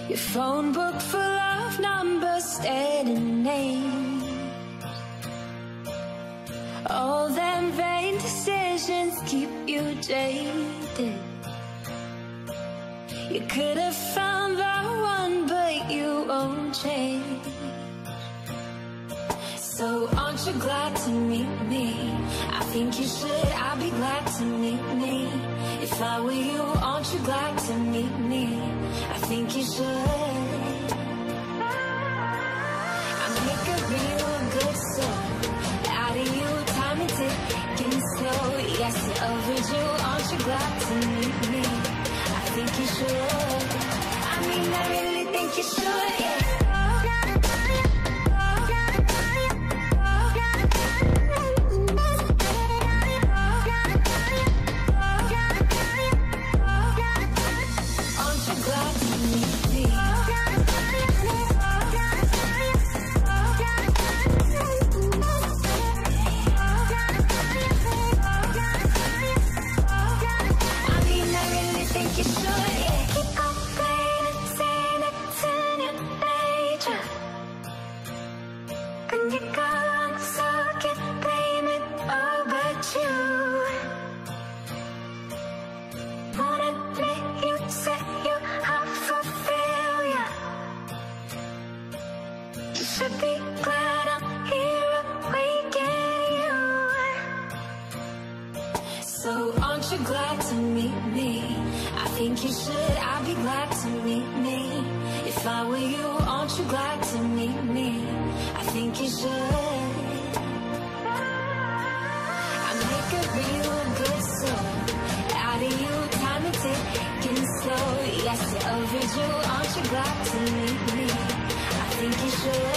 Your phone book full of numbers, stating names. All them vain decisions keep you jaded. You could have found the one, but you won't change. So aren't you glad to meet me? I think you should, I'd be glad to meet me. If I were you, aren't you glad to meet me? I think you should. I make a real good song out of you, time and ticking slow. Yes, you're overdue, aren't you glad to meet me? I think you should. I mean, I really think you should, yeah. You should, I'd be glad to meet me. If I were you, aren't you glad to meet me? I think you should. I make a real good song out of you, time and ticking slow. Yes, you're overdue, aren't you glad to meet me? I think you should.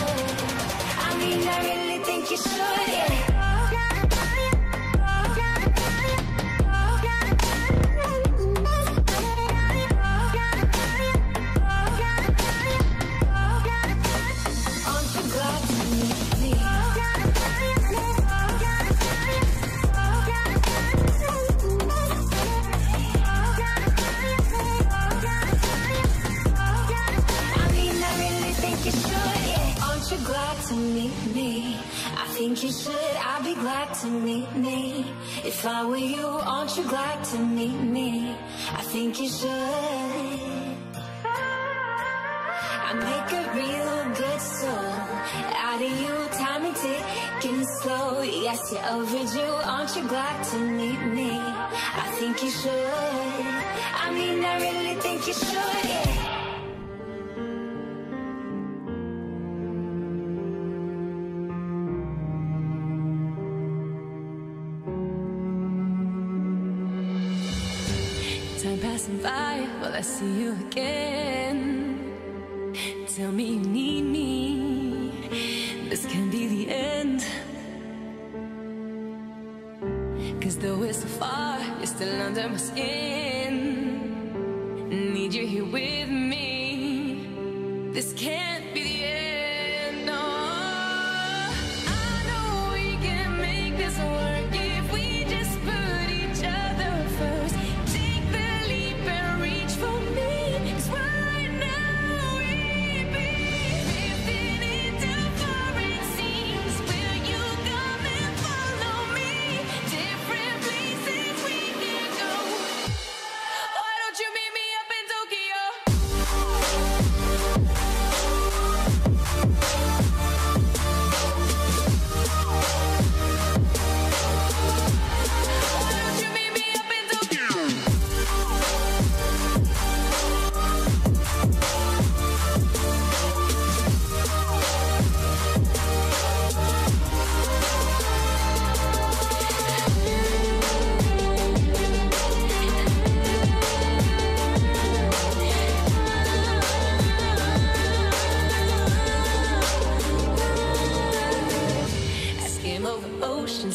I mean, I really think you should, yeah. I think you should, I'd be glad to meet me. If I were you, aren't you glad to meet me? I think you should. I make a real good song out of you, time and ticking slow. Yes, you're overdue, aren't you glad to meet me? I think you should. I mean, I really think you should, yeah. Time passing by, will I see you again? Tell me you need me, this can be the end. Cause though we're so far, you're still under my skin. Need you here with me, this can't be the end, no. I know we can make this work if we just put each other first.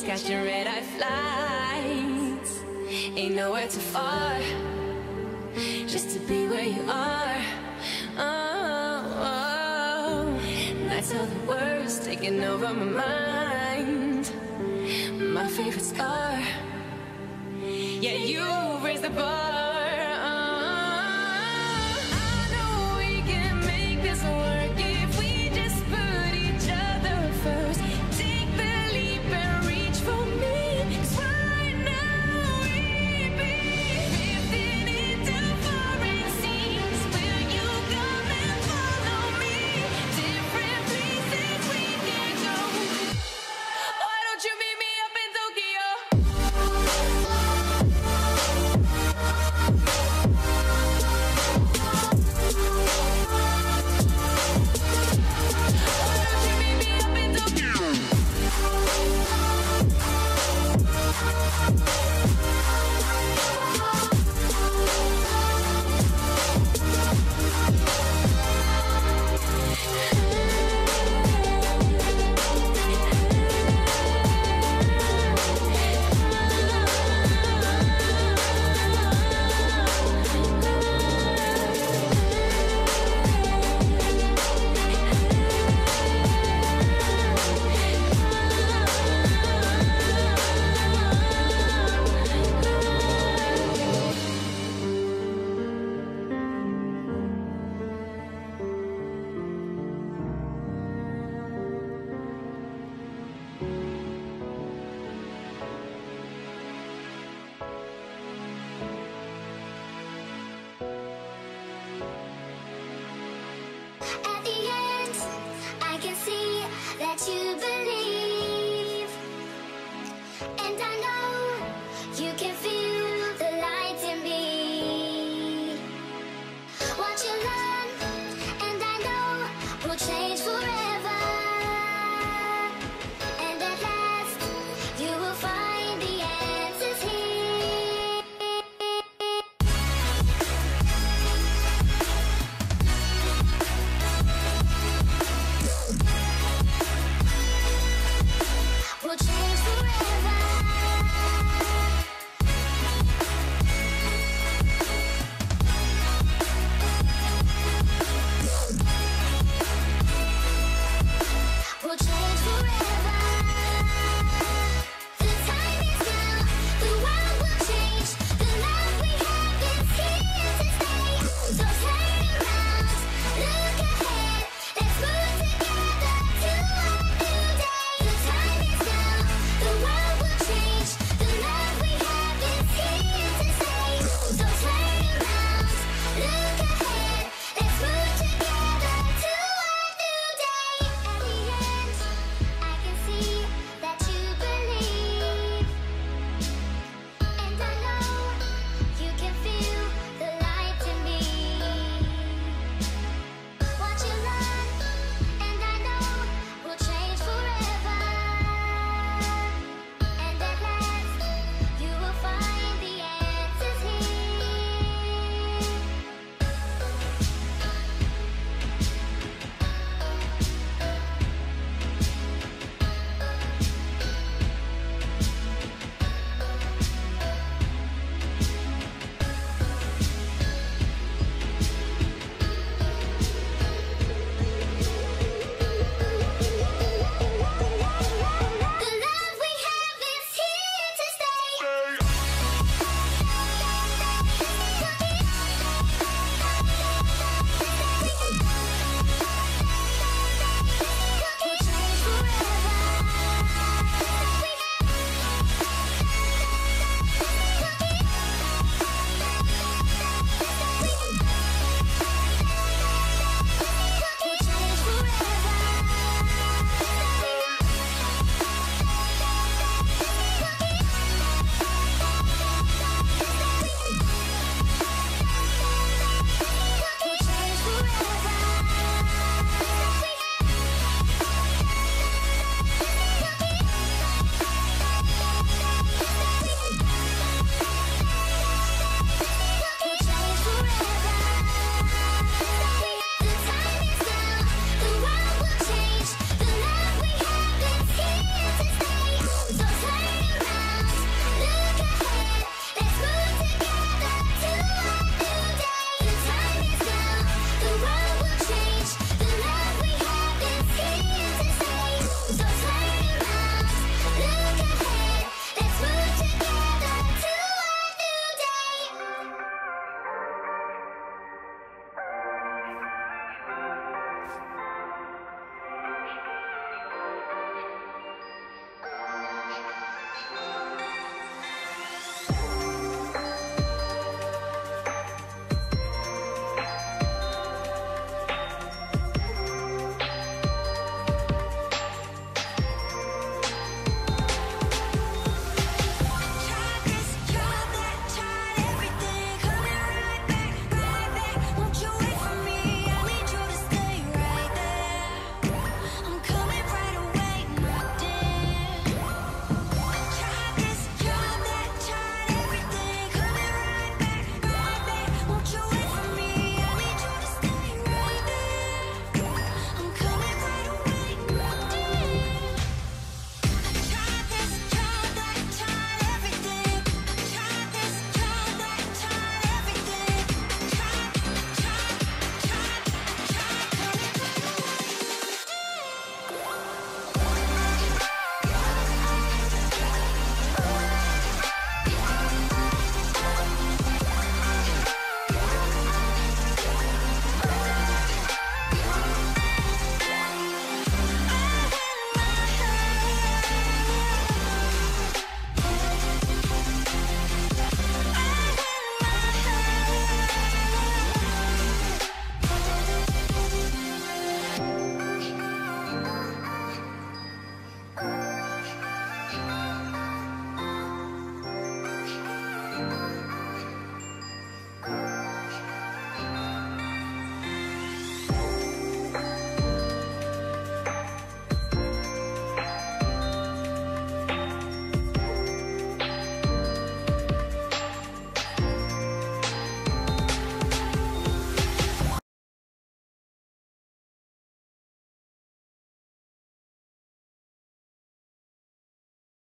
Got your red-eye flights, ain't nowhere too far, just to be where you are. Nights are the worst, taking over my mind. My favorite scar, yeah, you raised the bar. I know we can that you believe. And I know you can feel the light in me. What you learn, and I know will change forever. And at last, you will find the answers here.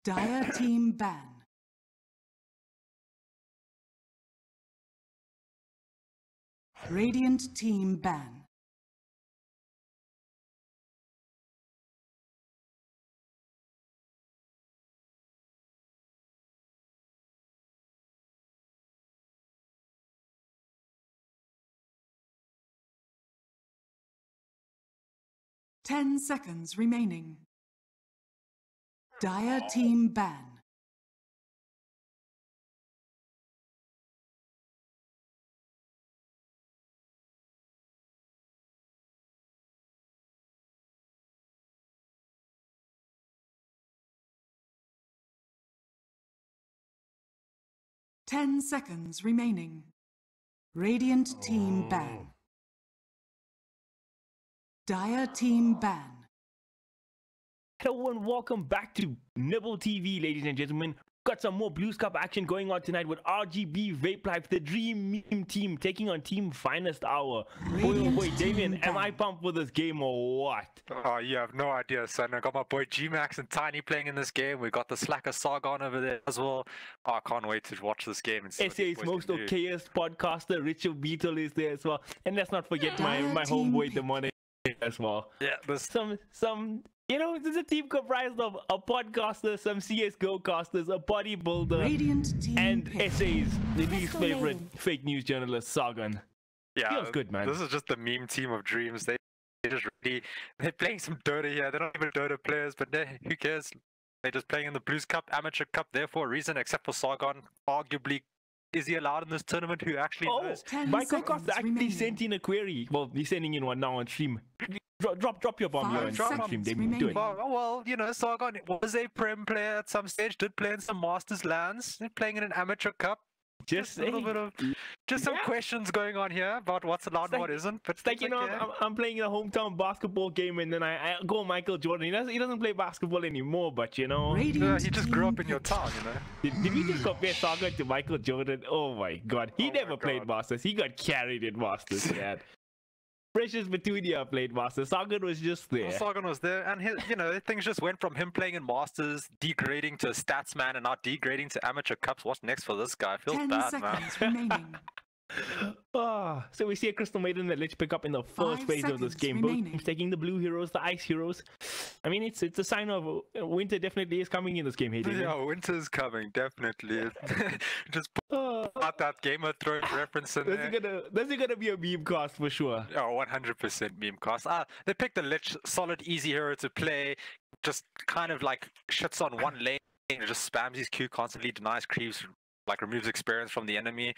Dire team ban. Radiant team ban. Ten seconds remaining. Dire team ban. Ten seconds remaining. Radiant team ban. Dire team ban. Hello and welcome back to Nibble TV, ladies and gentlemen. Got some more Bluez Cup action going on tonight with RGB Vapelyf, the Dream Meme team, taking on Team Finest Hour. Boy, oh boy, Damien, am I pumped for this game or what? Oh, you have no idea, son. I got my boy G-Max and Tiny playing in this game. We got the Slacker Sargon over there as well. Oh, I can't wait to watch this game and see what these SA's boys most can do. okayest podcaster, Richard Beetle, is there as well. And let's not forget my homeboy, Demonic, as well. Yeah, this You know, there's a team comprised of a podcaster, some CSGO casters, a bodybuilder, Radiant team and pick. SA's least favorite fake news journalist, Sargon. Feels good, man. This is just the meme team of dreams. They're just really, they're playing some Dota here. They're not even Dota players, but who cares? They're just playing in the Bluez Cup, Amateur Cup, there for a reason, except for Sargon. Arguably, is he allowed in this tournament? Who actually knows? 10 Michael seconds Costa actually remaining. sent in a query. Well, he's sending in one now on stream. Drop your bomb here 5 on seconds stream, Damien. remaining. Do it. Well, you know, Sargon was a Prem player at some stage, did play in some Masters lands, playing in an Amateur Cup. Just a little bit of, some questions going on here about what's allowed and what isn't. But It's like, you know, I'm playing a hometown basketball game and then I go Michael Jordan. He doesn't play basketball anymore, but you know. Radiant he just team grew up in your pick. town, you know. Did we just compare Sargon to Michael Jordan? Oh my god. He Oh my never played God. Masters. He got carried in Masters, man. Precious Petunia played Masters. Sargon was just there. Sargon was there, and you know, things just went from him playing in Masters, degrading to a stats man, and now degrading to Amateur Cups. What's next for this guy? Feels 10 bad, man. seconds remaining. So we see a Crystal Maiden that Lich pick up in the first 5 phase of this seconds game. Both remaining. teams taking the blue heroes, the ice heroes. I mean, it's a sign of winter definitely is coming in this game, hey Damien. Yeah, winter's coming, definitely. Just put out that Game of Thrones reference in there. This is gonna be a meme cast for sure. Oh, 100% meme cast. They picked a Lich, solid, easy hero to play. Just kind of like shits on one lane, and just spams his Q constantly, denies creeps, like removes experience from the enemy.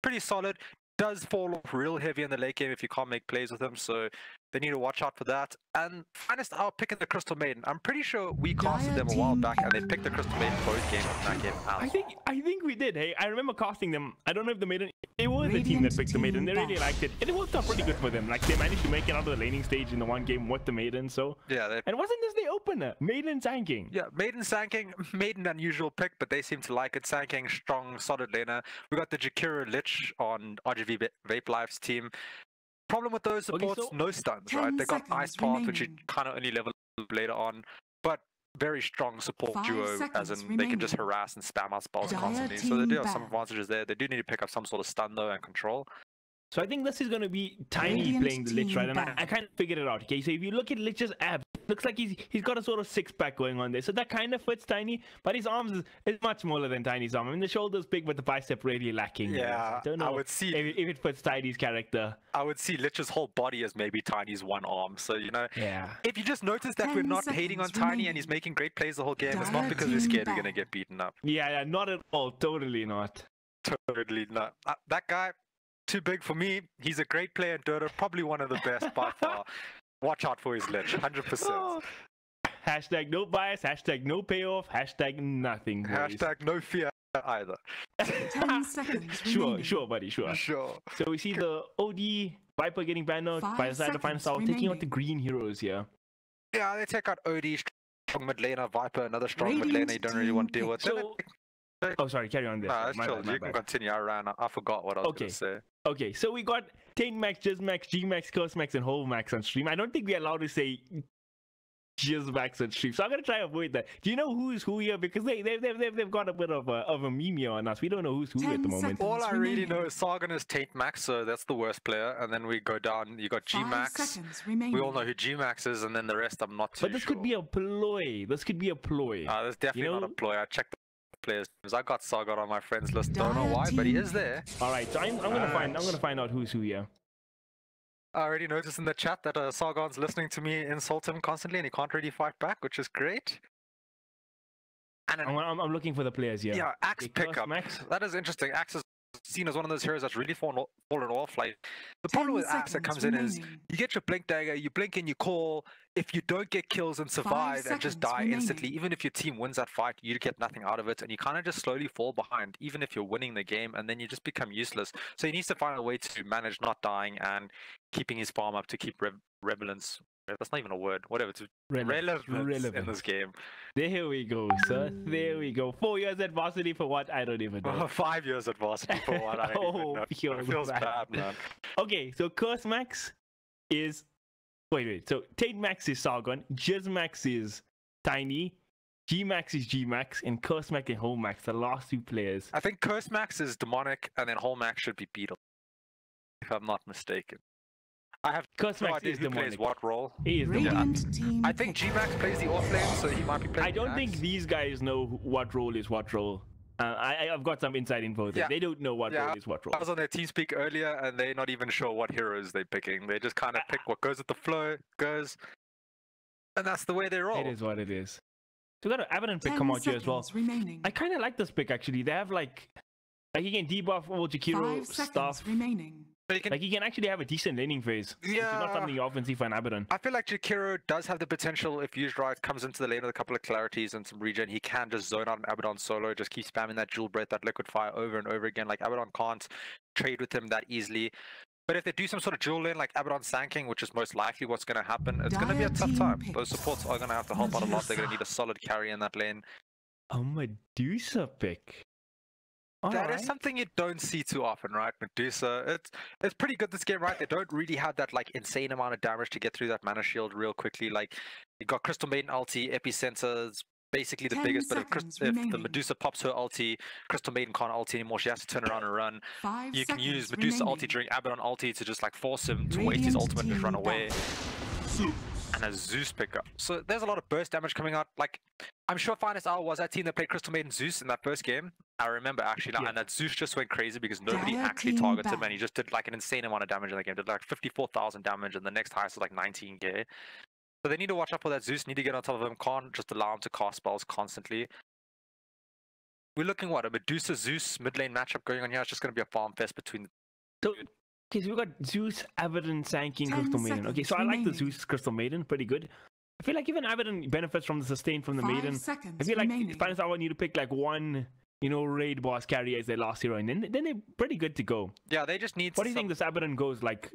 Pretty solid. Does fall off real heavy in the late game if you can't make plays with him, so they need to watch out for that. And Finest Hour picking the Crystal Maiden. I'm pretty sure we casted them a while back, and they picked the Crystal Maiden both games from that game out. I think we did. Hey, I remember casting them. I don't know if the Maiden. It was the team that picked the Maiden. They really liked it, and it worked out pretty good for them. Like they managed to make it out of the laning stage in the one game with the Maiden. So Yeah, and wasn't this the opener? Maiden tanking. yeah, Maiden Sanking, Maiden unusual pick, but they seem to like it. Sanking, strong, solid laner. We got the Jakiro Lich on RGB Vapelyf's team. Problem with those supports, so- no stuns, 10 right? They got seconds Ice Path, which you remaining. kind of only level up later on, but very strong support 5 duo, as seconds in they can just remaining. harass and spam out spells Dire constantly. So they team do have some ban. advantages there. They do need to pick up some sort of stun though and control. So I think this is going to be Tiny Radiant playing the Lich, team right? And ban. I kind of figured it out. Okay, so if you look at Lich's abs, it looks like he's got a sort of six-pack going on there. So that kind of fits Tiny, but his arms is much smaller than Tiny's arm. I mean, the shoulder's big, but the bicep really lacking. there. So Yeah, I don't know I would see- if it fits Tiny's character. I would see Lich's whole body as maybe Tiny's one arm. So, you know, Yeah. if you just notice that 10 we're not hating on seconds Tiny remaining. and he's making great plays the whole game, it's not Dire because we're team scared we're going to ban. get beaten up. Yeah, not at all. Totally not. Totally not. That guy, too big for me. He's a great player in Dota, probably one of the best by far. Watch out for his Lich, 100%. Oh. Hashtag no bias, hashtag no payoff, hashtag nothing. boys. Hashtag no fear either. 10 seconds Sure, remaining. sure, buddy, sure. Sure. So we see the OD Viper getting banned out 5 by the side of the final seconds style, taking out remaining. the green heroes here. Yeah, they take out OD, strong mid laner, Viper, another strong mid Radiant laner you don't really want to deal team with. So- Oh, sorry, carry on there. Nah, sorry, that's my chill. bad, my You can bad. continue. I ran. I forgot what I was Okay. going to say. Okay, so we got Taint Max, Jizz Max, G Max, Curse Max, and Whole Max on stream. I don't think we're allowed to say just Max and Stream. So I'm gonna try to avoid that. Do you know who's who here? Because they've got a bit of a meme here on us. We don't know who's who 10 at the moment. seconds. All I really remaining. know is Sargon is Tate Max, so that's the worst player. And then we go down, you got 5 G-Max. seconds remaining. We all know who G-Max is, and then the rest I'm not too But this sure. could be a ploy. This could be a ploy. There's definitely not know- a ploy. I checked the players. I got Sargon on my friends list. Don't know why, but he is there. All right, so I'm gonna find out who's who here. I already noticed in the chat that Sargon's listening to me insult him constantly, and he can't really fight back, which is great. And then, I'm looking for the players here. yeah, Axe Okay, pickup. Max. That is interesting. Axe is seen as one of those heroes that's really fallen off. Like the 10 problem with Axe that seconds comes in is remaining. you get your blink dagger, you blink and you call. If you don't get kills and survive and just seconds die instantly, remaining. even if your team wins that fight, you get nothing out of it, and you kind of just slowly fall behind, even if you're winning the game, and then you just become useless. So he needs to find a way to manage not dying and keeping his farm up to keep relevance. That's not even a word. Whatever. To relevance in this game. There we go, sir. There we go. 4 years at varsity for what? I don't even know. 5 years at varsity for what? I don't even know. It feels bad, man. Okay, so Curse Max is wait. So Tate Max is Sargon, Jizz Max is Tiny, G Max is G Max, and Curse Max and Home Max, the last two players. I think Curse Max is demonic, and then Whole Max should be Beetle, if I'm not mistaken. I have Curse no Max idea is who plays demonic. what role. He is demonic. Radiant team I think pick. G-Max plays the off lane, so he might be playing I don't the think Axe. these guys know what role is what role. I've got some inside info there. Yeah. They don't know what Yeah, role is what role. I was on their TeamSpeak earlier, and they're not even sure what heroes they're picking. They just kind of pick what goes with the flow, goes, and that's the way they roll. It is what it is. So we got an Abaddon pick 10 come out here as well. seconds remaining. I kind of like this pick actually. They have like you can debuff all 5 Jakiro seconds stuff. remaining. But you can, Like you can actually have a decent laning phase. Which is not Yeah. something you often see for an Abaddon. I feel like Jakiro does have the potential, if used right, comes into the lane with a couple of clarities and some regen, he can just zone out an Abaddon solo, just keep spamming that Jewel Breath, that Liquid Fire over and over again. Like Abaddon can't trade with him that easily. But if they do some sort of dual lane like Abaddon Sanking, which is most likely what's going to happen, it's going to be a Dire tough team time. picks. Those supports are going to have to help out a lot. They're going to need a solid carry in that lane. A Medusa pick. That Alright. is something you don't see too often, right? Medusa, it's pretty good this game, right? They don't really have that like insane amount of damage to get through that mana shield real quickly. Like you got Crystal Maiden ulti, Epicenter is basically the 10 biggest, but if seconds the remaining. Medusa pops her ulti, Crystal Maiden can't ulti anymore. She has to turn around and run. 5 You can seconds use Medusa remaining. ulti during Abaddon ulti to just like force him to waste his Radiant ultimate and just run team away. back. And a Zeus pickup. So there's a lot of burst damage coming out. Like, I'm sure Finest Hour was that team that played Crystal Maiden Zeus in that first game. I remember actually now, Yeah. and that Zeus just went crazy because nobody Dire actually team targeted him, back. and he just did like an insane amount of damage in the game. Did like 54,000 damage, and the next highest was like 19k. So they need to watch out for that Zeus. Need to get on top of him. Can't just allow him to cast spells constantly. We're looking what a Medusa Zeus mid lane matchup going on here. It's just going to be a farm fest between. So, okay, so we got Zeus, Abaddon, Sanking, 10 Crystal Maiden. Okay, seconds so I like the remaining. Zeus Crystal Maiden, pretty good. I feel like even Abaddon benefits from the sustain from the 5 Maiden. seconds I feel like remaining. Finest Hour need to pick like one, raid boss carry as their last hero, and then they're pretty good to go. Yeah, they just need. What do you think this Abaddon goes like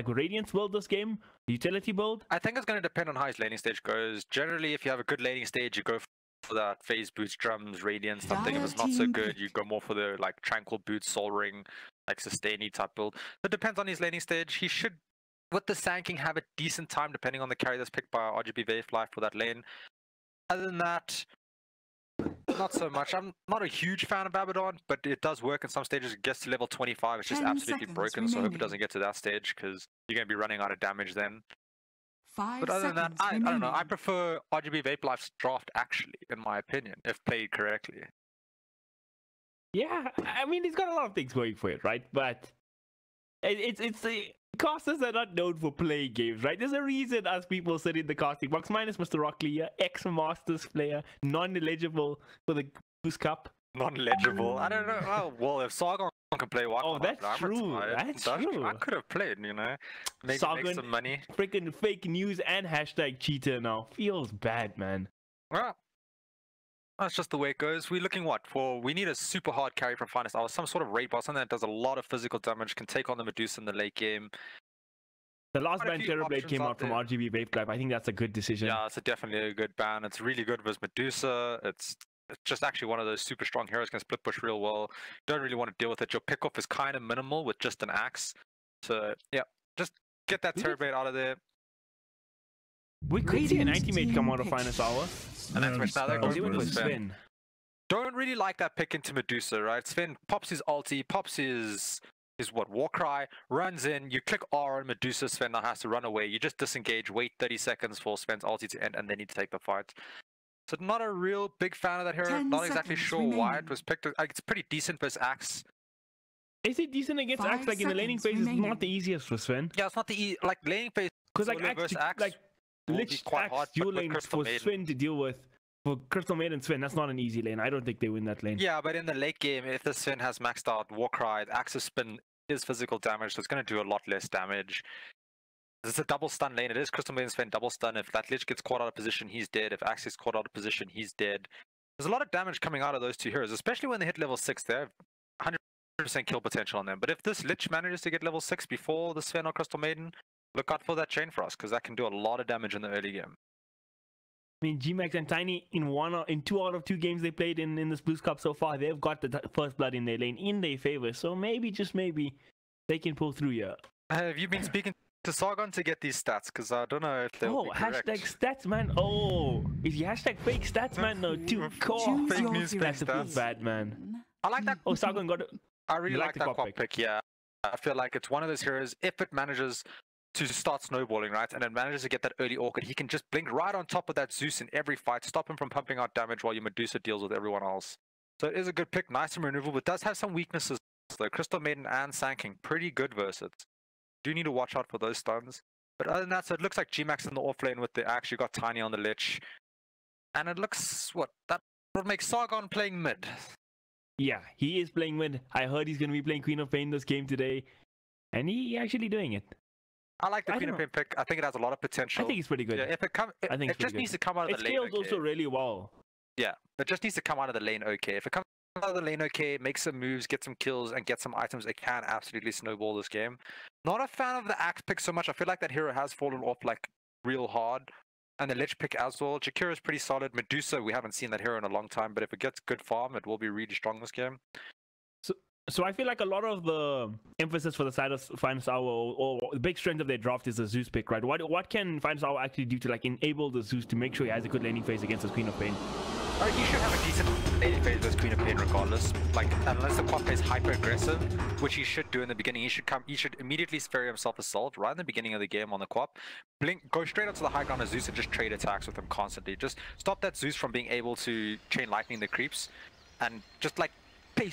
Radiance build this game? Utility build? I think it's going to depend on how his laning stage goes. Generally, if you have a good laning stage, you go for that phase boots, drums, radiance, something. If Dire it's not so team good, pick. you go more for the like tranquil boots, soul ring, like sustainy type build. It depends on his laning stage. He should, with the Sanking, have a decent time depending on the carry that's picked by RGB Vapelyf for that lane. Other than that, not so much. I'm not a huge fan of Abaddon, but it does work in some stages. It gets to level 25, it's just 10 absolutely seconds broken. So I hope it remaining. doesn't get to that stage because you're going to be running out of damage then. 5 But other than that, seconds I don't know. remaining. I prefer RGB Vapolyf's draft, actually, in my opinion, if played correctly. Yeah, I mean, he's got a lot of things going for it, right? But it's the casters are not known for playing games, right? There's a reason us people sit in the casting box, minus Mr. Rockley, here, ex-Masters player, non-eligible for the Bluez Cup. Non-legible. I don't know. Oh, well, if Sargon can play, why Oh, can't I that's play? I'm true. retired. That's I true. could have played, Maybe make Sargon- some money. Freaking fake news and hashtag cheater now. Feels bad, man. Well, that's just the way it goes. We're looking we need a super hard carry from Finest Hour, some sort of raid boss, something that does a lot of physical damage, can take on the Medusa in the late game. The last Quite a ban few Terrorblade options came out out from there. RGB Vapelyf. I think that's a good decision. Yeah, it's definitely a good ban. It's really good with Medusa. It's just actually one of those super strong heroes, can split push real well. Don't really want to deal with it. Your pickoff is kind of minimal with just an axe. So yeah, just get that We Terrorblade out of there. We could see an anti-mate come out of Finest Hour. And that's which now they're Oh, going they went for with Sven. Sven. Don't really like that pick into Medusa, right? Sven pops his ulti, pops his what, Warcry, runs in, you click R on Medusa, Sven now has to run away. You just disengage, wait 30 seconds for Sven's ulti to end, and then you take the fight. So not a real big fan of that hero. 10 Not exactly seconds sure why it remaining. was picked. Like, it's pretty decent versus Axe. Is it decent against 5 Axe? Like in the laning phase, seconds is not the easiest for Sven. Yeah, it's not the like laning phase. Because like solo Axe, versus Axe like will be Lich quite Axe hard, but dual with lanes Crystal for Maiden- Sven to deal with. For Crystal Maiden and Sven, that's not an easy lane. I don't think they win that lane. Yeah, but in the late game, if the Sven has maxed out Warcry, the Axe's spin is physical damage, so it's going to do a lot less damage. It's a double stun lane. It is Crystal Maiden Sven double stun. If that Lich gets caught out of position, he's dead. If Axe gets caught out of position, he's dead. There's a lot of damage coming out of those two heroes, especially when they hit level 6. They have 100% kill potential on them. But if this Lich manages to get level 6 before the Sven or Crystal Maiden, look out for that Chain Frost, because that can do a lot of damage in the early game. I mean, G-Max and Tiny, in 2 out of 2 games they played in this Bluez Cup so far, they've got the first blood in their lane in their favor. So maybe, just maybe, they can pull through here. Have you been speaking to Sargon to get these stats? Because I don't know if they'll be correct. Hashtag stats, man. Oh, is he hashtag fake stats, man? No, too cool. Choose Fake your news, fake hero. That's a bit stats. bad, man. I like that. Oh, Sargon got it. I really You like like the that Quap Quap pick? pick, yeah. I feel like it's one of those heroes, if it manages to start snowballing, right, and it manages to get that early Orchid, he can just blink right on top of that Zeus in every fight, stop him from pumping out damage while your Medusa deals with everyone else. So it is a good pick, nice and removable, but does have some weaknesses though. Crystal Maiden and Sand King, pretty good versus it. Do need to watch out for those stuns. But other than that, so it looks like G-Max in the off lane with the Axe, you got Tiny on the Lich. And it looks, that would make Sargon playing mid. Yeah, he is playing mid. I heard he's going to be playing Queen of Pain this game today. And he actually doing it. I like the I Queen of don't Pain pick. I think it has a lot of potential. I think it's pretty good. Yeah, if it comes, I think it it's just pretty needs good. to come out of It the lane. scales Okay. also really well. Yeah, it just needs to come out of the lane okay. If it comes out of the lane okay, make some moves, get some kills, and get some items, it can absolutely snowball this game. Not a fan of the Axe pick so much. I feel like that hero has fallen off like real hard. And the Lich pick as well. Jakira is pretty solid. Medusa, we haven't seen that hero in a long time, but if it gets good farm, it will be really strong this game. So I feel like a lot of the emphasis for the side of Finest Hour or the big strength of their draft is the Zeus pick, right? What can Finest Hour actually do to like enable the Zeus to make sure he has a good laning phase against the Queen of Pain? He should have a decent laning phase versus Queen of Pain regardless. Like, unless the Quap is hyper aggressive, which he should do in the beginning, he should immediately spare himself assault right in the beginning of the game on the Quap. Blink, go straight onto the high ground of Zeus and just trade attacks with him constantly. Just stop that Zeus from being able to chain lightning the creeps, and just like play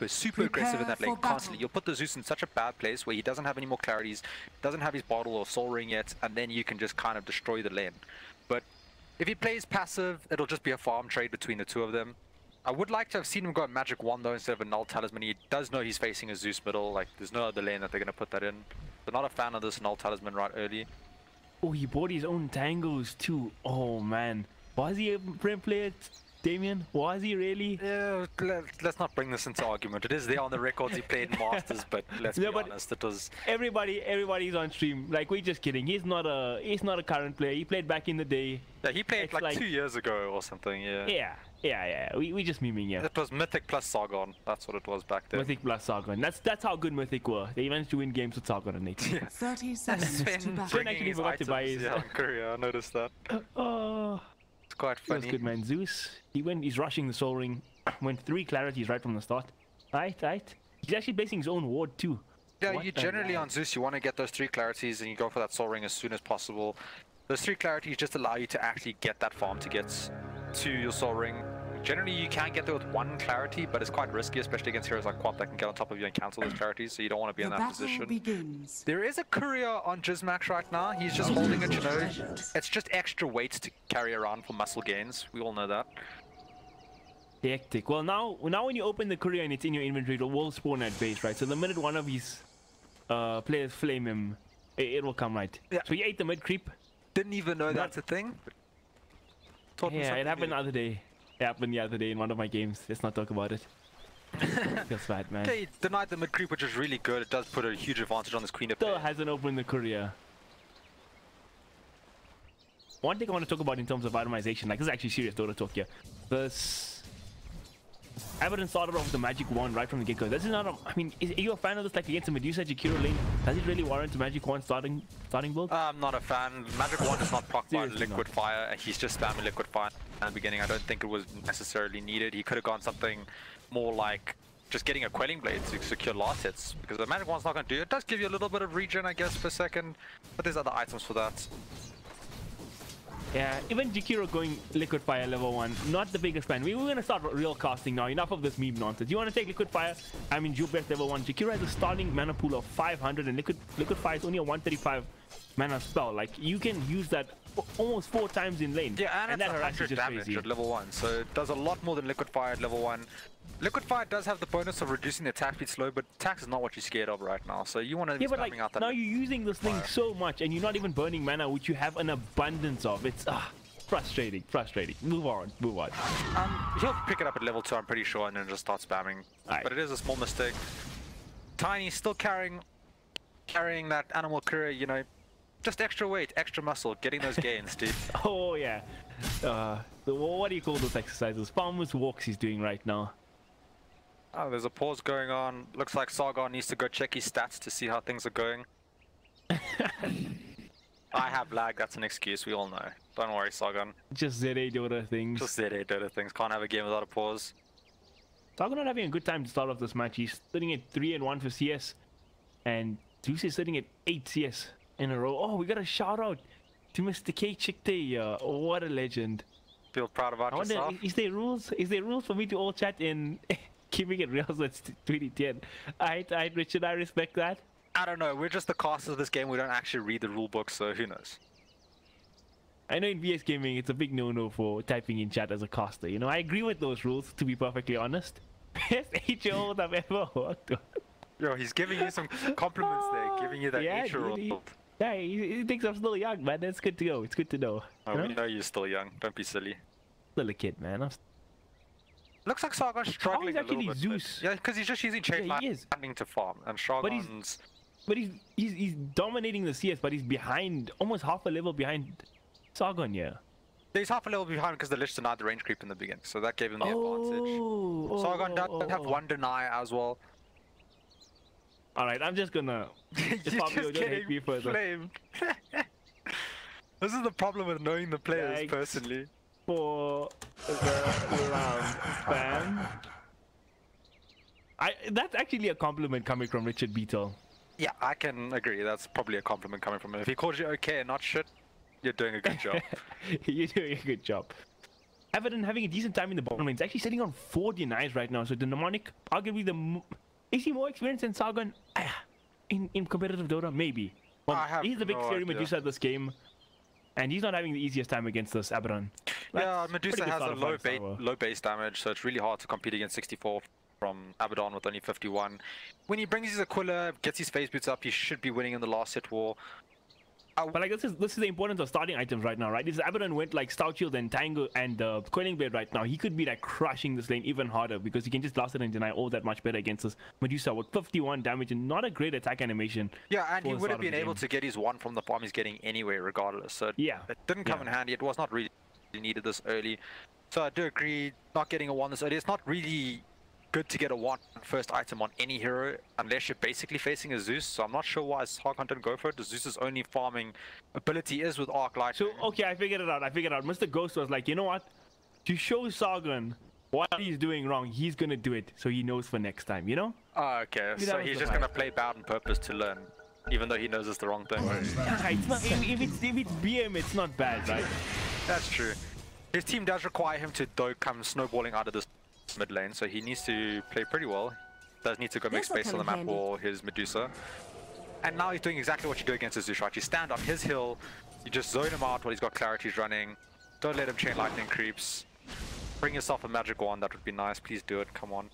super aggressive in that lane constantly. You'll put the Zeus in such a bad place where he doesn't have any more clarities, doesn't have his bottle or soul ring yet, and then you can just kind of destroy the lane. But if he plays passive, it'll just be a farm trade between the two of them. I would like to have seen him go Magic Wand though instead of a Null Talisman. He does know he's facing a Zeus middle, like there's no other lane that they're going to put that in. So not a fan of this Null Talisman right early. Oh, he bought his own tangos too. Oh man, was he a Prem player, Damien? Was he really? Yeah, let's not bring this into argument. It is there on the records he played in Masters, but let's be honest, it was... Everybody's on stream. Like, we're just kidding. He's not a current player. He played back in the day. Yeah, he played It's like like 2 years ago or something, yeah. Yeah. We just memeing, yeah. It was Mythic plus Sargon. That's what it was back then. Mythic plus Sargon. That's how good Mythic were. They managed to win games with Sargon and Nate. Yeah. 30 seconds to battle. Sven actually forgot to buy his... Yeah, in Korea, I noticed that. Oh, It's quite that was funny. good, man. Zeus, he's rushing the Soul Ring. Went 3 clarities right from the start. Right. He's actually placing his own ward too. Yeah, What you the generally hell? on Zeus, you want to get those 3 clarities and you go for that Soul Ring as soon as possible. Those 3 clarities just allow you to actually get that farm to get to your Soul Ring. Generally, you can get there with 1 clarity, but it's quite risky, especially against heroes like Quap that can get on top of you and cancel those clarities, so you don't want to be The in that battle position. begins. There is a courier on Jizmax right now. He's just holding a Genode. It's just extra weight to carry around for muscle gains. We all know that. Hectic. Well, now when you open the courier and it's in your inventory, it will spawn at base, right? So the minute one of his players flame him, it will come right. Yeah. So he ate the mid creep. Didn't even know that's a thing. Taught me Yeah, something it happened the new. other day. It happened the other day in one of my games. Let's not talk about it. Feels bad, man. Okay, he denied the mid creep, which is really good. It does put a huge advantage on this Queen of Still Pain. hasn't opened the courier. One thing I want to talk about in terms of itemization, like this is actually serious Dota talk here. Abaddon started off with the magic wand right from the get-go. This is not I mean, are you a fan of this, like against the Medusa Jakiro lane? Does it really warrant the magic wand starting build? I'm not a fan. Magic wand is not proc by liquid fire, and he's just spamming liquid fire at the beginning. I don't think it was necessarily needed. He could have gone something more like just getting a quelling blade to secure last hits, because the magic wand's not going to do it. It does give you a little bit of regen, I guess, per second, but there's other items for that. Yeah, even Jakiro going liquid fire level 1, not the biggest fan. We're going to start real casting now. Enough of this meme nonsense. You want to take liquid fire? I mean, Jubest level 1. Jakiro has a starting mana pool of 500, and liquid fire is only a 135 mana spell. Like, you can use that almost 4 times in lane. Yeah, and that it's 100 damage crazy. at level 1, so it does a lot more than liquid fire at level 1. Liquid fire does have the bonus of reducing the attack speed slow, but attack is not what you're scared of right now, so you want to be spamming out that. Now you're using this thing so much, and you're not even burning mana, which you have an abundance of. It's frustrating. Move on. He'll pick it up at level 2, I'm pretty sure, and then just start spamming. Right. But it is a small mistake. Tiny still carrying that animal courier, you know, just extra weight, extra muscle, getting those gains, dude. Oh yeah. What do you call those exercises? Farmer's walks he's doing right now. Oh, there's a pause going on. Looks like Sargon needs to go check his stats to see how things are going. I have lag, that's an excuse, we all know. Don't worry, Sargon. Just ZA Dota things. Just ZA Dota things. Can't have a game without a pause. Sargon not having a good time to start off this match. He's sitting at 3-1 for CS. And Zeus is sitting at 8 CS in a row. Oh, we got a shout out to Mr. K Chickday. What a legend. Feel proud about yourself? Is there rules for me to all chat in keeping it real since 2010? Alright, Richard, I respect that. I don't know, we're just the casters of this game, we don't actually read the rule book, so who knows? I know in VS Gaming it's a big no-no for typing in chat as a caster, you know, I agree with those rules, to be perfectly honest. Best 8-year-old I've ever worked with. Yo, he's giving you some compliments there, giving you that 8-year-old. Yeah, he thinks I'm still young, man, that's good to go, it's good to know. Oh, we know you're still young, don't be silly. Still a kid, man. Looks like Sargon's struggling a little bit. Zeus. Yeah, because he's just using chain lightning to farm, and Sargon's... But he's dominating the CS, but he's behind, almost half a level behind Sargon, yeah. He's half a level behind because the Lich denied the range creep in the beginning, so that gave him the advantage. Sargon does have one deny as well. Alright, I'm just gonna... You're just getting flamed. This is the problem with knowing the players personally. For the round spam. That's actually a compliment coming from Richard Beetle. Yeah, I can agree. That's probably a compliment coming from him. If he calls you okay and not shit, you're doing a good job. You're doing a good job. Abaddon having a decent time in the bottom lane. It's actually sitting on 4 denies right now. So the mnemonic, arguably is he more experienced than Sargon in competitive Dota? Maybe. Well, he's the big scary Medusa this game. And he's not having the easiest time against this Abaddon. Yeah, Medusa has a low base damage, so it's really hard to compete against 64 from Abaddon with only 51. When he brings his Aquila, gets his phase boots up, he should be winning in the last hit war. But like this is the importance of starting items right now, right? This Abaddon went like Stout Shield and Tango and Quelling Blade right now. He could be like crushing this lane even harder because he can just blast it and deny all that much better against this Medusa with 51 damage and not a great attack animation. Yeah, and he would have been able to get his one from the farm he's getting anyway regardless. So yeah, it didn't come in handy. It was not really needed this early. So I do agree, not getting a one this early. It's not really good to get a one first item on any hero unless you're basically facing a Zeus. So I'm not sure why Sargon didn't go for it. The Zeus's only farming ability is with Arc Light. So okay, I figured it out. Mr. Ghost was like, you know what? To show Sargon what he's doing wrong, he's gonna do it so he knows for next time, you know? Oh, okay. So he's just gonna play bad on purpose to learn, even though he knows it's the wrong thing. It's not, if it's BM, it's not bad, right? That's true. His team does require him to come snowballing out of this mid lane, so he needs to play pretty well. Does need to go make space on the map for his Medusa. And now he's doing exactly what you do against his Zeus, right? You stand on his hill, you just zone him out while he's got clarities running. Don't let him chain lightning creeps. Bring yourself a magic wand, that would be nice. Please do it, come on.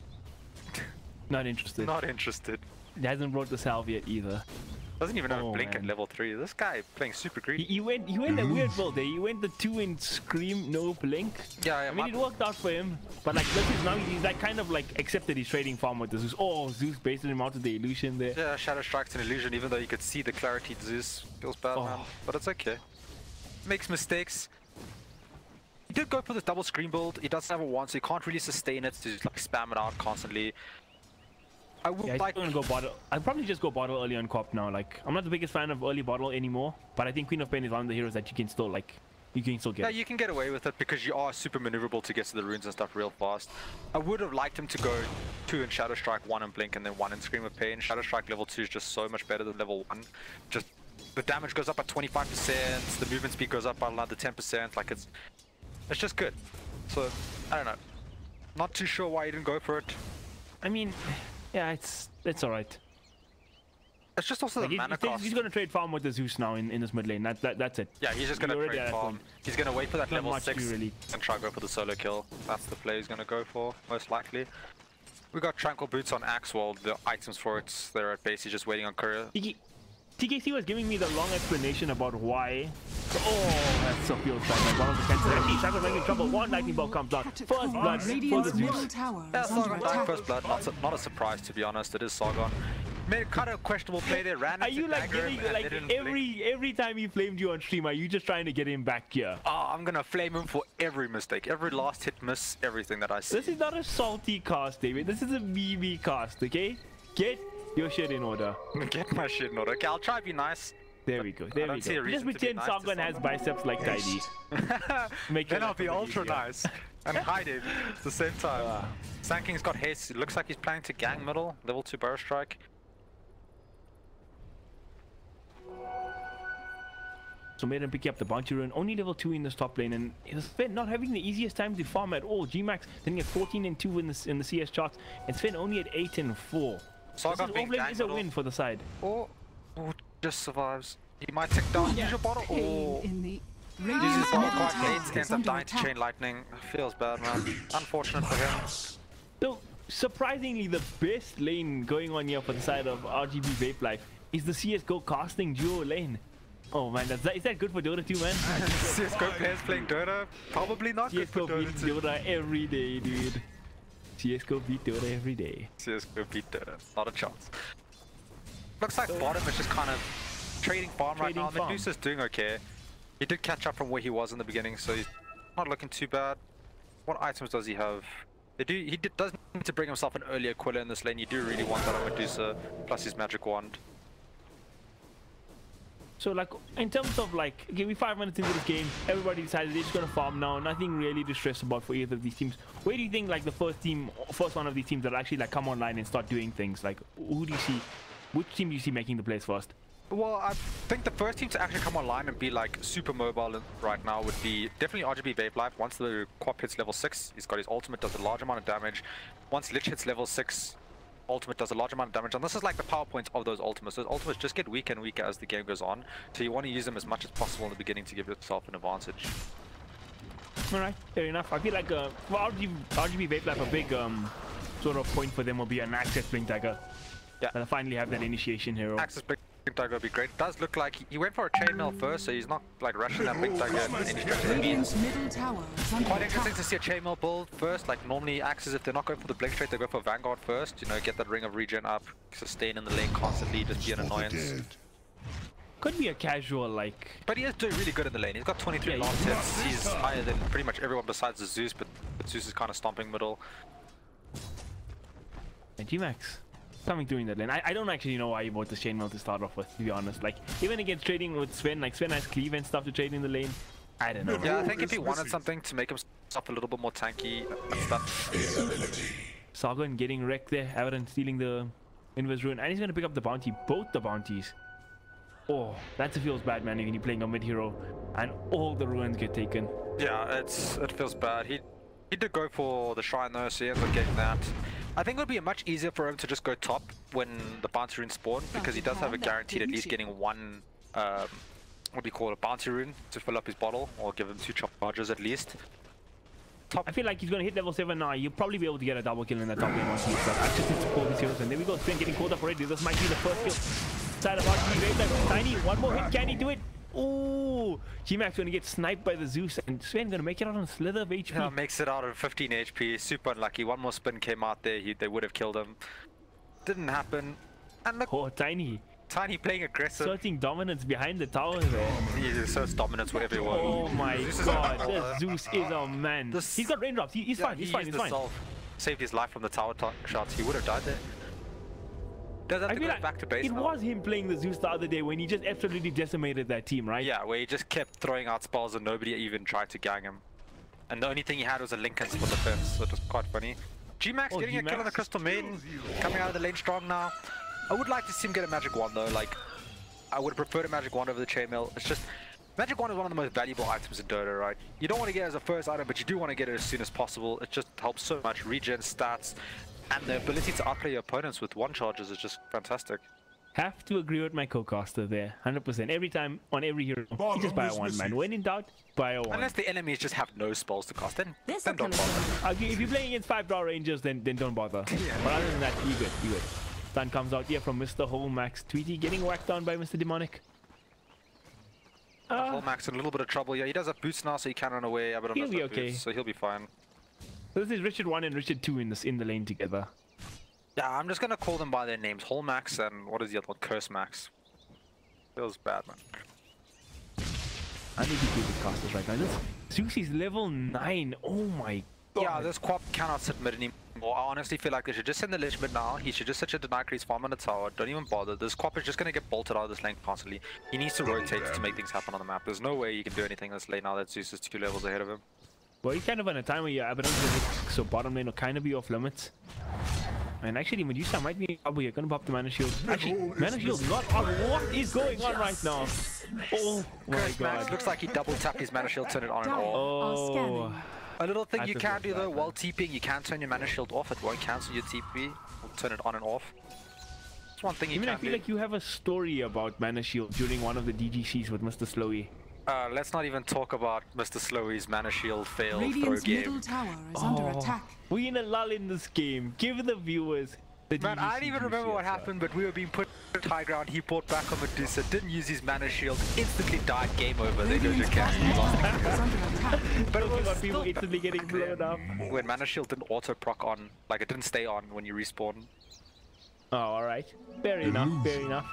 Not interested. Not interested. He hasn't brought the salve yet either. Doesn't even have a blink at level 3. This guy playing super greedy. He went a weird build there. He went the 2 in Scream, no blink. Yeah, I mean, it worked out for him. But like, this is now he's like kind of like accepted his trading farm with the Zeus. Oh, Zeus based him out of the illusion there. Yeah, Shadow Strike's an illusion, even though you could see the clarity Zeus. Feels bad, man. But it's okay. Makes mistakes. he did go for this double screen build. He does have a one, so he can't really sustain it to like spam it out constantly. I would Yeah, like I'm gonna go bottle. I'd probably just go bottle early on co-op now. Like, I'm not the biggest fan of early bottle anymore, but I think Queen of Pain is one of the heroes that you can still like. You can still get. Yeah, you can get away with it because you are super maneuverable to get to the runes and stuff real fast. I would have liked him to go 2 in Shadow Strike, 1 in Blink, and then 1 in Scream of Pain. Shadow Strike level 2 is just so much better than level 1. Just the damage goes up by 25%, the movement speed goes up by another 10%. Like it's just good. So I don't know. Not too sure why he didn't go for it. I mean, yeah, it's alright. It's just also Like, the mana he's cost. gonna trade farm with the Zeus now in this mid lane. That's it. Yeah, he's just gonna You're already trade at that farm. point. He's gonna wait for that Not level much to 6 really. and try to go for the solo kill. That's the play he's gonna go for, most likely. We got Tranquil Boots on Axe while the items for it, they're at base, he's just waiting on courier. TKC was giving me the long explanation about why. Oh, that so feels bad. Like one of the fences. Actually, Shackle making trouble. One lightning bolt comes out. First blood for the Radiant's middle Zeus. tower Yeah, is under Sargon dying attack. first blood, not a surprise to be honest, it is Sargon. Made a kind of questionable play there, ran Are into you like dagger getting and like didn't blink. every time he flamed you on stream? Are you just trying to get him back here? Oh, I'm gonna flame him for every mistake, every last hit miss, everything that I see. This is not a salty cast, David. This is a BB cast. Okay, get your shit in order. Get my shit in order. Okay, I'll try to be nice. There we go. There we don't see a go. Just reason to be pretend nice to Sargon has Sargon. biceps like Tidy. Make Then it I'll be look ultra easier. nice and hide him at the same time. Ah. Sanking's got haste. It looks like he's planning to gang middle. Level 2 Burrow Strike. So made him pick up the bounty rune. Only level 2 in this top lane, and Sven not having the easiest time to farm at all. Gmax then get 14 and 2 in the CS charts, and Sven only at 8 and 4. Sargon This being is, gang is a middle. win for the side. Or just survives. He might take down use your bottle. Pain Or in the uses Radiant's bottle middle quite tower late. is Ends up under dying to attack. chain lightning. Feels bad, man. Unfortunate for him. So surprisingly, the best lane going on here for the side of RGB Vapelyf is the CS:GO casting duo lane. Oh man, is that good for Dota 2, man? CSGO players playing Dota? Probably not good for CS:GO Dota beats 2. Dota every day, dude. CS:GO beat Dota every day. CSGO beat Dota. Not a chance. Looks like bottom is just kind of trading farm right Trading now. farm. Medusa's doing okay. He did catch up from where he was in the beginning, so he's not looking too bad. What items does he have? Does need to bring himself an early Aquila in this lane. You do really want that on Medusa, plus his magic wand. So like, in terms of like, okay, we're 5 minutes into this game, everybody decided they're just gonna farm now, nothing really to stress about for either of these teams. Where do you think like the first one of these teams that actually like come online and start doing things? Like, who do you see, which team do you see making the plays first? Well, I think the first team to actually come online and be like super mobile right now would be definitely RGB Vapelyf. Once the Quap hits level 6, he's got his ultimate, does a large amount of damage. Once Lich hits level 6, ultimate does a large amount of damage. And this is like the power points of those ultimates. Those ultimates just get weaker and weaker as the game goes on. So you want to use them as much as possible in the beginning to give yourself an advantage. Alright, fair enough. I feel like for RGB Vapelyf, a big sort of point for them will be an Access Blink Dagger. Yeah. They'll finally have that initiation hero. Access Big Dagger would be great. It does look like he went for a chainmail first, so he's not like rushing that Big Dagger in any stretch of the means. Radiant's middle tower is under Quite interesting attack. to see a chainmail build first. Like normally axes, if they're not going for the blink straight, they go for Vanguard first. You know, get that ring of regen up, sustain in the lane constantly, just be an annoyance. Could be a casual like. But he is doing really good in the lane. He's got 23 Yeah, last hits. He's higher than pretty much everyone besides the Zeus, but Zeus is kind of stomping middle. And Gmax coming through in that lane. I don't actually know why you bought this chainmail to start off with, to be honest. Like, even against trading with Sven, like Sven has cleave and stuff to trade in the lane. I don't know. Yeah, I think if he wanted something to make himself a little bit more tanky and stuff. Sargon getting wrecked there. Avaran stealing the Invis Rune. And he's going to pick up the bounty. Both the bounties. Oh, that feels bad, man, when you're playing a mid hero and all the ruins get taken. Yeah, it feels bad. He did go for the shrine though, so he ends up getting that. I think it would be much easier for him to just go top when the bounty rune spawn, because he does have a guaranteed at least getting one, what do you call it, a bounty rune to fill up his bottle, or give him 2 charges at least. Top. I feel like he's going to hit level 7 now. You'll probably be able to get a double kill in that top lane once he hits up. I just need to pull these heroes, and there we go. Sven getting called up already. This might be the first kill. Side of RGB Vapelyf. Tiny, one more hit. Can he do it? Ooh, Gmax going to get sniped by the Zeus, and Sven going to make it out on a slither of HP. Yeah, makes it out of 15 HP. Super unlucky. One more spin came out there. They would have killed him. Didn't happen. And look, Oh, Tiny. Tiny playing aggressive. Asserting dominance behind the tower there. He asserts dominance wherever you want. Oh my god, this Zeus is a man. He's got raindrops. He's fine. He's fine. He's fine. Saved his life from the tower shots. He would have died there. Does have to go back to base. It was him playing the Zeus the other day when he just absolutely decimated that team, right? Yeah, where he just kept throwing out spells and nobody even tried to gang him. And the only thing he had was a Lincoln's for defense, so it was quite funny. G-Max getting a kill on the Crystal Maiden, coming out of the lane strong now. I would like to see him get a Magic Wand though, like, I would prefer a Magic Wand over the Chainmail. It's just, Magic Wand is one of the most valuable items in Dota, right? You don't want to get it as a first item, but you do want to get it as soon as possible. It just helps so much, regen stats, and the ability to outplay your opponents with one charges is just fantastic. Have to agree with my co-caster there, 100%. Every time, on every hero, you just buy a one, man. When in doubt, buy a one. Unless the enemies just have no spells to cast, then don't bother. Okay, if you're playing against 5-star rangers, then don't bother. Yeah. But other than that, you good, you good. Stun comes out here from Mr. Holmax. Tweety getting whacked down by Mr. Demonic. Holmax in a little bit of trouble. Yeah, he does have boots now, so he can run away. But he'll be okay. Boots, so he'll be fine. So this is Richard 1 and Richard 2 in the lane together. Yeah, I'm just gonna call them by their names. Holmax and what is the other one? Curse Max. Feels bad, man. I need to do the casters right now. This Zeus is level 9. Oh my god. Yeah, this Quap cannot sit mid anymore. I honestly feel like they should just send the Lich mid now. He should just sit at deny crease, farm on the tower. Don't even bother. This Quap is just gonna get bolted out of this lane constantly. He needs to rotate to make things happen on the map. There's no way you can do anything in this lane now that Zeus is 2 levels ahead of him. Well, he's kind of on a time where you're so bottom lane will kind of be off limits. And actually, Medusa might be in trouble here. Gonna pop the Mana Shield. Actually, Mana Shield's not on. What is going on right now? Oh my god. Looks like he double tapped his Mana Shield, turned it on and off. Oh. A little thing you can do though, while TPing, you can turn your Mana Shield off. It won't cancel your TP. Or turn it on and off. That's one thing you can do. I feel like you have a story about Mana Shield during one of the DGCs with Mr. Slowy. Let's not even talk about Mr. Slowy's Mana Shield fail throw Radiant's game. middle tower is under attack. We're in a lull in this game. Give the viewers the Man, I don't even remember what happened, but we were being put at high ground. He bought back on Medusa, didn't use his Mana Shield, instantly died. Game over. There goes your cast. But it was people instantly getting blown up. When Mana Shield didn't auto proc on, like it didn't stay on when you respawn. Oh, alright. Fair enough, fair enough.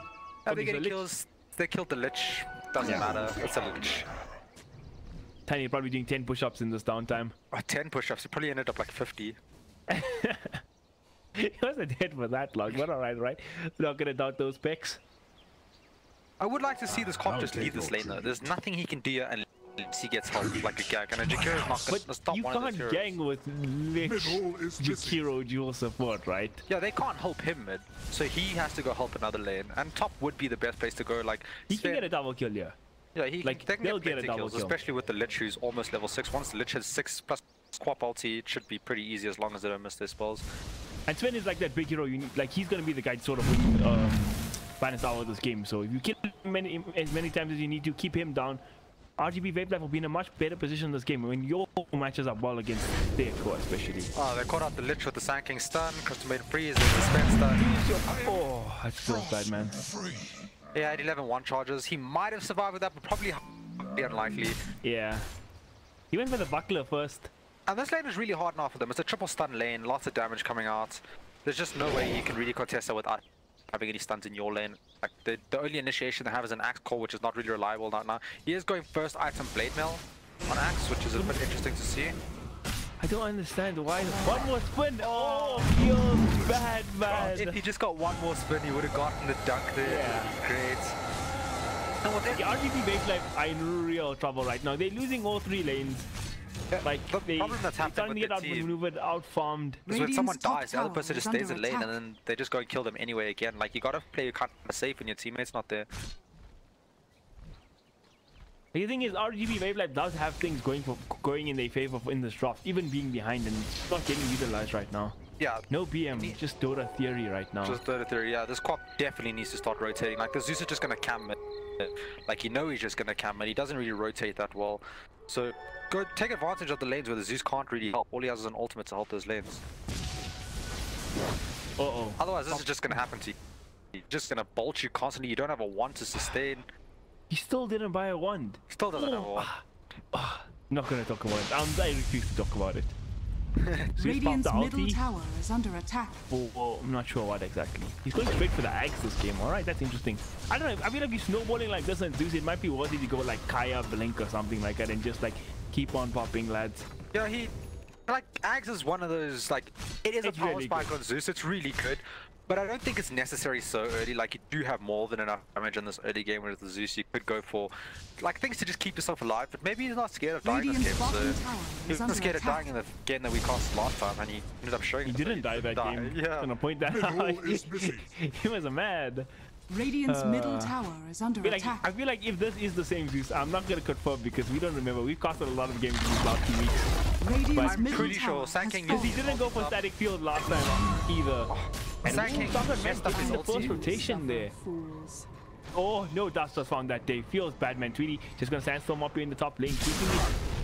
How they get kills? They killed the Lich. Doesn't matter. It's a Lich. Tiny probably doing 10 push-ups in this downtime. 10 push-ups. He probably ended up like 50. He wasn't dead for that long, but alright, right? Not gonna doubt those pecs. I would like to see this comp just leave this lane though. There's nothing he can do unless he gets help like a gang. And a Jakiro is not gonna stop one of those heroes. You can't gang with Lich, Jakiro dual support, right? Yeah, they can't help him mid. So he has to go help another lane. And top would be the best place to go. Like he can get a double kill here. Yeah, they can get a double kill. Especially with the Lich who's almost level 6. Once the Lich has 6 plus Quap ulti, it should be pretty easy as long as they don't miss their spells. And Sven is like that big hero, like he's gonna be the guy to sort of win finest hour of this game. So if you kill him as many times as you need to, keep him down. RGB Vapelyf will be in a much better position in this game when your matches up well against their core, especially. Oh, they caught out the Lich with the Sand King stun, Crystal Maiden freeze, the suspense stun. Oh, that feels bad, man. Yeah, at 11 one charges. He might have survived with that, but probably unlikely. Yeah. He went for the buckler first. And this lane is really hard now for them. It's a triple stun lane, lots of damage coming out. There's just no way you can really contest that without having any stuns in your lane. Like the only initiation they have is an Axe Core, which is not really reliable now. He is going first item Blade Mail on Axe, which is a bit interesting to see. I don't understand why. One more spin. Oh, feels bad, man. If he just got one more spin, he would have gotten the dunk there. Yeah. Great. And what the RGB Vapelyf are in real trouble right now. They're losing all 3 lanes. Yeah, like the problem that's happening with the team, outmaneuvered, outfarmed. Is when someone dies, the other person just stays in lane, and then they just go and kill them anyway again. Like you gotta play kind of safe when your teammate's not there. The thing is, RGB Vapelyf does have things going in their favor in this draft, even being behind, and it's not getting utilized right now. Yeah. No BM, just Dota theory right now. Just Dota theory, yeah. This Quap definitely needs to start rotating. Like the Zeus is just gonna cam it. Like you know he's just gonna cam it. He doesn't really rotate that well. So go take advantage of the lanes where the Zeus can't really help. All he has is an ultimate to help those lanes. Uh-oh. Otherwise this is just gonna happen to you. He's just gonna bolt you constantly. You don't have a wand to sustain. He still didn't buy a wand. Still doesn't have a wand. Not gonna talk about it. I refuse to talk about it. Zeus popped the Radiant's middle ulti. tower is under attack. Oh, I'm not sure what exactly. He's going straight for the axe this game. Alright, that's interesting. I don't know. I feel like he's snowballing like this and Zeus. It might be worth it to go like Kaya, Blink or something like that and just like keep on popping, lads. Yeah, like Axe is one of those, like, it is a It's power really spike good. on Zeus. It's really good. But I don't think it's necessary so early. Like, you do have more than enough damage in this early game with the Zeus. You could go for, like, things to just keep yourself alive. But maybe he's not scared of dying this game. Radiant's So bottom tower he is was under scared of attack. dying in the game that we cast last time, and he ended up showing He us that didn't die that game. Yeah. Gonna point that out. He was mad. Radiant's middle tower is under attack. I feel like if this is the same Zeus, I'm not gonna confirm because we don't remember. We've casted a lot of games these last 2 weeks. Radiant's I'm middle pretty tower sure Sanking has is- He fallen. didn't go for static field last time either. And Sanking Someone messed up his in the first ulti. rotation there. Fools. Oh no, Dust was found that day. Feels bad, man. Tweety just gonna sandstorm up here in the top lane, keeping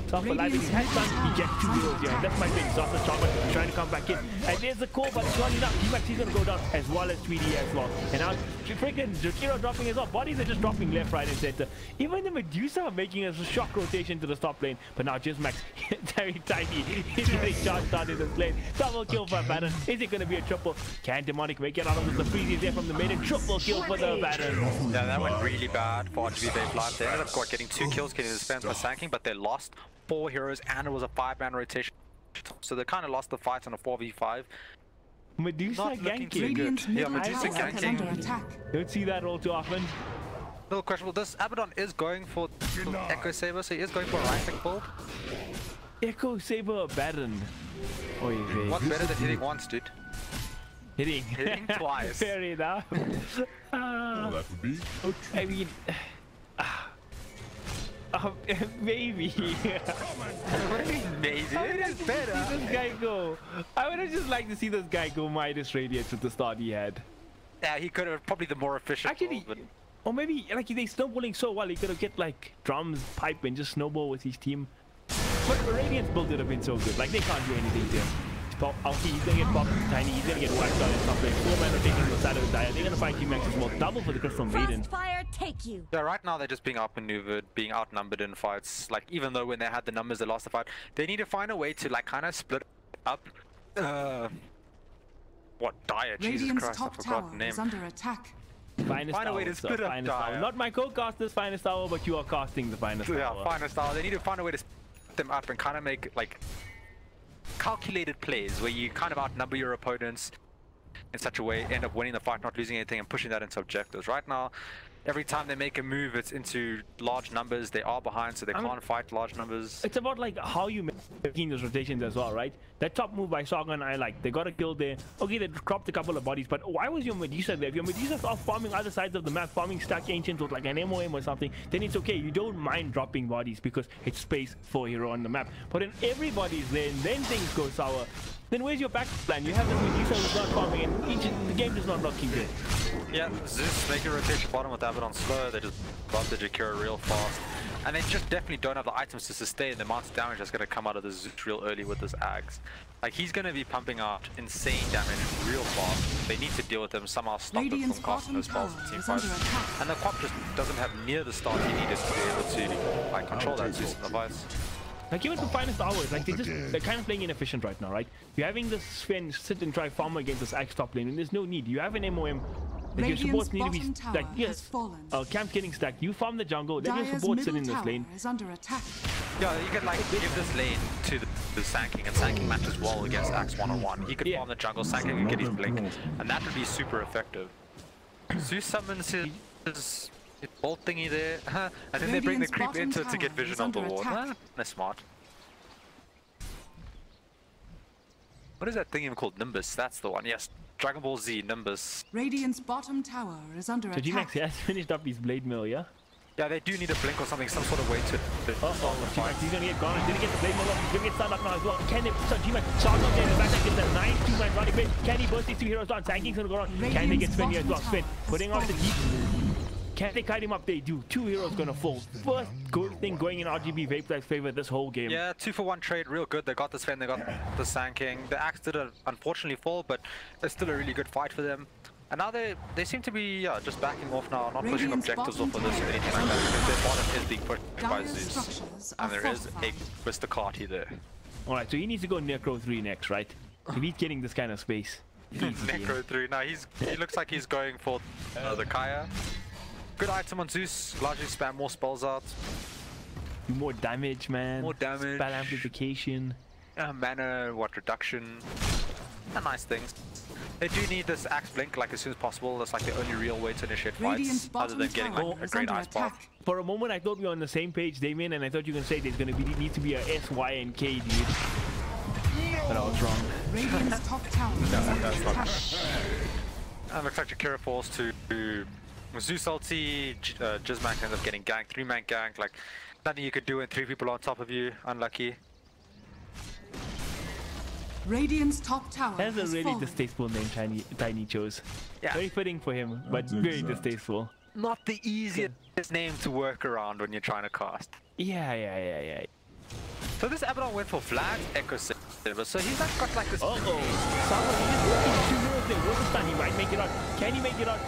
himself alive. He has done eject 2 heroes here. That's my thing. Dust and Chocolate trying to come back in. And there's the call, but it's not enough. He's gonna go down as well as Tweety as well. And now freaking Jakiro dropping as well. Bodies are just dropping left, right, and center. Even the Medusa are making a shock rotation to the top lane. But now just Max, very tiny. He's getting charged out in this lane. Double kill for Baron. Is it gonna be a triple? Can Demonic make it out of this? The freeze is there from the maiden. Triple kill for the Baron. Yeah, that went really bad for RGB Vapelyf. They ended up getting 2 kills, getting the spams for Sanking, but they lost 4 heroes and it was a 5-man rotation. So they kind of lost the fight on a 4v5. Medusa Not looking too ganking. good. Radiant's middle Medusa tower is ganking. under attack. Don't see that all too often. Little questionable. This Abaddon is going for Echo Saber, so he is going for a right click build. Echo Saber Baron. Oy vey. What's better than hitting once, dude? Hitting. Hitting twice. Fair enough. Well, that would be I mean, maybe. What do you mean, maybe? It is See better. this guy go. I would have just liked to see this guy go Midas Radiance with the start he had. Yeah, he could have probably the more efficient Actually, build, or maybe like they snowballing so well, he could have get like drums, pipe, and just snowball with his team. But Radiance build would have been so good. Like they can't do anything there. Pop, okay, he's gonna get popped tiny, he's gonna get whacked out and stuff like 4 men are taking the side of the diet. They're gonna fight Team Max as well. Double for the Crystal Maiden. Frostfire take you. Yeah, right now they're just being outmaneuvered, being outnumbered in fights. Like, even though when they had the numbers, they lost the fight. They need to find a way to, like, kind of split up. What Dire? Jesus Radiant's Christ, I top forgot tower the name. is under attack. Finest Find a hour, way to sir, split up finest hour. Dire. Not my co-caster's finest hour, but you are casting the finest Yeah, hour. finest style. They need to find a way to split them up and kind of make, like, calculated plays where you kind of outnumber your opponents in such a way, end up winning the fight, not losing anything, and pushing that into objectives. Right now, every time they make a move, it's into large numbers. They are behind, so they can't fight large numbers. It's about like how you making those rotations as well, right? That top move by Sagan, I like. They got a kill there. Okay, they dropped a couple of bodies, but why was your Medusa there? If your Medusa's off farming other sides of the map, farming stack ancients with like an MOM or something, then it's okay. You don't mind dropping bodies because it's space for a hero on the map. But when everybody's there and then things go sour, then where's your back plan? You have this Medusa who's not farming and the game is not looking good. Yeah, Zeus making rotation bottom with Abaddon slow. They just bump the Jakiro real fast. And they just definitely don't have the items to sustain the amount of damage that's going to come out of the Zeus real early with this Axe. Like, he's going to be pumping out insane damage real fast. They need to deal with him, somehow stop him Radiant's from casting those bottom spells in tower team is under fights. attack. And the Quap just doesn't have near the start he needed to be able to, like, control that Zeus in the fights. Like even the finest hours, like they're kind of playing inefficient right now, right? You're having this Sven sit and try farm against this Axe top lane, and there's no need. You have an MOM. Like your supports need to be bottom tower like has yes. fallen. Camp's getting stacked. You farm the jungle. Let your Dire's support sit middle in this tower lane. is under attack. Yeah, you could like give this lane to the Sanking, and Sanking matches well against Axe one-on-one. He could farm the jungle, Sanking could get his blink, and that would be super effective. Zeus summons his bolt thingy there, and then they bring the Radiant's creep bottom into it to get tower vision is of the under ward. attack. That's smart. What is that thing even called? Nimbus, that's the one. Yes, Dragon Ball Z, Nimbus. Radiant's bottom tower is under So G-Max attack. has finished up his blade mill, yeah? Yeah, they do need a blink or something, some sort of way to Oh, start the fight. G-Max, he's gonna get gone. He's gonna get the blade mill up. He's gonna get stunned up now as well. Can they so G-Max charge up there in the back? Gets a nice 2-man running bit. Can he burst these 2 heroes down? Sanking's gonna go on. Can they get Sven here as well? Sven putting off the deep. Can they kite him up? They do. 2 heroes gonna fall. First good thing going in RGB Vapelyf's favor this whole game. Yeah, 2-for-1 trade, real good. They got the Sven, they got the Sanking. The Axe did unfortunately fall, but it's still a really good fight for them. And now they seem to be just backing off now, not pushing Radiant's objectives off of bottom this or tower anything is like that, under because their bottom is being pushed by Dire's Zeus. structures are And there is a fortified. Mr. Carty there. Alright, so he needs to go Necro 3 next, right? If he's getting this kind of space. Necro 3. No, he looks like he's going for the Kaya. Good item on Zeus. Largely spam more spells out. Do more damage, man. More damage. Spell amplification. Mana, reduction. Nice things. They do need this Axe Blink like as soon as possible. That's like the only real way to initiate fights, other than getting like a great ice path. For a moment, I thought we were on the same page, Damien, and I thought you were gonna say there's gonna need to be a S, Y, and K, dude. But I was wrong. Radiant's top tower is under attack. Looks like Jakira falls to Zeus ulti. Jizmak ends up getting ganked, 3-man gank. Like nothing you could do when 3 people on top of you. Unlucky. Radiant's top tower That's a has really fallen. distasteful name Tiny chose. Yeah. Very fitting for him, but very distasteful. Not the easiest name to work around when you're trying to cast. Yeah. So this Abaddon went for flat Echo Saber, so he's not got like this. Someone is working 2 heroes there. What's the stun? He might make it out. Can he make it out?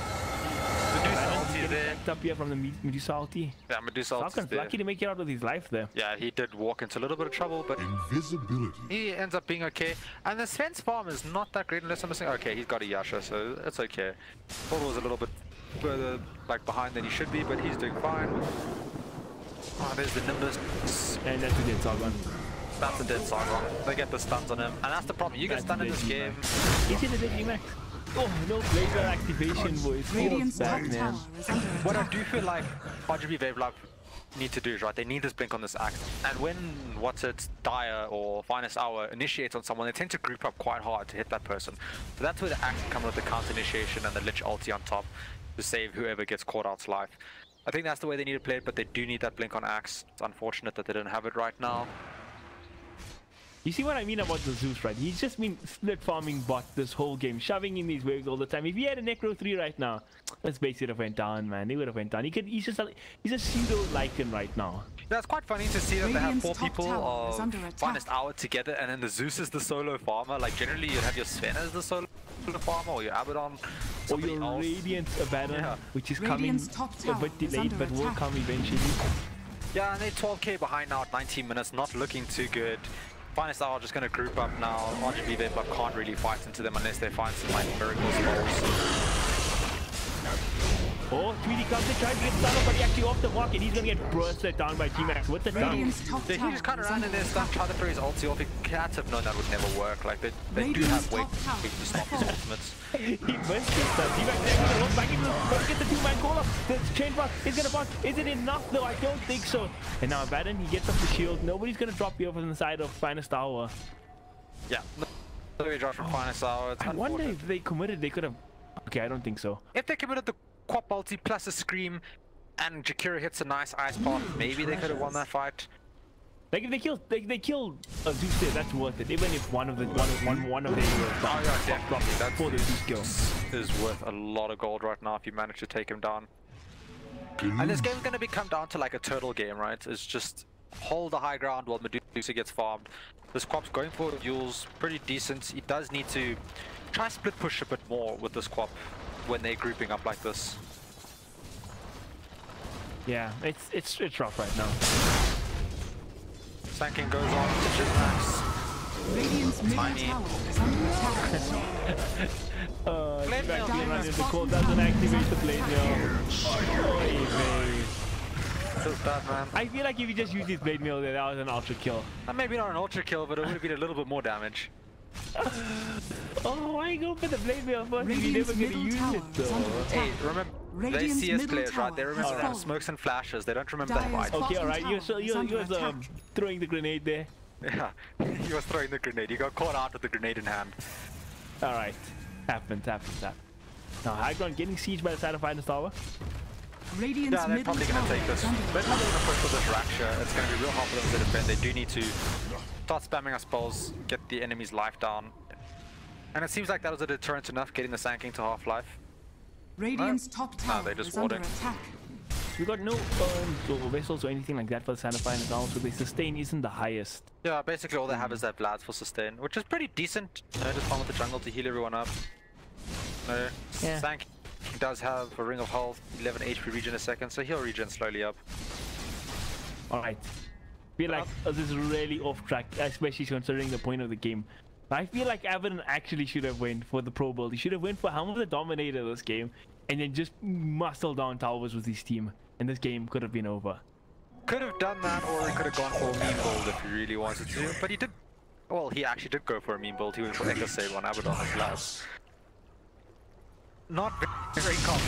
Medusa ulti is there. Up here from the Medusa ulti. Yeah, Medusa ulti is Falcon's there. lucky to make it out with his life there. Yeah, he did walk into a little bit of trouble, but Invisibility. he ends up being okay. And the Sven's farm is not that great unless I'm missing. Okay, he's got a Yasha, so it's okay. Thought was a little bit further like behind than he should be, but he's doing fine. Oh, there's the Nimbus. And that's a dead Sargon. That's a dead Sargon. They get the stuns on him, and that's the problem. You get stunned in this game. He's in a dead Max. Oh, no blazer activation, boys. Radiant's Feels top bad, tower man. is under What I attack. do feel like RGB Vapelyf need to do is, right, they need this blink on this axe. And when Dire or Finest Hour initiates on someone, they tend to group up quite hard to hit that person. So that's where the axe can come with the counter initiation and the Lich ulti on top to save whoever gets caught out's life. I think that's the way they need to play it, but they do need that blink on axe. It's unfortunate that they don't have it right now. You see what I mean about the Zeus, right? He's just been split farming bot this whole game, shoving in these waves all the time. If he had a Necro 3 right now, let's base it have went down, man. They would have went down. He's a pseudo Lycan right now. Yeah, it's quite funny to see that they have Radiant's 4 top people tower is of under attack. Finest Hour together, and then the Zeus is the solo farmer. Like generally you'd have your Sven as the solo farmer, or your Abaddon, Or somebody your else. Radiant Abaddon, Yeah. which is Radiant's coming top a tower bit is delayed, under but will attack. come eventually. Yeah, and they're 12k behind now at 19 minutes, not looking too good. Finest Hour just going to group up now. RGB Vapelyf can't really fight into them unless they find some like miracle spells. Oh, Tweedy comes in, tries to get stunned, but he actually off the mark, and he's gonna get bursted down by T-Max with the down. Radiant's top Yeah, tower he just kind of is ran in under there, stunned, tried to throw his ulti off. He can't have known that would never work. Like they do have Radiant's weight top tower to stop his ultimates. He missed his stuff. T-Max is gonna roll back into the get the 2-man call up. The chain box is gonna bounce. Is it enough though? I don't think so. And now Abaddon, he gets off the shield. Nobody's gonna drop you off on the side of Finest Hour. Yeah, no way drop from Finest Hour. It's I wonder unfortunate. if they committed, they could have. Okay, I don't think so. If they committed the Quap ulti plus a Scream and Jakira hits a nice ice path, maybe they could have won that fight. Like if they kill a Zeus there, that's worth it. Even if one of the one of the heroes Oh yeah, definitely. That's for the Zeus kill. is worth a lot of gold right now if you manage to take him down. And this game's gonna become down to like a turtle game, right? It's just hold the high ground while Medusa gets farmed. This Quap's going for Yule's pretty decent. He does need to try split push a bit more with this Quap when they're grouping up like this. Yeah, it's rough right now. Sanking goes on to Jizmax. Radiant's middle Tiny. tower is under attack. Blade mail. Being run into the cold doesn't activate the blade mail. Oy vey. Feels bad, man. I feel like if you just use this blade mail there, that was an ultra kill. Maybe not an ultra kill, but it would have been a little bit more damage. Oh, why go for the blade mail first if you're Radiant's never gonna middle use tower it is under though? attack. Hey, remember, they Radiant's CS middle players, right? They tower remember has they have fallen. smokes and flashes. They don't remember that Dire's fight. Okay, alright, Bottom you tower is was under attack. throwing the grenade there. Yeah, he was throwing the grenade. He got caught out with the grenade in hand. Alright, happens. Now high ground getting sieged by the side of Finest Tower. Radiant's Yeah, they're middle probably going to tower take this. is under They're probably attack. going to push for this Raksha. It's going to be real hard for them to defend. They do need to start spamming our spells, get the enemy's life down. And it seems like that was a deterrent enough, getting the Sanking to half-life. Radiant's top tower they're just is under warding. attack. We got no urns or vessels or anything like that for the side of Finest Tower, so the sustain isn't the highest. Yeah, basically all they have is that Vlad's for sustain, which is pretty decent. Just farm with the jungle to heal everyone up. Yeah. Sanking does have a ring of health, 11 HP regen a second, so he'll regen slowly up. Alright. feel like this is really off track, especially considering the point of the game. I feel like Abaddon actually should have went for the Pro Build. He should have went for Helm of the Dominator this game, and then just muscle down towers with his team, and this game could have been over. Could have done that, or he could have gone for a meme build if he really wanted to. But he did. Well, he actually did go for a meme build. He went for Echo Save on Abaddon as last. Not very common.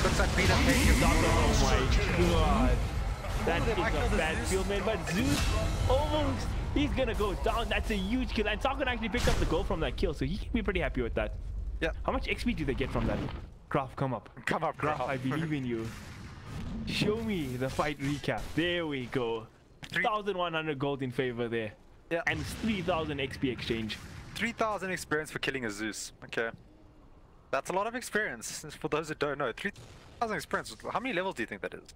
Looks like Peter taking him down. Oh my god. That is a bad field, man. But Zeus almost, he's gonna go down. That's a huge kill. And Sargon actually picked up the goal from that kill, so he can be pretty happy with that. Yeah. How much XP do they get from that? Graf, come up. Come up, Graf, I believe in you. Show me the fight recap. There we go. 1,100 gold in favor there. Yeah. And 3,000 XP exchange. 3,000 experience for killing a Zeus. Okay. That's a lot of experience. For those that don't know, 3,000 experience. How many levels do you think that is?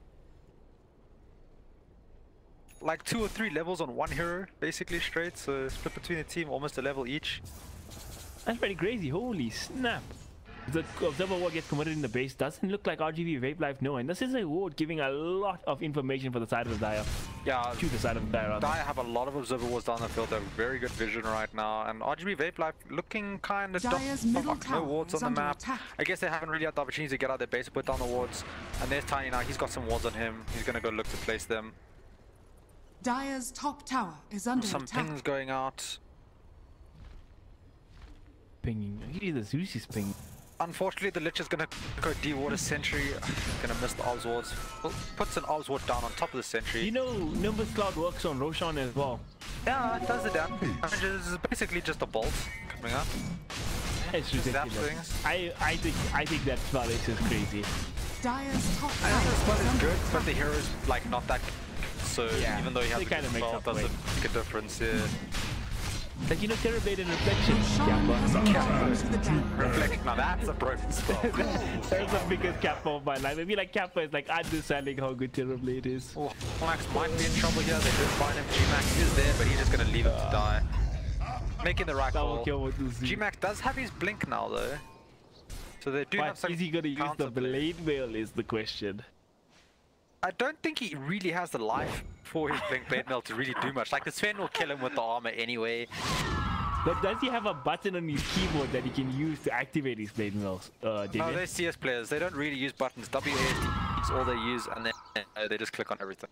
Like 2 or 3 levels on one hero, basically straight. So split between the team, almost a level each. That's pretty crazy. Holy snap. The observer war gets committed in the base. Doesn't look like RGB Vapelyf, no. And this is a ward giving a lot of information for the side of the Dire. Yeah, To the side of the Dire. Dire have a lot of observer wars down the field. They have very good vision right now. And RGB Vapelyf looking kind of Dire's middle no tower wards is on the under map. attack. I guess they haven't really had the opportunity to get out their base, put down the wards. And there's Tiny now. He's got some wards on him. He's going to go look to place them. Dire's top tower is under Some attack. pings going out. Pinging. He the Zeus is pinging. Unfortunately, the Lich is going to go D-Water Sentry. Going to miss the Oz wards. Puts an Oz ward down on top of the Sentry. You know, Nimbus Cloud works on Roshan as well. Yeah, it does the damage. It's basically just a bolt coming up. It's Just zaps ridiculous. things. I think that spell is just crazy. Dire's top I know tower the spell is is under good, attack. but the hero is like not that good. So Yeah, even though he has it a kinda good makes spell, up it doesn't for make a difference. Yeah. Like, you know, Terrorblade and Reflection. Roshan has Kappa. gone to the Dire. Reflect, now that's a broken spell. That's the biggest Kappa of my life. I feel like Kappa is like understanding how good Terrorblade is. Oh, Max might be in trouble here. They did find him. G-Max is there, but he's just going to leave him to die. Making the right Double call. kill with the Z. G-Max does have his blink now, though. So they do have But some is he gonna use the counterplay. Blade Veil is the question. I don't think he really has the life for his blink blade mail to really do much. Like the Sven will kill him with the armor anyway. But does he have a button on his keyboard that he can use to activate his Blade Veils, No, Damien? they're CS players. They don't really use buttons. WASD is all they use, and then they just click on everything.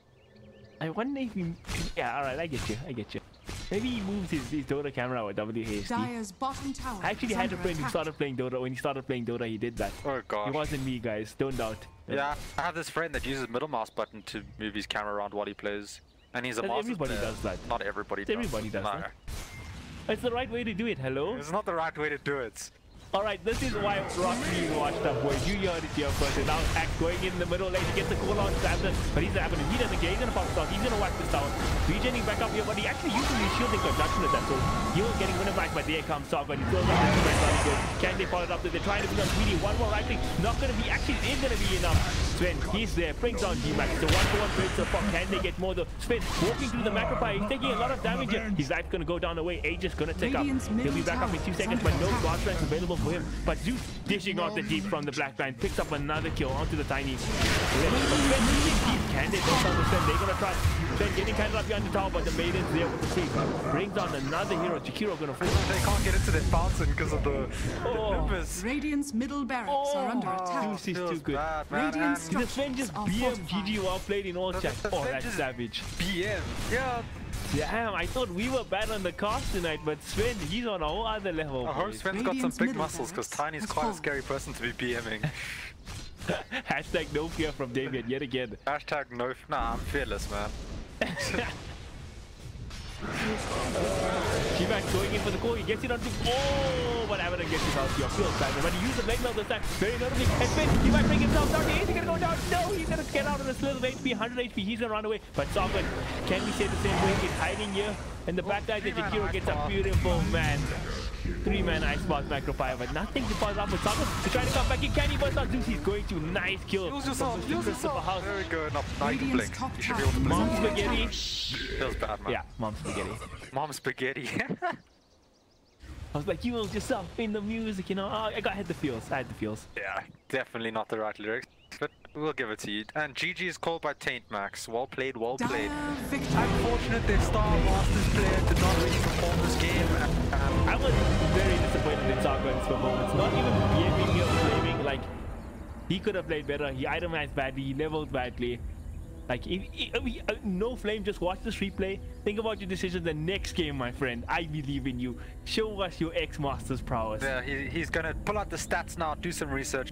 I wonder if he... Yeah, alright, I get you. Maybe he moves his Dota camera with WASD. Dire's bottom tower I actually is had a under friend who attack. started playing Dota. When he started playing Dota, he did that. Oh gosh. It wasn't me, guys. Don't doubt. Yeah, I have this friend that uses middle mouse button to move his camera around while he plays. And he's a But master everybody player. does that. Not everybody does. Everybody does No. that. It's the right way to do it. Hello? It's not the right way to do it. Alright, this is why Rock being washed up, boys. You heard it here first. And now Act going in the middle lane. He gets the call on Sander, but he's happening. He doesn't get. He's gonna pop stop. He's gonna whack this down. Regening back up here, but he actually uses his shield in conjunction with that. So he was getting winner back, but there comes Sargon. He throws up the two very good. Can they follow it up? They're trying to be on greedy. One more right click. Not gonna be, actually it is gonna be enough. Sven, he's there. Brings on G-Max. The 1-for-1 breaks the fuck. Can they get more though? Sven walking through the macropie. He's taking a lot of damage here. His life's gonna go down away. Age is gonna take up. Radiant's He'll be middle back up in 2 tower seconds, is but under no attack. God strength available for him. But Zeus dishing out the deep from the black line, picks up another kill onto the Tiny. Can they both on the Sven? They're gonna try. Sven getting kind of up behind the tower, but the maiden's there with the creep. Brings on another hero. Chikiro gonna fall. They can't get into their fountain because of the Oh. Nimbus. Radiant's middle barracks are under attack. Zeus is Feels too good. bad, man. Radiant And The Sven just Are BM fortified. GG well played in all chat. the Oh, Sven that's just- savage. BM. Yeah. Damn, I thought we were bad on the cast tonight, but Sven, he's on a whole other level. I hope boys. Sven's got some Radiant's big middle muscles because barracks Tiny's has quite a fallen. scary person to be BMing. Hashtag no fear from David yet again. Hashtag no. Nah, I'm fearless, man. G-Max going in for the core, he gets it onto... Oh, but Abaddon gets it out here. Feels bad, but he used the blade mail this time. Very notably. And Sven, G-Max bring himself down. Is he gonna go down? No, he's gonna get out of this little HP, 100 HP. He's gonna run away. But Sargon, can we say the same way? He's hiding here. And the back guy, the Three-man Jakiro ice gets a bar. beautiful man. 3-man ice boss macropire, but nothing to pass up with Sargon. He's trying to come back in. Can he burst out Zeus? He's going to. Nice kill. Use from yourself. the Use Christopher yourself. House. There we go. Now you can Radiant's blink. top You should be tower able to is blink. Mom under spaghetti. attack. Feels bad, man. Yeah, mom spaghetti. Mom spaghetti. I was like, you lose yourself in the music, you know. Oh, I had the feels. Yeah, definitely not the right lyrics. but we'll give it to you. And GG is called by Taint Max. Well played, well played. Dire victory. Unfortunate their Star Masters player did not really perform this game. I was very disappointed in Sargon's performance. Not even being here flaming, like, he could have played better. He itemized badly, he leveled badly. Like, no flame, just watch this replay. Think about your decisions the next game, my friend. I believe in you. Show us your X-Masters prowess. Yeah, he's gonna pull out the stats now, do some research.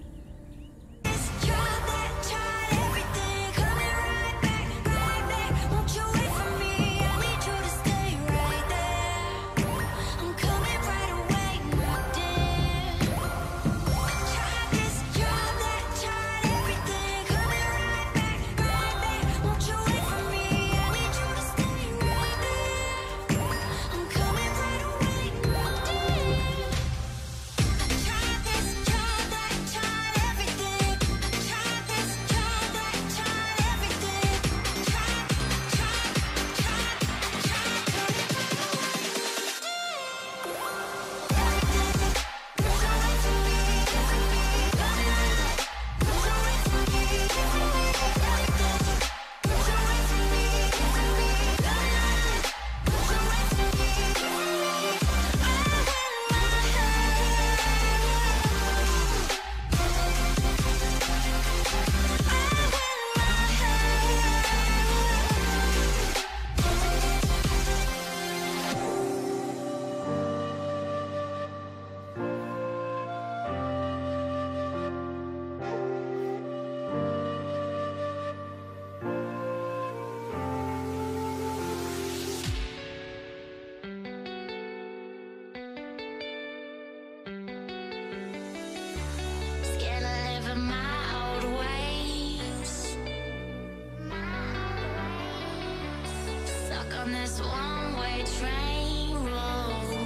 On this one-way train road,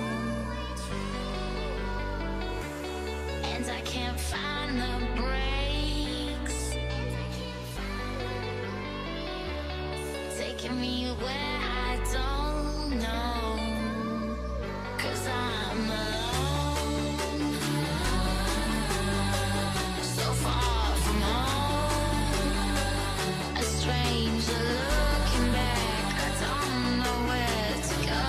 and I can't find the brakes, taking me where I don't know, 'cause I'm alone, so far from home, a stranger looking back. I don't know where to go.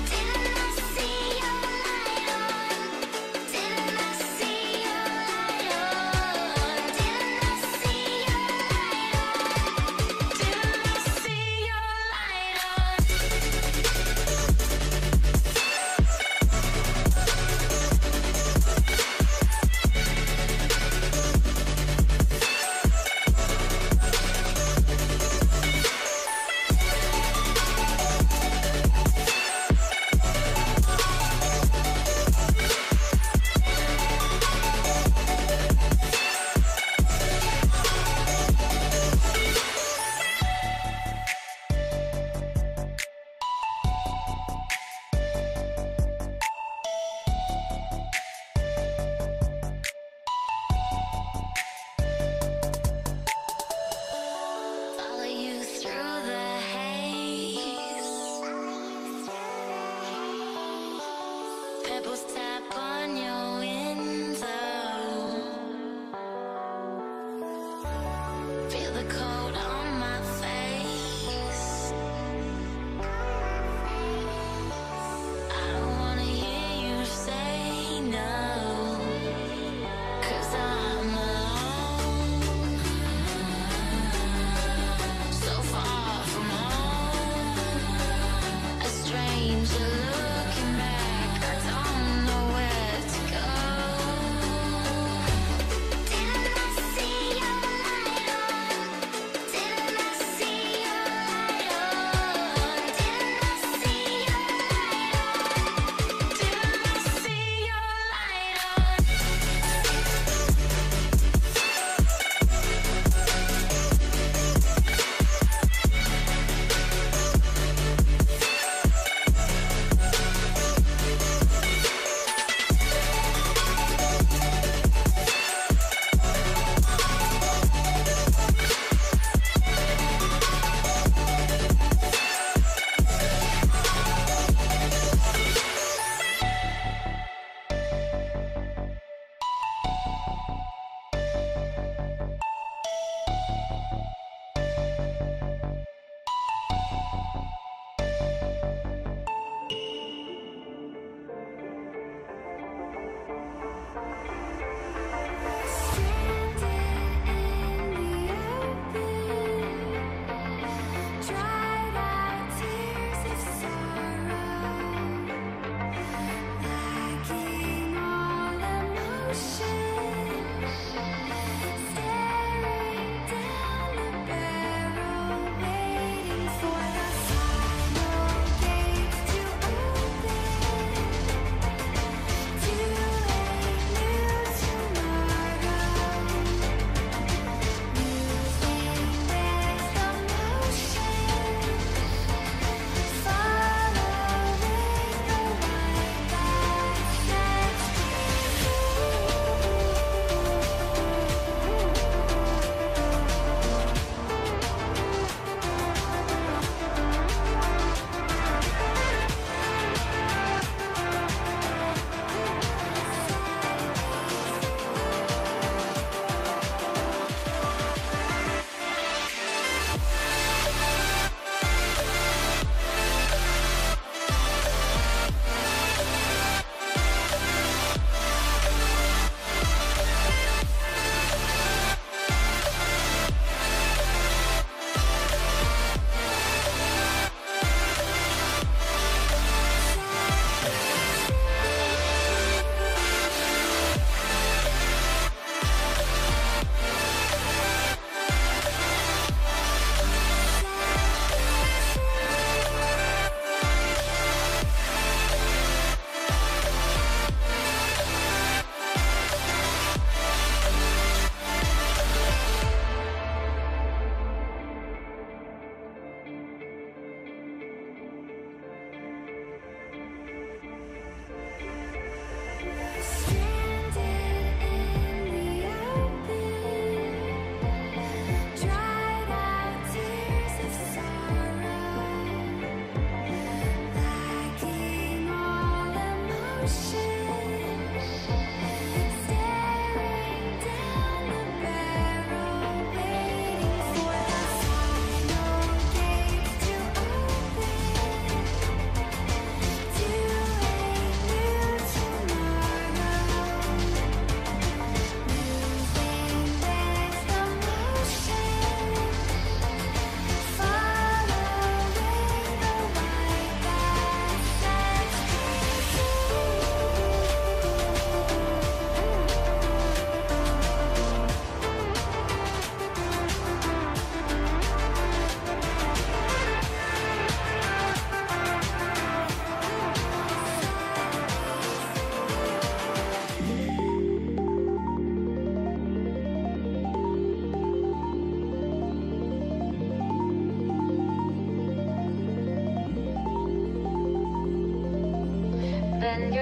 Didn't I see your light on? Didn't I see your light on? Didn't I see your light on? Didn't I see your light on?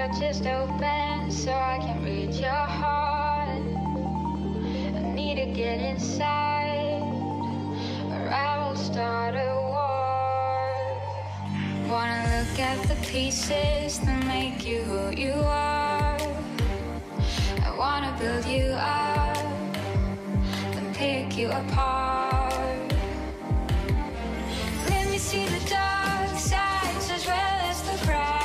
touch is open so I can read your heart. I need to get inside or I will start a war. Wanna look at the pieces that make you who you are. I wanna build you up, then pick you apart. Let me see the dark sides as well as the bright.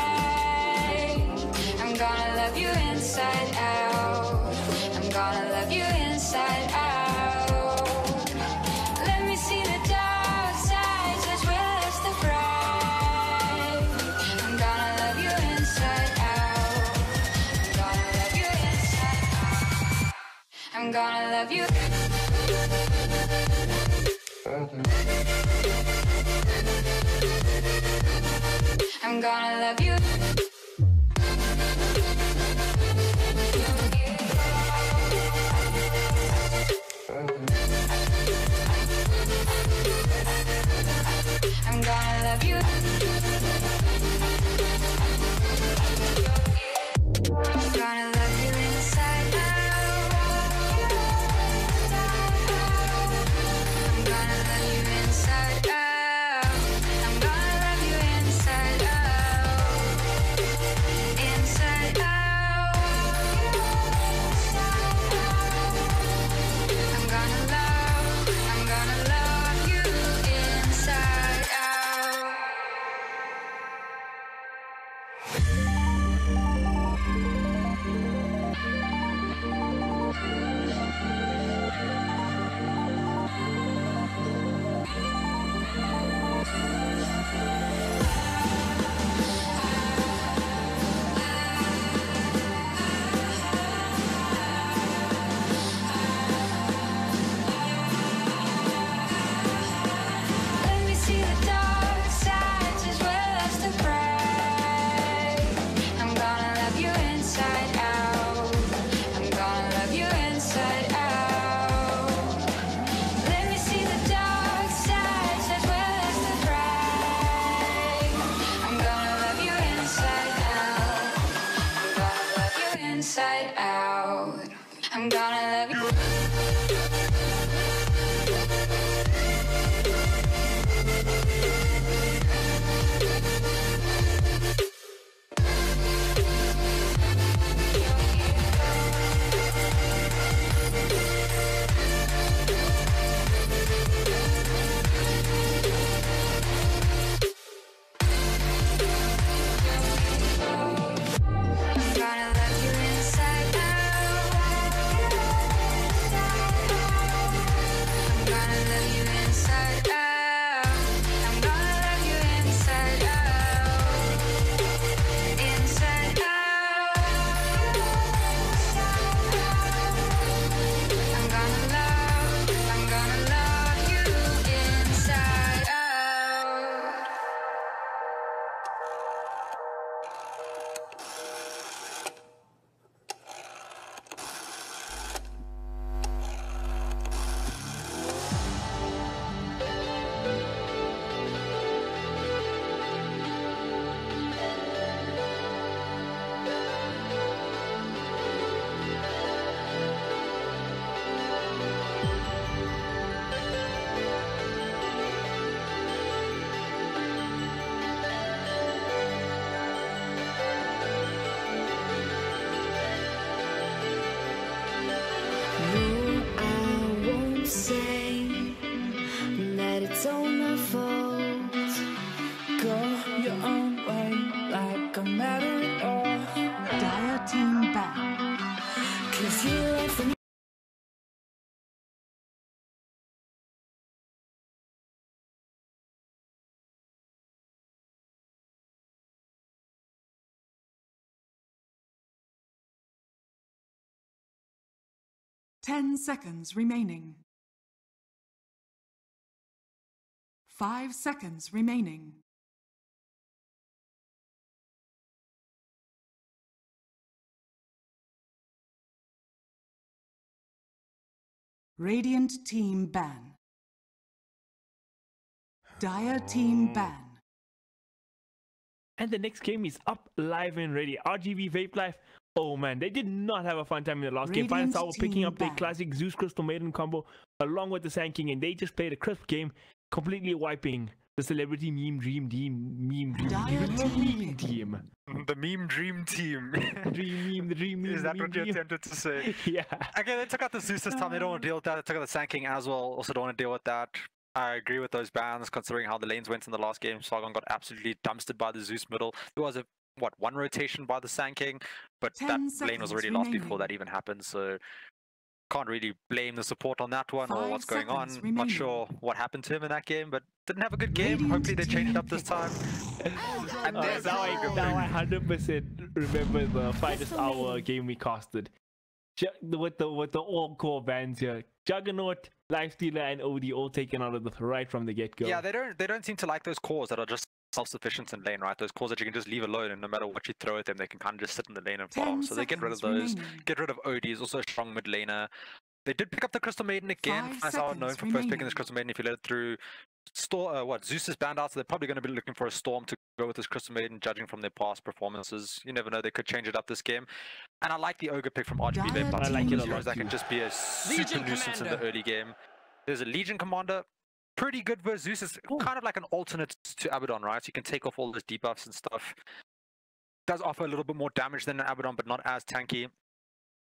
I'm gonna love you inside out. I'm gonna love you inside out. Let me see the dark sides as well as the bright. I'm gonna love you inside out. I'm gonna love you inside out. I'm gonna love you. I'm gonna love you. I'm gonna love you. I'm gonna love you inside out. I'm gonna love you inside out. I'm gonna love you inside out. Inside out. I'm gonna love you inside out. Let me see the dark sides as well as the bright. I'm gonna love you inside out. I'm gonna love you inside out. Let me see the dark sides as well as the bright. I'm gonna love you inside out. I'm gonna love you inside out. I'm gonna love you. I'm gonna love you inside out. I'm gonna love you inside out. I'm gonna love you inside out. Inside out. I'm gonna love you inside out. No, I won't say that it's all my fault. Go your own way, like I'm mad at all. Dire team ban. 'Cause you left me. 10 seconds remaining. 5 seconds remaining. Radiant team ban. Dire team ban. And the next game is up, live and ready. RGB Vapelyf. Oh man, they did not have a fun time in the last game. Finest Hour picking up their classic Zeus Crystal Maiden combo along with the Sand King, and they just played a crisp game, completely wiping the celebrity meme dream team. Meme team. The meme dream team. The dream meme. Is that what you attempted to say? Yeah. Okay, they took out the Zeus this time. They don't want to deal with that. They took out the Sand King as well. Also don't want to deal with that. I agree with those bans, considering how the lanes went in the last game. Sargon got absolutely dumpstered by the Zeus middle. There was one rotation by the Sand King, but that lane was already lost before that even happened, so can't really blame the support on that one or what's going on. Not sure what happened to him in that game, but didn't have a good game. Hopefully they change it up this time. And there's now I 100% remember the Finest Hour game we casted. With the all core bans here. Juggernaut, Lifestealer, and OD all taken out of the right from the get-go. Yeah, they don't seem to like those cores that are just self-sufficient in lane, right? Those cores that you can just leave alone, and no matter what you throw at them, they can kind of just sit in the lane and farm. So they get rid of those. Get rid of OD, is also a strong mid laner. They did pick up the Crystal Maiden again. As I known for first picking this Crystal Maiden, if you let it through. Zeus is banned out, so they're probably going to be looking for a Storm to go with this Crystal Maiden, judging from their past performances. You never know, they could change it up this game. And I like the Ogre pick from RGB Vapelyf. I like it a lot. That can just be a super nuisance in the early game. There's a Legion Commander. Pretty good versus Zeus. It's kind of like an alternate to Abaddon, right? So you can take off all those debuffs and stuff. Does offer a little bit more damage than an Abaddon, but not as tanky.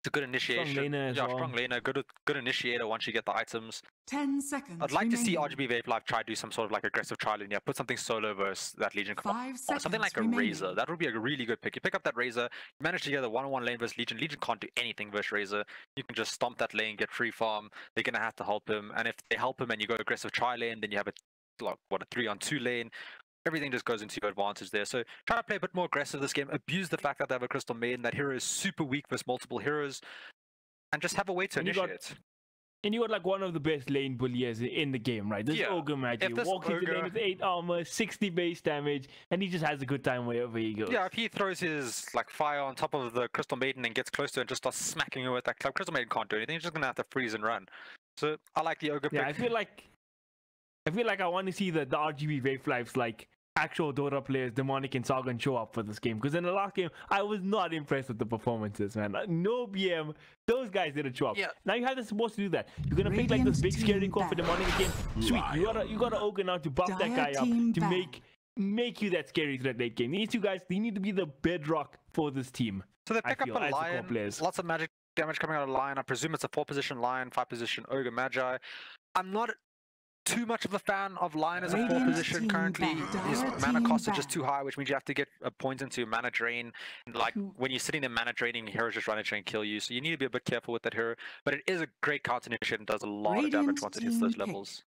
It's a good initiation. Strong laner as well. Strong laner. Good initiator once you get the items. 10 seconds. I'd like to see RGB Vapelyf try to do some sort of like aggressive trial in here. Put something solo versus that Legion Commander. Something like a Razor. That would be a really good pick. You pick up that Razor, you manage to get a one-on-one lane versus Legion. Legion can't do anything versus Razor. You can just stomp that lane, get free farm. They're gonna have to help him, and if they help him and you go aggressive tri lane, then you have a 3-on-2 lane. Everything just goes into your advantage there. So try to play a bit more aggressive this game. Abuse the fact that they have a Crystal Maiden. That hero is super weak versus multiple heroes. And just have a way to initiate. And you got like one of the best lane bullies in the game, right? This Ogre Magic. Walks into the lane with 8 armor, 60 base damage, and he just has a good time wherever he goes. Yeah, if he throws his like fire on top of the Crystal Maiden and gets close to it and just starts smacking her with that club, Crystal Maiden can't do anything. He's just gonna have to freeze and run. So I like the Ogre pick. Yeah, I feel like I want to see the RGB Vapelyf's like actual Dota players, Demonic and Sargon, show up for this game, because in the last game I was not impressed with the performances, man. No BM, those guys didn't show up. Yeah. Now you have the supposed to do that. You're gonna pick like this big scary core for Demonic again. Sweet, you got an Ogre now to buff that guy up to make you that scary threat late game. These two guys, they need to be the bedrock for this team. So they pick up a Lion, lots of magic damage coming out of Lion. I presume it's a 4-position Lion, 5-position Ogre Magi. I'm not too much of a fan of Lion as a 4-position currently. His mana costs are just too high, which means you have to get a point into mana drain. And like when you're sitting there mana draining, heroes just run and try and kill you. So you need to be a bit careful with that hero. But it is a great counter initiative and does a lot of damage once it hits those levels.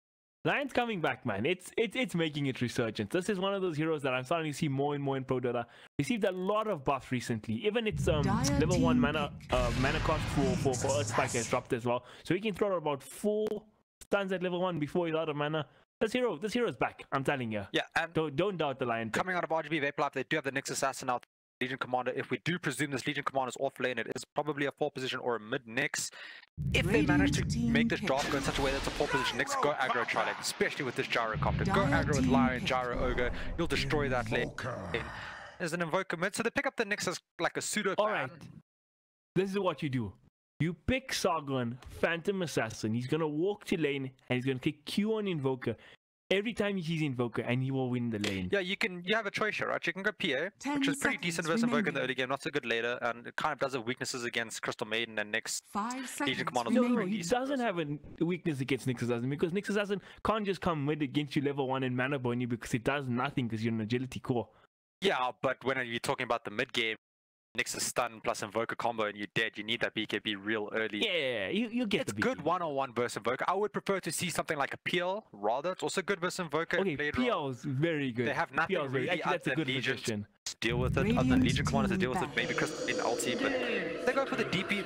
Lion's coming back, man. It's making its resurgence. This is one of those heroes that I'm starting to see more and more in Pro Dota. Received a lot of buffs recently. Even its level 1 mana cost for Earth Spike has dropped as well. So he can throw about 4 stuns at level 1 before he's out of mana. This hero is back, I'm telling you. Yeah, and don't doubt the Lion pick. Coming out of RGB Vapelyf, they do have the Nyx Assassin out, Legion Commander. If we do presume this Legion Commander is off lane, it is probably a 4-position or a mid Nyx. If they manage to make this draft go in such a way that it's a 4-position Nyx, go aggro Trilane, especially with this Gyrocopter. Go aggro with Lion, Gyro, Ogre, you'll destroy that lane. There's an Invoker mid, so they pick up the Nyx as like a pseudo ban. Alright, this is what you do. You pick Sargon, Phantom Assassin. He's going to walk to lane and he's going to click Q on Invoker every time he sees Invoker, and he will win the lane. Yeah, you have a choice here, right? You can go PA, which is pretty decent versus Invoker in the early game, not so good later, and it kind of does have weaknesses against Crystal Maiden and Nyx. Legion Commander. No, he doesn't have a weakness against Nyx Assassin, because Nyx Assassin can't just come mid against you level 1 and mana burn you, because it does nothing because you're an agility core. Yeah, but when you're talking about the mid game, Nyx's stun plus Invoker combo and you're dead, you need that BKB real early. Yeah, you get it's the BKB. Good one-on-one versus Invoker. I would prefer to see something like a PL rather. It's also good versus Invoker. Okay, PL is very good. They have nothing really actually, that's a good Legion to deal with it, other than Legion Commander to deal with it, maybe Crystal in ulti, but they go for the DP,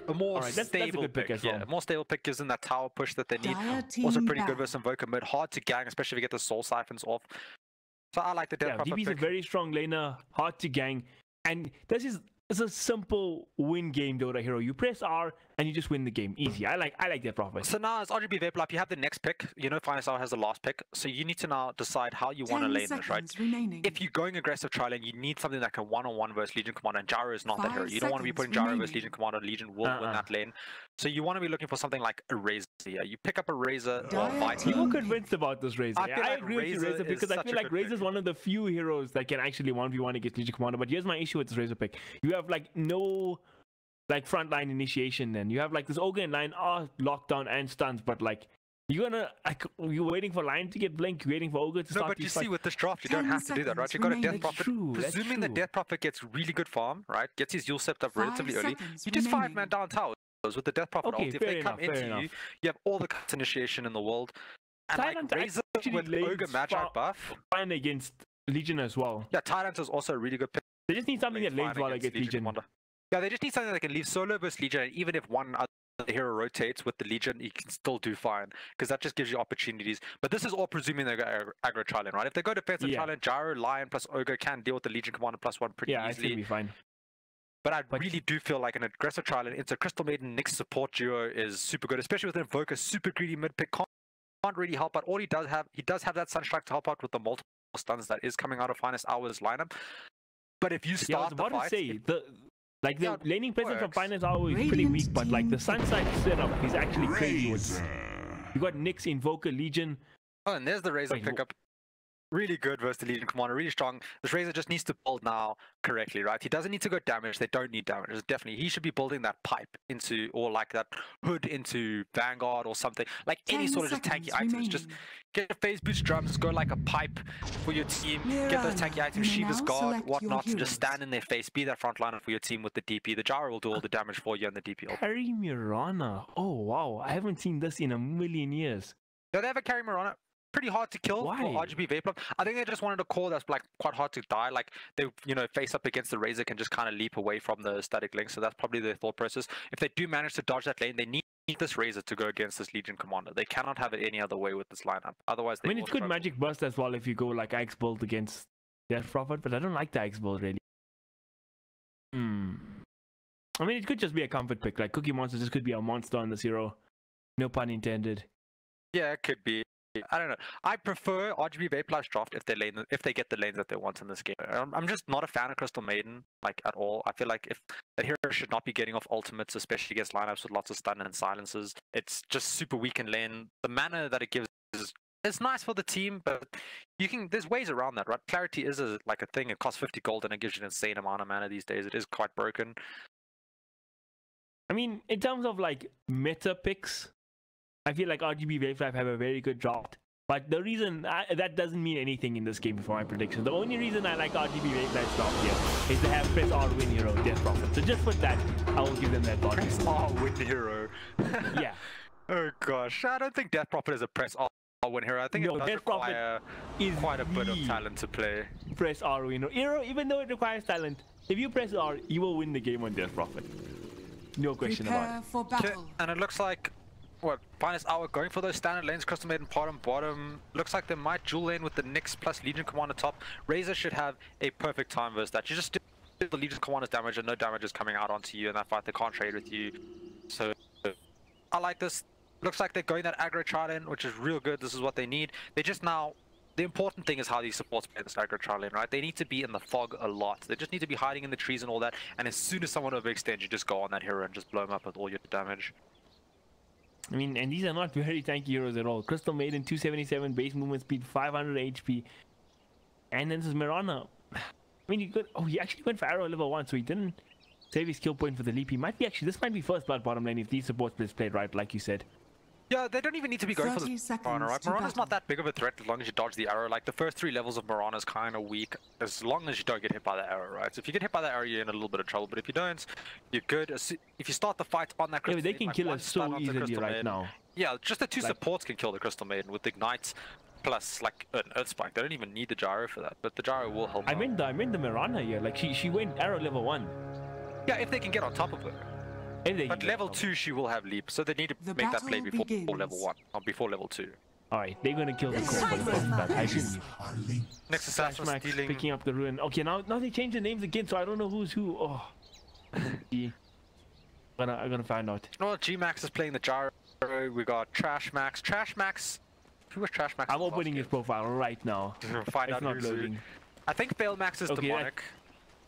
a more stable pick as well. Yeah, a more stable pick gives them that tower push that they need. Also pretty good versus Invoker mid, hard to gang, especially if you get the Soul Siphons off. So I like the Death Prophet DP's pick. A very strong laner, hard to gang, and this is a simple win game Dota hero. You press R and you just win the game easy. I like that profit. So now as RGB Vapelyf, you have the next pick. You know, Finest Hour has the last pick. So you need to now decide how you want to 10 lane this, right? seconds remaining. If you're going aggressive tri-lane, you need something that can one-on-one versus Legion Commander, and Gyro is not that 5 hero. You don't want to be putting seconds Gyro versus remaining. Legion Commander. Legion will win that lane. So you want to be looking for something like a Razor. Yeah, you pick up a Razor or Dire Vital. You were convinced about this Razor. I feel like agree with you, Razor Razor, is because I such feel a like good Razor is pick. one of the few heroes that can actually 1v1 against Legion Commander. But here's my issue with this Razor pick. You have like no like frontline initiation. Then you have like this Ogre and Lion are lockdown and stuns, but like you're gonna like you're waiting for Lion to get blink, you're waiting for Ogre to No, start. but you these see fights. with this draft, you don't 10 have to do that, right? seconds You got a Death remaining. Prophet. True, that's Presuming the true. Death Prophet gets really good farm, right? Gets his Yule Sept up 5 relatively early. seconds You just five remaining. man down towers with the Death Prophet Okay, ult. If fair they come enough, fair into you, enough. you have all the cut initiation in the world. And Tyrant like Razor actually with lanes Ogre Magi far- buff. Fine against Legion as well. Yeah, Tyrant is also a really good pick. They just need something that lanes fine well against Legion. Commander. Yeah, they just need something that can leave solo versus Legion, and even if one other hero rotates with the Legion, you can still do fine, because that just gives you opportunities. But this is all presuming they go aggro tri-lane, right? If they go defensive tri-lane, Gyro, Lion plus Ogre can deal with the Legion Commander +1 pretty Yeah, it's gonna easily. be fine. But really do feel like an aggressive tri-lane into Crystal Maiden, Nyx support duo is super good, especially with Invoker, super greedy mid pick. Can't really help out. All he does have that Sunstrike to help out with the multiple stuns that is coming out of Finest Hour's lineup. But if you Yeah, I was start the about to fight, say the Yeah, laning presence from works. Finance are always pretty Radiant weak, but like the team Sunside setup is actually crazy. Razor. You got Nyx, Invoker, Legion. oh, and there's the Razor Wait, pickup. Really good versus the Legion Commander, really strong. This Razor just needs to build now correctly, right? He doesn't need to go damage. They don't need damage. Definitely, he should be building that pipe into, or like that hood into Vanguard or something. Like any 10 sort of just tanky seconds items. Just remaining. get a phase boost drums, go like a pipe for your team. Get those tanky Mirana, items, you may Shiva's now Guard, select your whatnot, and just heroes. stand in their face. Be that frontliner for your team with the DP. The Gyro will do all the damage for you and the DP. Carry Mirana. Oh wow, I haven't seen this in a million years. Do they ever carry Mirana? Pretty hard to kill Why? for RGB Vapelyf. I think they just wanted a core that's like quite hard to die. Like they, face up against the Razor can just kind of leap away from the static link. So that's probably their thought process. If they do manage to dodge that lane, they need this Razor to go against this Legion Commander. They cannot have it any other way with this lineup. Otherwise, I they mean, will it's good struggle. magic burst as well if you go like Axe Bolt against Death Prophet, but I don't like the Axe Bolt really. I mean, it could just be a comfort pick. Like Cookie Monster just could be a monster on the zero. No pun intended. Yeah, it could be. I don't know. I prefer RGB Vapelyf's draft if they get the lanes that they want in this game. I'm just not a fan of Crystal Maiden like at all. I feel like if that hero should not be getting off ultimates, especially against lineups with lots of stun and silences. It's just super weak in lane. The mana that it gives is it's nice for the team, but there's ways around that, right? Clarity is like a thing. It costs 50 gold and it gives you an insane amount of mana these days. It is quite broken. I mean, in terms of like meta picks, I feel like RGB Vapelyf have a very good draft. But the reason that doesn't mean anything in this game for my prediction. The only reason I like RGB Vapelyf's draft here is they have Press R win hero Death Prophet. So just for that, I will give them that advantage. Press R win hero. Yeah. Oh gosh, I don't think Death Prophet is a Press R win hero. I think No, it does Death Prophet require is quite a bit of the talent to play. Press R win hero. Even though it requires talent, if you press R, you will win the game on Death Prophet. No question about Prepare it. for Okay, battle. and it looks like Finest Hour going for those standard lanes, Crystal Maiden bottom. Looks like they might dual lane with the Nyx plus Legion Commander top. Razor should have a perfect time versus that. You just do the Legion Commander's damage and no damage is coming out onto you in that fight. They can't trade with you. So I like this. Looks like they're going that aggro tri-lane, which is real good. This is what they need. They just now... The important thing is how these supports play this aggro tri-lane, right? They need to be in the fog a lot. They just need to be hiding in the trees and all that. And as soon as someone overextends, you just go on that hero and just blow them up with all your damage. I mean, and these are not very tanky heroes at all. Crystal Maiden 277 base movement speed, 500 HP, and then this is Mirana. I mean, he actually went for arrow level 1, so he didn't save his skill point for the leap. He might be this might be first blood bottom lane if these support plays played right, like you said. Yeah, they don't even need to be going for 30 this seconds Mirana, right? to Mirana's not battle. that big of a threat as long as you dodge the arrow. Like, the first 3 levels of Mirana is kind of weak, as long as you don't get hit by the arrow, right? So if you get hit by the arrow, you're in a little bit of trouble, but if you don't, you're good. If you start the fight on that Yeah, Crystal but they Maiden, can like, kill one us stun so onto easily Crystal right Maiden- now. Yeah, just the 2 Like- supports can kill the Crystal Maiden with Ignites plus, like, an Earth Spike. They don't even need the Gyro for that, but the Gyro will help I out. meant the Mirana here. Like she went arrow level 1. Yeah, if they can get on top of her. If they But can level get 2, she will have leap, so they need to The make that play battle before begins. level 1, or before level 2. Alright, they're gonna kill the core for the first blood. I agree. Next assassin Max stealing. picking up the ruin. Okay, now they changed the names again, so I don't know who's who. Oh. I'm gonna find out. Well, G-Max is playing the gyro. We got Trash Max. Trash Max. Who was Trash Max? I'm opening his profile right now. Find It's out not who's who. loading. I think Fail Max is demonic.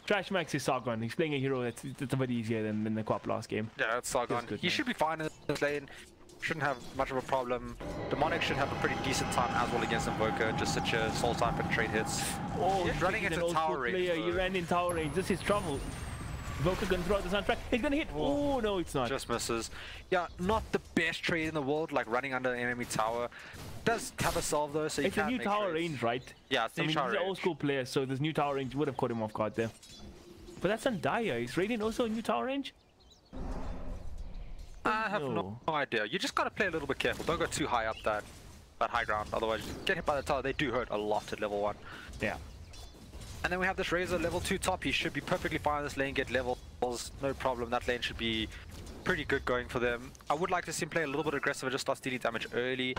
Trash Max is Sargon. He's playing a hero that's a bit easier than the Quap last game. Yeah, it's Sargon. Good, He man. should be fine in this lane. Shouldn't have much of a problem. Demonic should have a pretty decent time as well against Invoker. Just such a soul type and trade hits. Oh, He's running into tower range. Player. He ran in tower range. This is trouble. Invoker gonna throw out the soundtrack. He's gonna hit. Oh no, it's not. Just misses. Yeah, not the best trade in the world, like running under an enemy tower. Does have a solve though, so you It's a can new make tower trades. range, right? Yeah, it's I new mean, tower he's an range. old school player, so this new tower range would have caught him off guard there. But that's on Dire. Is Radiant also a new tower range? I have no idea. You just gotta play a little bit careful. Don't go too high up that high ground, otherwise you get hit by the tower. They do hurt a lot at level 1. Yeah. And then we have this Razor level 2 top. He should be perfectly fine in this lane, get levels, no problem. That lane should be pretty good going for them. I would like to see him play a little bit aggressive and just start stealing damage early.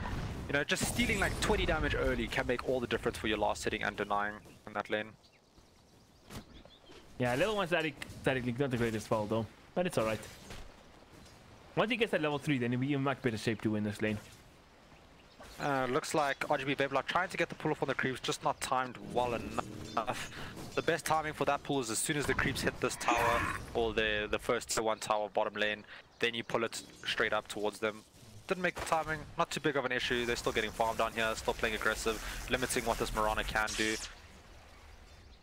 You know, just stealing like 20 damage early can make all the difference for your last hitting and denying in that lane. Yeah, level 1 statically not the greatest spell though, but it's alright. Once he gets at level 3, then he'll be in much better shape to win this lane. Looks like RGB Vapelyf trying to get the pull off on the creeps, just not timed well enough. The best timing for that pull is as soon as the creeps hit this tower, or the first tier 1 tower bottom lane, then you pull it straight up towards them. Didn't make the timing, not too big of an issue. They're still getting farmed down here, still playing aggressive, limiting what this Mirana can do.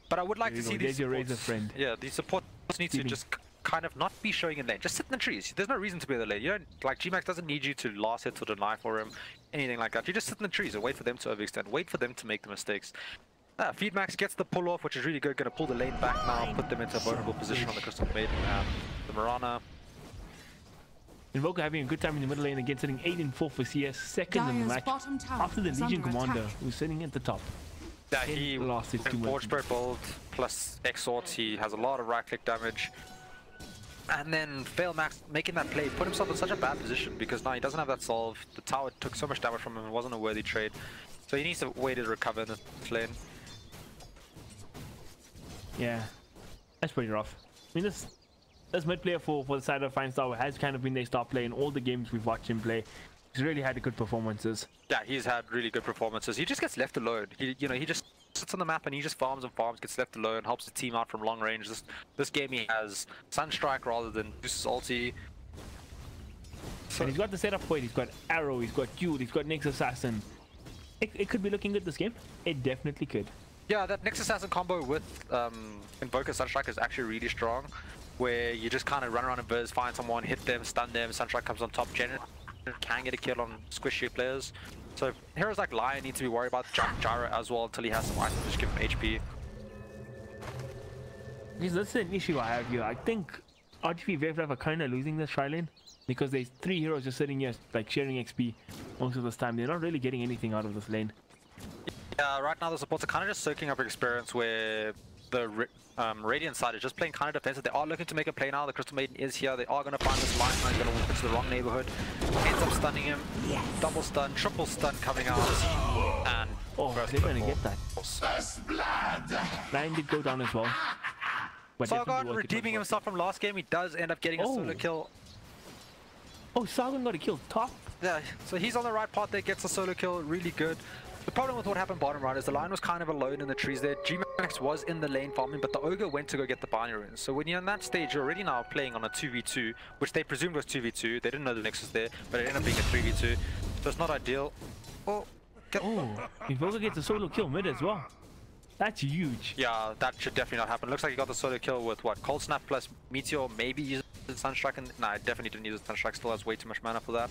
But I would like to see these your Razor supports, friend. yeah, these supports need to just kind of not be showing in lane. Just sit in the trees. There's no reason to be in the lane. You don't, like, G-Max doesn't need you to last hit or deny for him, anything like that. You just sit in the trees and wait for them to overextend, wait for them to make the mistakes. Feedmax gets the pull off, which is really good. Going to pull the lane back now, put them into a vulnerable position on the Crystal Maiden and the Mirana. Invoker having a good time in the middle lane again, sitting 8 and 4 for CS, second in the Dire's match bottom tower after the is Legion under Commander, attack. who's sitting at the top. Yeah, he lost his in 2 Forge Spirit build plus Exort, he has a lot of right click damage. And then Fail Max making that play, put himself in such a bad position because now he doesn't have that solve. The tower took so much damage from him, it wasn't a worthy trade. So he needs to wait to recover in this lane. Yeah, that's pretty rough. I mean, this mid player for the side of Fine Star has kind of been their star player in all the games we've watched him play. He's really had good performances. Yeah, he's had really good performances. He just gets left alone. He just sits on the map and he just farms and farms, gets left alone, helps the team out from long range. This game he has Sunstrike rather than Zeus's ulti. And he's got the setup for it. He's got Arrow, he's got Duel, he's got Nyx Assassin. It could be looking good this game. It definitely could. Yeah, that Nyx Assassin combo with Invoker Sunstrike is actually really strong. Where you just kind of run around and burst, find someone, hit them, stun them, Sunstrike comes on top, generally can get a kill on squishy players. So heroes like Lion need to be worried about Gyro as well until he has some items which give him HP. Because that's an issue I have here. I think RGB Vapelyf are kind of losing this tri lane because there's 3 heroes just sitting here like sharing XP most of this time. They're not really getting anything out of this lane. Yeah, right now the supports are kind of just soaking up experience where the Radiant side is just playing kind of defensive. They are looking to make a play now. The Crystal Maiden is here. They are going to find this line. He's going to walk into the wrong neighborhood. Ends up stunning him. Yes. Double stun, triple stun coming out. And they're going to get that. Lion did go down as well. But Sargon redeeming himself from last game. He does end up getting a solo kill. Oh, Sargon got a kill. Top. Yeah, so he's on the right path there. Gets a solo kill. Really good. The problem with what happened bottom right is the line was kind of alone in the trees there. G-Max was in the lane farming, but the Ogre went to go get the binary runes. So when you're in that stage, you're already now playing on a 2v2, which they presumed was 2v2. They didn't know the Nyx was there, but it ended up being a 3v2. So it's not ideal. Invoker gets a solo kill mid as well. That's huge. Yeah, that should definitely not happen. Looks like he got the solo kill with what? Cold Snap plus Meteor, maybe uses Sunstrike. Nah, definitely didn't use Sunstrike. Still has way too much mana for that.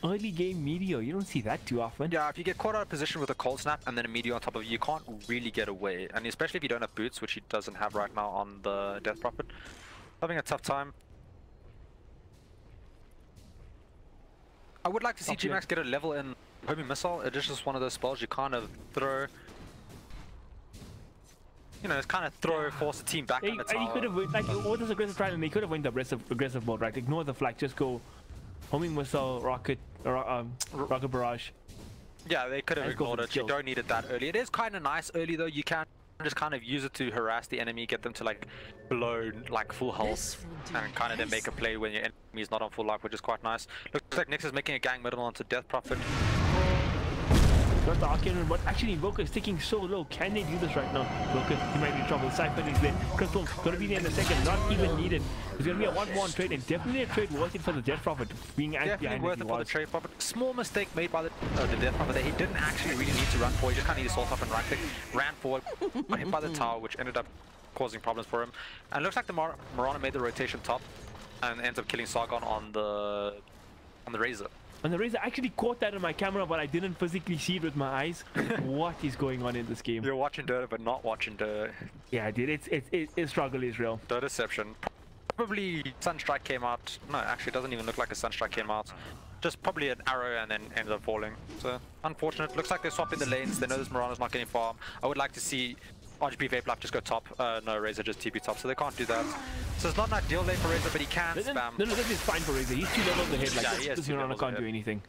Early game Meteor, you don't see that too often. Yeah, if you get caught out of position with a Cold Snap and then a Meteor on top of you, you can't really get away. And especially if you don't have boots, which he doesn't have right now on the Death Prophet. Having a tough time. I would like to see G-Max get a level in Homing Missile. It is just one of those spells you kind of throw. You know, it's kind of force the team back on the tower. He could have, like, what is aggressive trying? And they could have went the aggressive mode, right? Ignore the flag, just go Homing Missile, Rocket Barrage. Yeah, they could have ignored it. You don't need it that early. It is kind of nice early though. You can just kind of use it to harass the enemy, get them to like below like full health, and kind of then make a play when your enemy is not on full life, which is quite nice. Looks like Nyx is making a gang middle onto Death Prophet. Got the arcane, but actually Invoker is sticking so low. Can they do this right now? Invoker, he might be in trouble. Cypher is there. Crystal gonna be there in a second, not even needed. It's gonna be a 1-1 trade, and definitely a trade worth it for the Death Prophet. Being Definitely worth it for the trade prophet. Small mistake made by the Death Prophet there. He didn't actually really need to run forward. He just kind of needed to source up and right click. Ran forward, got hit by the tower, which ended up causing problems for him. And it looks like the Mirana made the rotation top and ends up killing Sargon on the Razor. And the Razor actually caught that on my camera, but I didn't physically see it with my eyes. What is going on in this game? You're watching Dirt, but not watching Dirt. Yeah, dude, it's struggle is real. Dirt Deception. Probably Sunstrike came out. No, actually, it doesn't even look like a Sunstrike came out. Just probably an arrow and then ended up falling. So, unfortunate. Looks like they're swapping the lanes. They know this Mirana's not getting farm. I would like to see RGB Vapelyf just go top. No, Razor just TP top, so they can't do that. So it's not an ideal lane for Razor, but he can spam. No, this is fine for Razor. He's 2 levels ahead. Like, yeah, this Mirana can't do anything.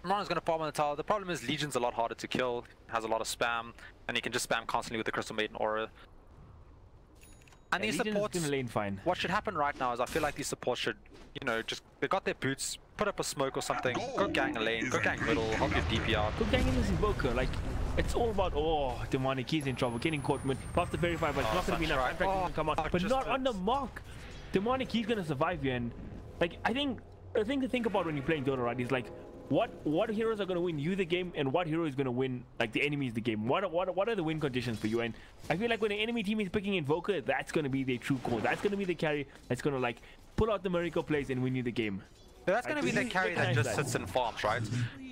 Mirana's going to farm on the tower. The problem is Legion's a lot harder to kill, has a lot of spam, and he can just spam constantly with the Crystal Maiden aura. And these supports, lane fine. What should happen right now is I feel like these supports should, you know, just, they got their boots, put up a smoke or something, go gang a lane, go gang middle, help your DP out. Go gang in this Invoker, like, it's all about, oh, Demonic, he's in trouble, getting caught mid, past the verify, but it's not going to be enough. In fact, he's gonna come out, but not on the mark. Demonic, he's going to survive here, and, like, I think, the thing to think about when you're playing Dota, right, is like, what heroes are going to win you the game, and what hero is going to win like the enemies the game. What are the win conditions for you? And I feel like when the enemy team is picking Invoker, that's going to be their true core. That's going to be the carry that's going to like pull out the miracle plays and win you the game. Yeah, that's going to be the carry that just sits and farms, right?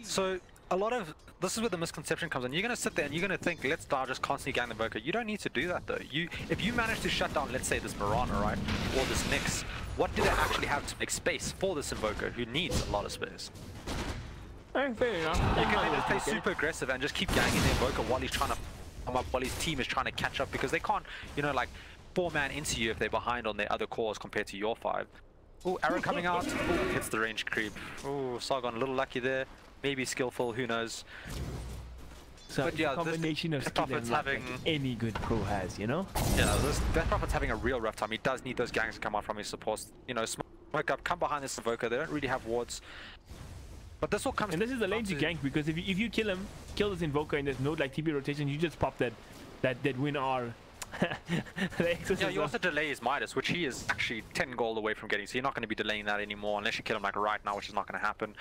So a lot of this is where the misconception comes in. You're going to sit there and you're going to think, let's start just constantly gang the Invoker. You don't need to do that though. If you manage to shut down, let's say this Mirana, right, or this Nyx, what do they actually have to make space for this Invoker who needs a lot of space? Fair enough. You can then just play super aggressive and just keep ganging the Invoker while he's trying to come up, while his team is trying to catch up, because they can't, you know, like 4-man into you if they're behind on their other cores compared to your 5. Oh, arrow coming out. Ooh, hits the range creep. Oh, Sargon a little lucky there. Maybe skillful, who knows. So but yeah, a combination of skill and luck, like any good pro has, you know? Yeah, this Death Prophet's having a real rough time. He does need those gangs to come out from his supports. You know, smoke up, come behind this Invoker. They don't really have wards. But this all comes. And this is the lane to gank, because if you kill him, kill this Invoker, and there's no like TP rotation, you just pop that win R. Yeah, you also delay his Midas, which he is actually 10 gold away from getting. So you're not going to be delaying that anymore unless you kill him like right now, which is not going to happen.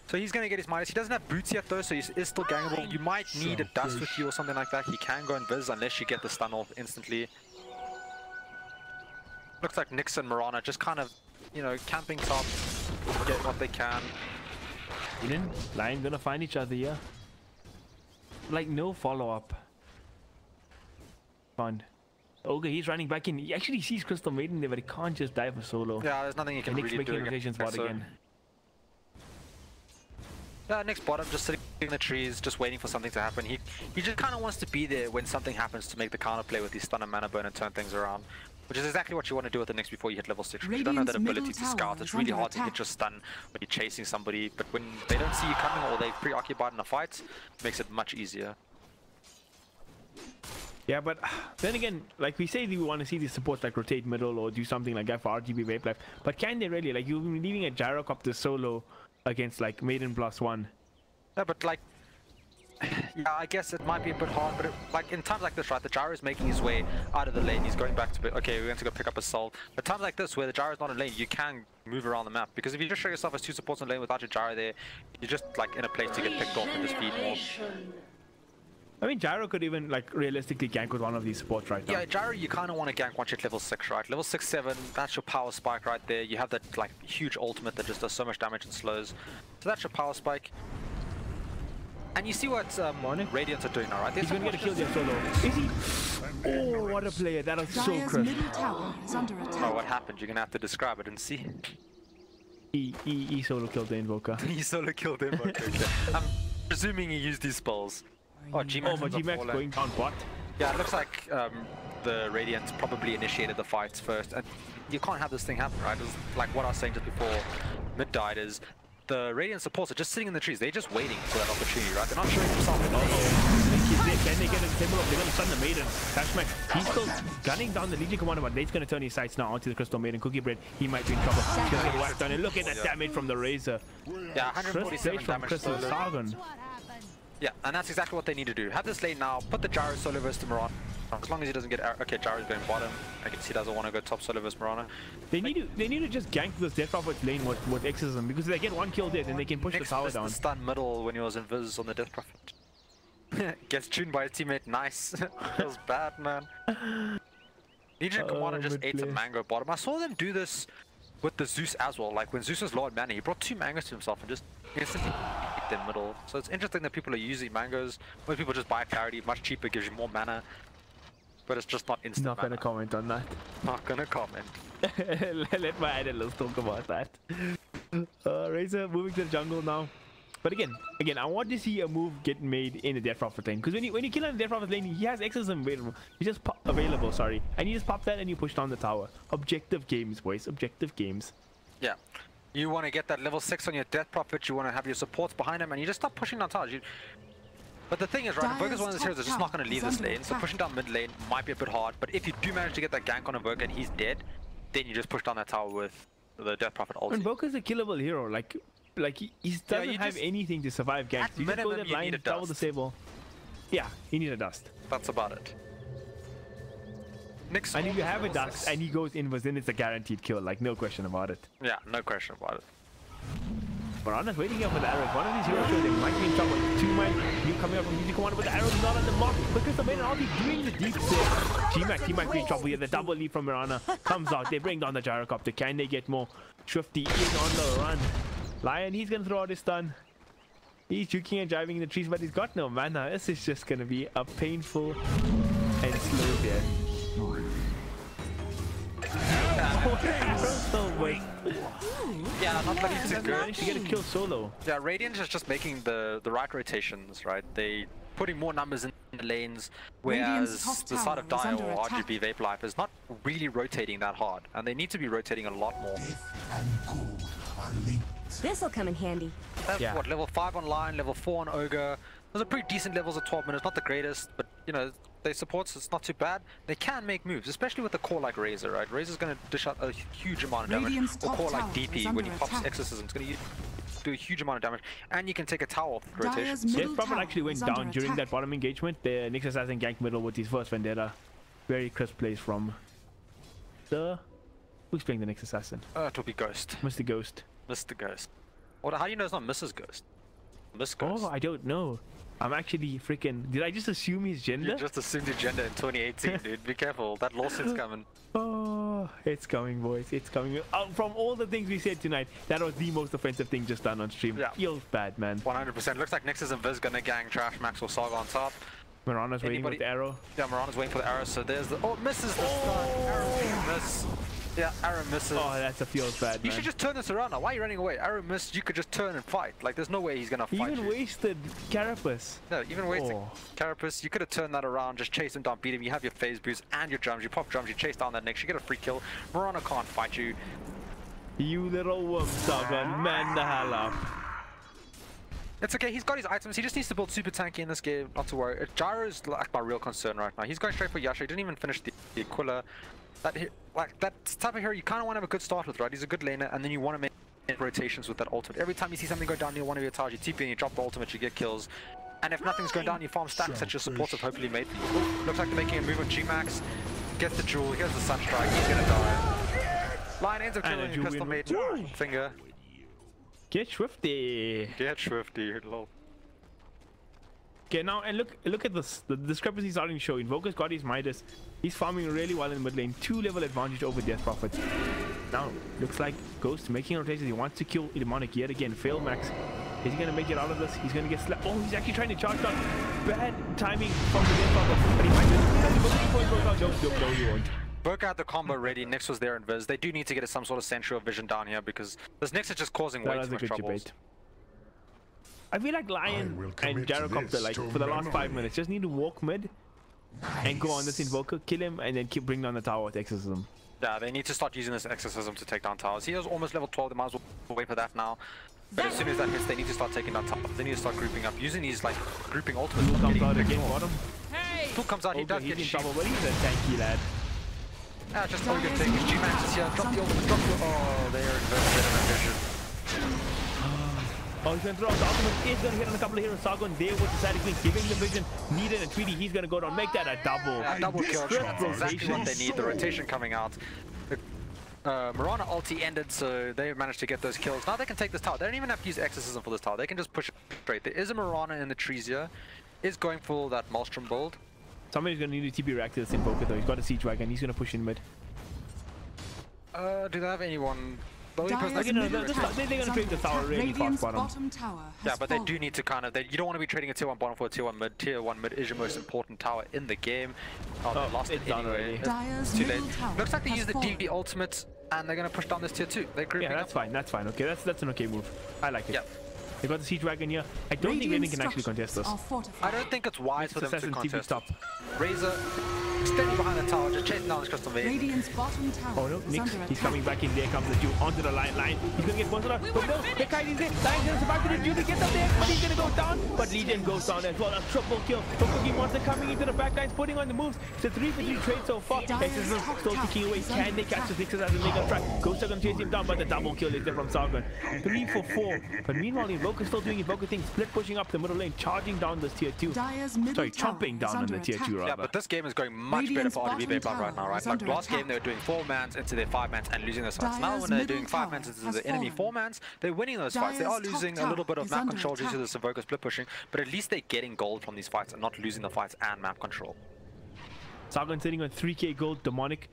So he's going to get his Midas. He doesn't have boots yet though, so he is still gangable. You might need a dust with you or something like that. He can go invis unless you get the stun off instantly. Looks like Nyx and Mirana just kind of, you know, camping top, get what they can. Eden, Lion gonna find each other here. Like no follow-up. Fun. Okay, he's running back in. He actually sees Crystal Maiden there, but he can't just die for solo. Yeah, there's nothing he can really do rotation spot again. Yeah, Nyx bottom, just sitting in the trees, just waiting for something to happen. He just kind of wants to be there when something happens to make the counter play with his stun and mana burn and turn things around. Which is exactly what you want to do with the Nyx before you hit level 6. If you don't have that ability to scout, it's really hard to hit your stun when you're chasing somebody. But when they don't see you coming or they're preoccupied in a fight, it makes it much easier. Yeah, but then again, like we say, we want to see these supports like rotate middle or do something like that for RGB Vapelyf. But can they really? Like, you've been leaving a gyrocopter solo against like Maiden +1. Yeah, but like, yeah, I guess it might be a bit hard, but like in times like this, right, the gyro is making his way out of the lane. He's going back to, okay, we're going to go pick up a soul. But times like this, where the gyro is not in lane, you can move around the map. Because if you just show yourself as 2 supports in lane without your gyro there, you're just like in a place to get picked off and just feed more. I mean, gyro could even like realistically gank with one of these supports right now. Yeah, gyro you kind of want to gank once you're at level 6, right? Level 6, 7, that's your power spike right there. You have that like huge ultimate that just does so much damage and slows. So that's your power spike. And you see what Radiants are doing now, right? He's gonna get a kill there solo. Is he? Oh, what a player. That was so crisp. Middle tower is under attack. Oh, what happened? You're gonna have to describe it and see. He solo killed the Invoker. He solo killed the Invoker, okay. I'm presuming he used these spells. Oh, G-Max going down bot. Yeah, it looks like the Radiants probably initiated the fights first. And you can't have this thing happen, right? It's like what I was saying just before mid died is the Radiant supports are just sitting in the trees. They're just waiting for that opportunity, right? They're not showing themselves. Can they get a symbol of they're gonna stun the maiden? Tashmax, he's still gunning down the Legion Commander, but Nate's gonna turn his sights now onto the Crystal Maiden. Cookie Bread, he might be in trouble. He's gonna get whacked down, and look at that damage from the Razor. Yeah, 147 damage. Crystal Sargon. Yeah, and that's exactly what they need to do. Have this lane now, put the Gyro solo versus the Mirana. As long as he doesn't get... Okay, Gyro's going bottom. I guess he doesn't want to go top solo versus Mirana. They need to just gank this Death Prophet lane with Exorcism, because if they get one kill dead, then they can push the tower down. The stun middle when he was invis on the Death Prophet. Gets tuned by his teammate. Nice. That was bad, man. Legion Commander just ate some mango bottom. I saw them do this with the Zeus as well. Like when Zeus was low on mana, he brought 2 mangoes to himself and just instantly picked them middle. So it's interesting that people are using mangoes. Most people just buy clarity, much cheaper, gives you more mana. But it's just not instant. Not gonna comment on that. Not gonna comment. Let my analysts talk about that. Razor moving to the jungle now. But again, I want to see a move get made in the Death Prophet lane. Because when you kill on the Death Prophet lane, he has Exorcism available. He just available, sorry. And you just pop that and you push down the tower. Objective games, boys. Objective games. Yeah. You want to get that level 6 on your Death Prophet. You want to have your supports behind him. And you just stop pushing down towers. But the thing is, right, Invoker's one of those heroes that's just not going to leave this lane. So pushing down mid lane might be a bit hard. But if you do manage to get that gank on Invoker and he's dead, then you just push down that tower with the Death Prophet ulti. Invoker's a killable hero. Like he doesn't have anything to survive ganks. You just go that line, double disable. Yeah, he needs a dust. That's about it. Next, and if you have a dust and he goes invis, then it's a guaranteed kill. Like no question about it. Yeah, no question about it. Mirana's waiting here for the arrows. One of these heroes shows they might be in trouble. 2 might be coming up from Legion Commander, but the arrows not on the mark. Because the main already doing the deep save. He might be in trouble here. The double leap from Mirana comes out. They bring down the Gyrocopter. Can they get more? Swifty is on the run. Lion, he's gonna throw out his stun. He's juking and driving in the trees, but he's got no mana. This is just gonna be a painful and slow death. Yeah, not looking too good. To get a kill solo. Yeah, Radiant is just making the right rotations, right? They putting more numbers in the lanes, whereas the side of Dire or RGB Vapelyf is not really rotating that hard, and they need to be rotating a lot more. This'll come in handy. That's what, level 5 online, level 4 on Ogre. Those are pretty decent levels at 12 minutes, not the greatest, but you know, they support, so it's not too bad. They can make moves, especially with a core like Razor, right? Razor's going to dish out a huge amount of damage. Or core like DP, when he pops Exorcism, it's going to do a huge amount of damage, and you can take a tower off the rotation. Death Prophet actually went down during that bottom engagement. The Nyx Assassin ganked middle with his first Vendetta. Very crisp plays from the... Who's playing the Nyx Assassin? It will be Ghost. Mr. Ghost. Mr. Ghost. How do you know it's not Mrs. Ghost? Miss Ghost. Oh, I don't know. I'm actually freaking... Did I just assume his gender? You just assumed his gender in 2018, dude. Be careful. That lawsuit's coming. Oh, it's coming, boys. It's coming. From all the things we said tonight, that was the most offensive thing just done on stream. Yeah. Feels bad, man. 100%. Looks like Nexus and Viz gonna gang Trash Max or Saga on top. Mirana's waiting with the arrow. Yeah, Mirana's waiting for the arrow, so there's the... Oh, misses the stun. Arrow miss. Yeah, arrow misses. Oh, that's a feels bad, man. You should just turn this around now. Why are you running away? Arrow missed, you could just turn and fight. Like, there's no way he's gonna fight you. Even wasted Carapace. No, even wasted Carapace. You could have turned that around, just chase him down, beat him. You have your phase boost and your drums. You pop drums, you chase down that next. You get a free kill. Mirana can't fight you. You little worm, Sargon. Man the hell up. It's okay, he's got his items. He just needs to build super tanky in this game. Not to worry. Gyro's like my real concern right now. He's going straight for Yasha. He didn't even finish the Aquila. That type of hero you kind of want to have a good start with, right? He's a good laner, and then you want to make rotations with that ultimate. Every time you see something go down near one of your towers, you TP and you drop the ultimate, you get kills. And if nothing's going down, you farm stacks that your supports have hopefully made. Looks like they're making a move on G-Max. Gets the jewel, here's the Sunstrike, he's gonna die. Lion ends up killing the Crystal Maiden finger. Get Swifty. Get Swifty, lol. Okay, now and look at this. The discrepancy starting to show. Invoker's got his Midas. He's farming really well in the mid lane. 2-level advantage over Death Prophet. Now, looks like Ghost making rotations. He wants to kill Demonic yet again. Fail Max. Is he gonna make it out of this? He's gonna get slapped. Oh, he's actually trying to charge down. Bad timing from the Death Prophet. But he might just... No, he won't. Broke out the combo ready. Nyx was there in Viz. They do need to get some sort of central vision down here because this Nyx is just causing way too much trouble. I feel like Lion and Gyrocopter, like for the last 5 minutes, just need to walk mid and go on this Invoker, kill him, and then keep bringing down the tower with Exorcism. Yeah, they need to start using this Exorcism to take down towers. He is almost level 12. They might as well wait for that now. But as soon as that hits, they need to start taking down towers. They need to start grouping up, using these like grouping ultimates. Comes out again, bottom. Pool comes out, he does he's get in shot. trouble, but he's a tanky lad. Just all good thing. His G-Max is here. Drop the ultimate, drop the... Oh, they are inverted vision. Oh, he's going to throw out the ultimate. Is going to hit on a couple of heroes. Sargon there with the static link, giving the vision. Needed and Tweety. He's going to go down. Make that a double. Double kill. Crisp That's exactly what they rotation. need. The rotation coming out. Mirana ulti ended, so they managed to get those kills. Now they can take this tower. They don't even have to use Exorcism for this tower. They can just push it straight. There is a Mirana in the trees here. Is going for that Maelstrom build. Somebody's going to need to TP react to this Invoker though. He's got a Siege Wagon. He's going to push in mid. Do they have anyone? The only person Dyer's that can middle do tower they're going to trade the tower really fast Radiant's bottom. bottom tower has yeah, but they do fallen. need to kind of... you don't want to be trading a tier 1 bottom for a tier 1 mid. Tier 1 mid is your most important tower in the game. Oh, they lost it it's done anyway. already. Dyer's It's too late. middle tower Looks like they has use the fallen. DB ultimate, and they're going to push down this tier 2. They're grouping Yeah, that's up. fine. That's fine. Okay, that's an okay move. I like it. Yeah. They got the Siege Wagon here. I don't think Raiden can actually contest this. Are fortified. I don't think it's wise for them to Assassin TP contest. top. Razor standing behind the tower, just chasing down this crystal maze. Radiant's bottom tower Oh no, is Nix, under he's attack. coming back in. There comes the Jew onto the line. He's gonna get one to the but no, the kite is there. Lion's gonna survive to the Jew to get up there, but he's gonna go down. But Legion goes down as well. A triple kill. Cookie Monster coming into the back lines, putting on the moves. It's a 3-for-3 trade so far. Exorcism still ticking away. Can they catch the Nixes as they go track? Ghost are gonna chase him down, but the double kill is there from Sargon. 3 for 4. But meanwhile, Invoker's still doing Invoker things. Split pushing up the middle lane, charging down this tier 2. Dyer's middle Sorry, tower chomping is down on under the tier 2 attack. rather. Yeah, but this game is going much Radiant's better for RGB bottom Vapelyf right now, tower right? is Like under last game attack. they were doing 4-mans into their 5-mans and losing those fights. Now Dyer's when they're middle doing tower 5-mans into has the enemy fallen. 4-mans, they're winning those fights. They are Dyer's losing top a little bit of is map under control due to attack. the Invoker split pushing, but at least they're getting gold from these fights and not losing the fights and map control. Sargon sitting on 3k gold. Demonic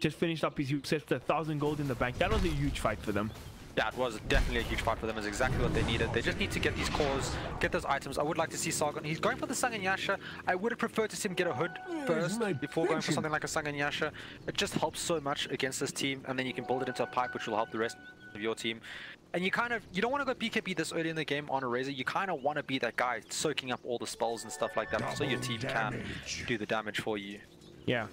just finished up his huge set with 1,000 gold in the bank. That was a huge fight for them. Yeah, it was definitely a huge fight for them. It's exactly what they needed. They just need to get these cores, get those items. I would like to see Sargon. He's going for the Sang and Yasha. I would have preferred to see him get a hood first before going for something like a Sang and Yasha. It just helps so much against this team, and then you can build it into a pipe, which will help the rest of your team. And you don't want to go BKB this early in the game on a Razor. You kind of want to be that guy soaking up all the spells and stuff like that, so your team can do the damage for you. Yeah.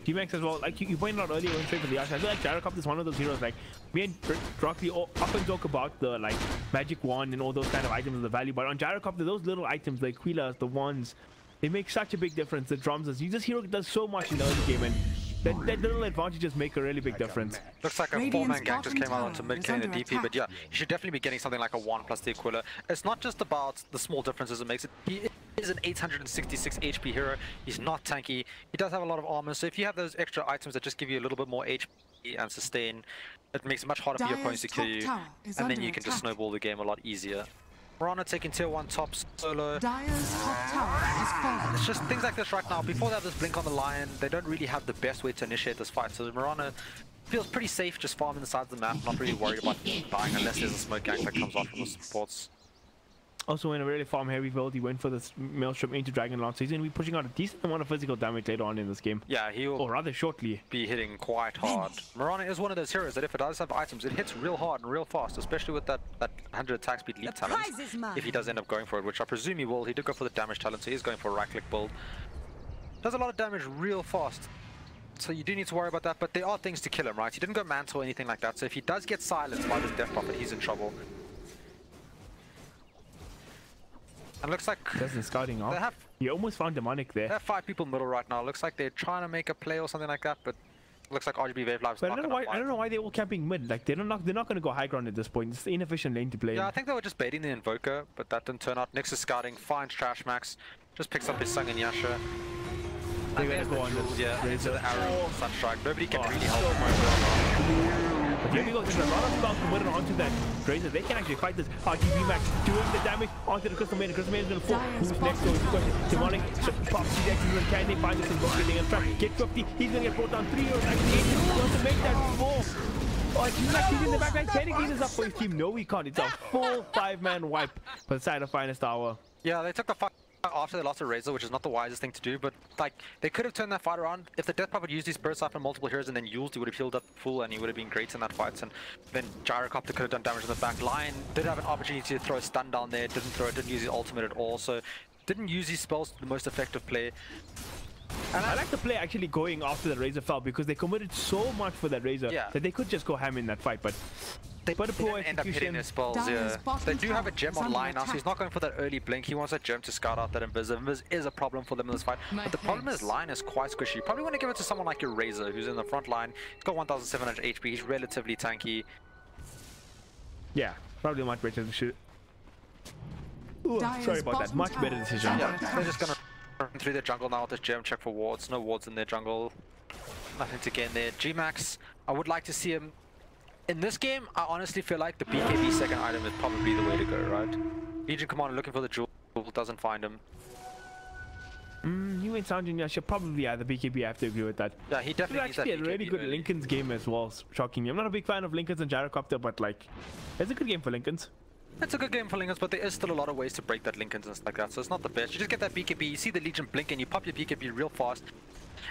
T-Max as well, like you pointed out earlier when straight for the Yasha. I feel like Gyrocop is one of those heroes, like me and Broccoli often talk about the like magic wand and all those kind of items and the value, but on Gyrocop, those little items like Quilas, the wands, they make such a big difference. The drums, this hero does so much in the early game, and that little advantages make a really big difference. Looks like a Radiant's 4-man gang just bottom came out onto tower mid is killing the under DP, attack. but yeah, you should definitely be getting something like a 1 plus the Aquila. It's not just about the small differences it makes. He is an 866 HP hero. He's not tanky. He does have a lot of armor, so if you have those extra items that just give you a little bit more HP and sustain, it makes it much harder for your opponents to kill Dyer's you, top tower is and then under you can just attack. snowball the game a lot easier. Mirana taking tier 1 top solo. Dyer's top tower has fallen. It's just things like this right now. Before they have this blink on the lion, they don't really have the best way to initiate this fight. So Mirana feels pretty safe just farming the sides of the map, not really worried about dying unless there's a smoke gank that comes out from the supports. Also in a really farm heavy build, he went for this Maelstrom into Dragon Lance, so he's going to be pushing out a decent amount of physical damage later on in this game. Yeah, he will Or rather shortly. be hitting quite hard. Mirana is one of those heroes that if it does have items, it hits real hard and real fast, especially with that 100 attack speed leap talent. If he does end up going for it, which I presume he will. He did go for the damage talent, so he's going for a right click build. Does a lot of damage real fast. So you do need to worry about that, but there are things to kill him, right? He didn't go mantle or anything like that, so if he does get silenced by this Death Prophet, he's in trouble. And looks like Doesn't scouting off. they have He almost found Demonic there. 5 people middle right now. Looks like they're trying to make a play or something like that, but looks like RGB Vapelyf's But not I don't gonna know why they're all camping mid. Like they're not going to go high ground at this point. It's an inefficient lane to play. Yeah, in. I think they were just baiting the Invoker, but that didn't turn out. Nyx is scouting, finds Trash Max, just picks up his Sang and Yasha. They're And gonna there's go the on jewels, this yeah, into Razor. the arrow, Sunstrike. Nobody can Oh, really so help him much. over. But here we go. There's a lot of spells committed onto that Razor. They can actually fight this. RGB Max doing the damage onto the Crystal Maiden. Crystal Maiden's gonna fall. Dyer's Who's next? So it's the question. Demonic pops these X's and can they find this Invoker? They're gonna try. Get 50. He's gonna get brought down. 3 heroes. Actually, 8 wants to make that 4. Oh, he's like he's in the backline. Can he clean this up for his team? No, he can't. It's a full 5-man wipe for the side of Finest Hour. Yeah, they took the fight after they lost to Razor, which is not the wisest thing to do, but like they could have turned that fight around. If the Death Prophet used his Spirit Siphon on multiple heroes and then used, he would have healed up full and he would have been great in that fight. And then Gyrocopter could have done damage in the back. Lion did have an opportunity to throw a stun down there, didn't throw it, didn't use his ultimate at all, so didn't use his spells to the most effective play. And I like the play actually going after the Razor fell because they committed so much for that Razor that they could just go ham in that fight, but they a poor end up hitting their spells. Dyer's bottom They do have a tower gem is online under now, so he's not going for that early blink. He wants that gem to scout out that Invis. Invis is a problem for them in this fight, but the problem is line is quite squishy. You probably want to give it to someone like your Razor, who's in the front line. He's got 1,700 HP. He's relatively tanky. Yeah, probably much better to shoot. Ooh, sorry about that. Much better decision. Yeah, they're just gonna run through their jungle now with this gem. Check for wards. No wards in their jungle. Nothing to gain there. G-Max, I would like to see him. In this game, I honestly feel like the BKB second item is probably the way to go, right? Legion Commander looking for the jewel, doesn't find him. You and Sound Junior should probably the BKB. I have to agree with that. Yeah, he definitely needs that actually a really BKB good early. Lincoln's game as well, shockingly. I'm not a big fan of Lincoln's and Gyrocopter, but like, it's a good game for Lincoln's. It's a good game for Lincolns, but there is still a lot of ways to break that Lincolns and stuff like that, so it's not the best. You just get that BKB, you see the Legion blink, and you pop your BKB real fast,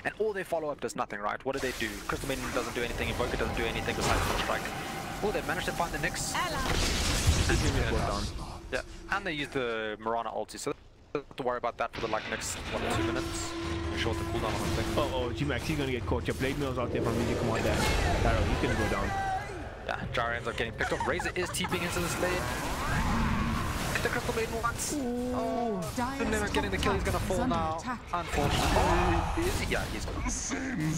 and all their follow-up does nothing, right? What do? Crystal Maiden doesn't do anything, Invoker doesn't do anything besides one strike. Oh, they managed to find the Nyx. Yeah, and they use the Mirana ulti, so they don't have to worry about that for the next 1 or 2 minutes. Short the cooldown on the thing. Oh, G-Max, he's gonna get caught. Your Blade Mill's out there from Legion Commander. Darrow, he's gonna go down. Yeah, Gyro ends up getting picked up. Razor is TPing into this lane. Hit the Crystal Maiden once. Oh, never getting the kill. He's gonna fall now. Unfortunately. Oh, is he? Yeah, he's gone.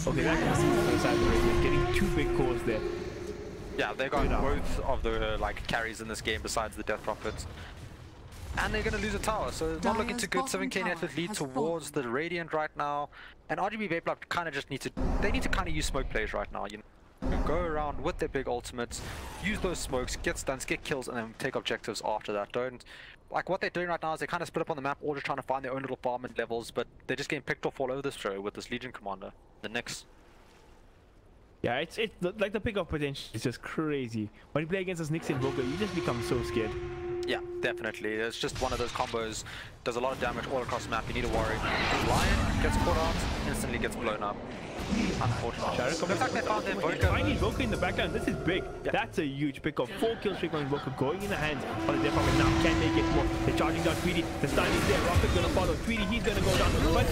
Okay, that guy's on the side of the Razor, getting 2 big cores there. Yeah, they got both of the carries in this game besides the Death Prophets. And they're going to lose a tower, so not looking too good. 7k net with lead towards the Radiant right now. And RGB Vapelyf kind of just need to, they need to kind of use smoke plays right now, you know. Go around with their big ultimates, use those smokes, get stuns, get kills, and then take objectives after that. Don't, like what they're doing right now is they kind of split up on the map, all just trying to find their own little farming levels, but they're just getting picked off all over this show with this Legion Commander, the Nyx. Yeah, it's like the pickup potential is just crazy. When you play against this Nyx Invoker, you just become so scared. Yeah, definitely. It's just one of those combos. Does a lot of damage all across the map. You need to worry. Lion gets caught out, instantly gets blown up. Unfortunately. Looks like they found their Invoker. Finding Invoker in the background, this is big. Yeah. That's a huge pick up. 4 kill streak on Invoker going in the hands on the Death Prophet. Now, can they get more? They're charging down Tweedy. The stun is there. Rocket's gonna follow. Tweedy, he's gonna go down. But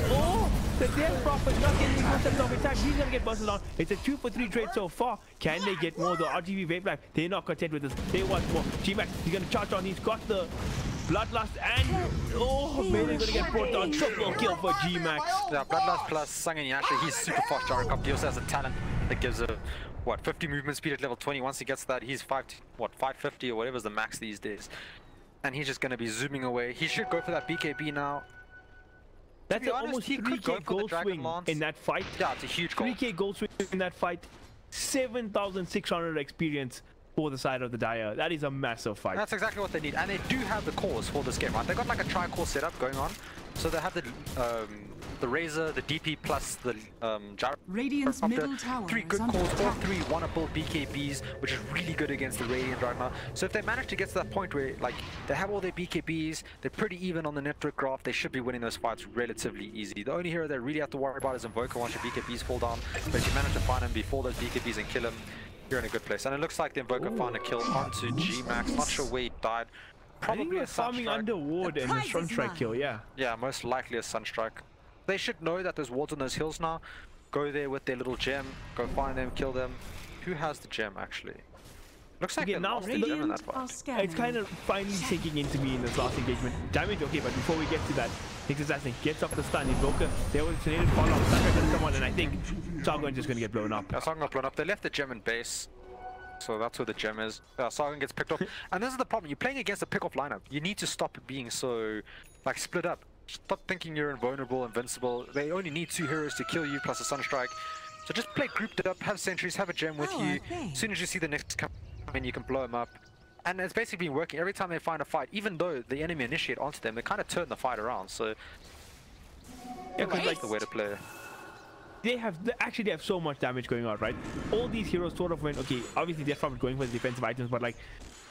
the Death Prophet not getting concept of attack. He's gonna get busted down. It's a 2 for 3 trade so far. Can they get more? The RGB Vapelyf, they're not content with this. They want more. G-Max, he's gonna charge on. He's got the Bloodlust and Maiden gonna get brought down. Triple kill for G-Max. Yeah, Bloodlust plus Sangin Yasha, he's super fast Gyrocopter. He also has a talent that gives a 50 movement speed at level 20. Once he gets that, he's 550 or whatever's the max these days. And he's just gonna be zooming away. He should go for that BKB now. That's almost 3k gold swing in that fight. Yeah, it's a huge goal. 3k gold swing in that fight. 7,600 experience for the side of the Dyer. That is a massive fight. That's exactly what they need, and they do have the cores for this game, right? They got like a tri-core setup going on, so they have the Razor, the DP plus the Gyro. Radiant's middle tower 3 good cores, all 3 wanna build BKBs, which is really good against the Radiant right now. So if they manage to get to that point where they have all their BKBs, they're pretty even on the network graph, they should be winning those fights relatively easy. The only hero they really have to worry about is Invoker once your BKBs fall down, but if you manage to find him before those BKBs and kill him, you're in a good place. And it looks like the Invoker found a kill onto G-Max. Not sure where he died. Probably a farming under ward and a Sunstrike kill, yeah. Yeah, most likely a Sunstrike. They should know that there's wards on those hills now. Go there with their little gem. Go find them, kill them. Who has the gem, actually? Looks like they lost the gem in that fight. It's kind of finally sinking into me in this last engagement. Damage, okay, but before we get to that, Nyx Assassin gets off the stun. Invoker, there was a needed follow-up. Sunstrike gonna come on, and I think Sargon just gonna get blown up. Yeah, Sargon got blown up. They left the gem in base. So that's where the gem is. Sargon gets picked off. And this is the problem. You're playing against a pick-off lineup. You need to stop being so, split up. Stop thinking you're invulnerable, invincible. They only need 2 heroes to kill you, plus a Sunstrike. So just play grouped up, have sentries, have a gem with you. As soon as you see the Nyx come in, you can blow them up. And it's basically been working. Every time they find a fight, even though the enemy initiate onto them, they kind of turn the fight around. So yeah, that's the way to play. They actually have so much damage going on, right? All these heroes sort of went, okay, obviously they're probably going for the defensive items, but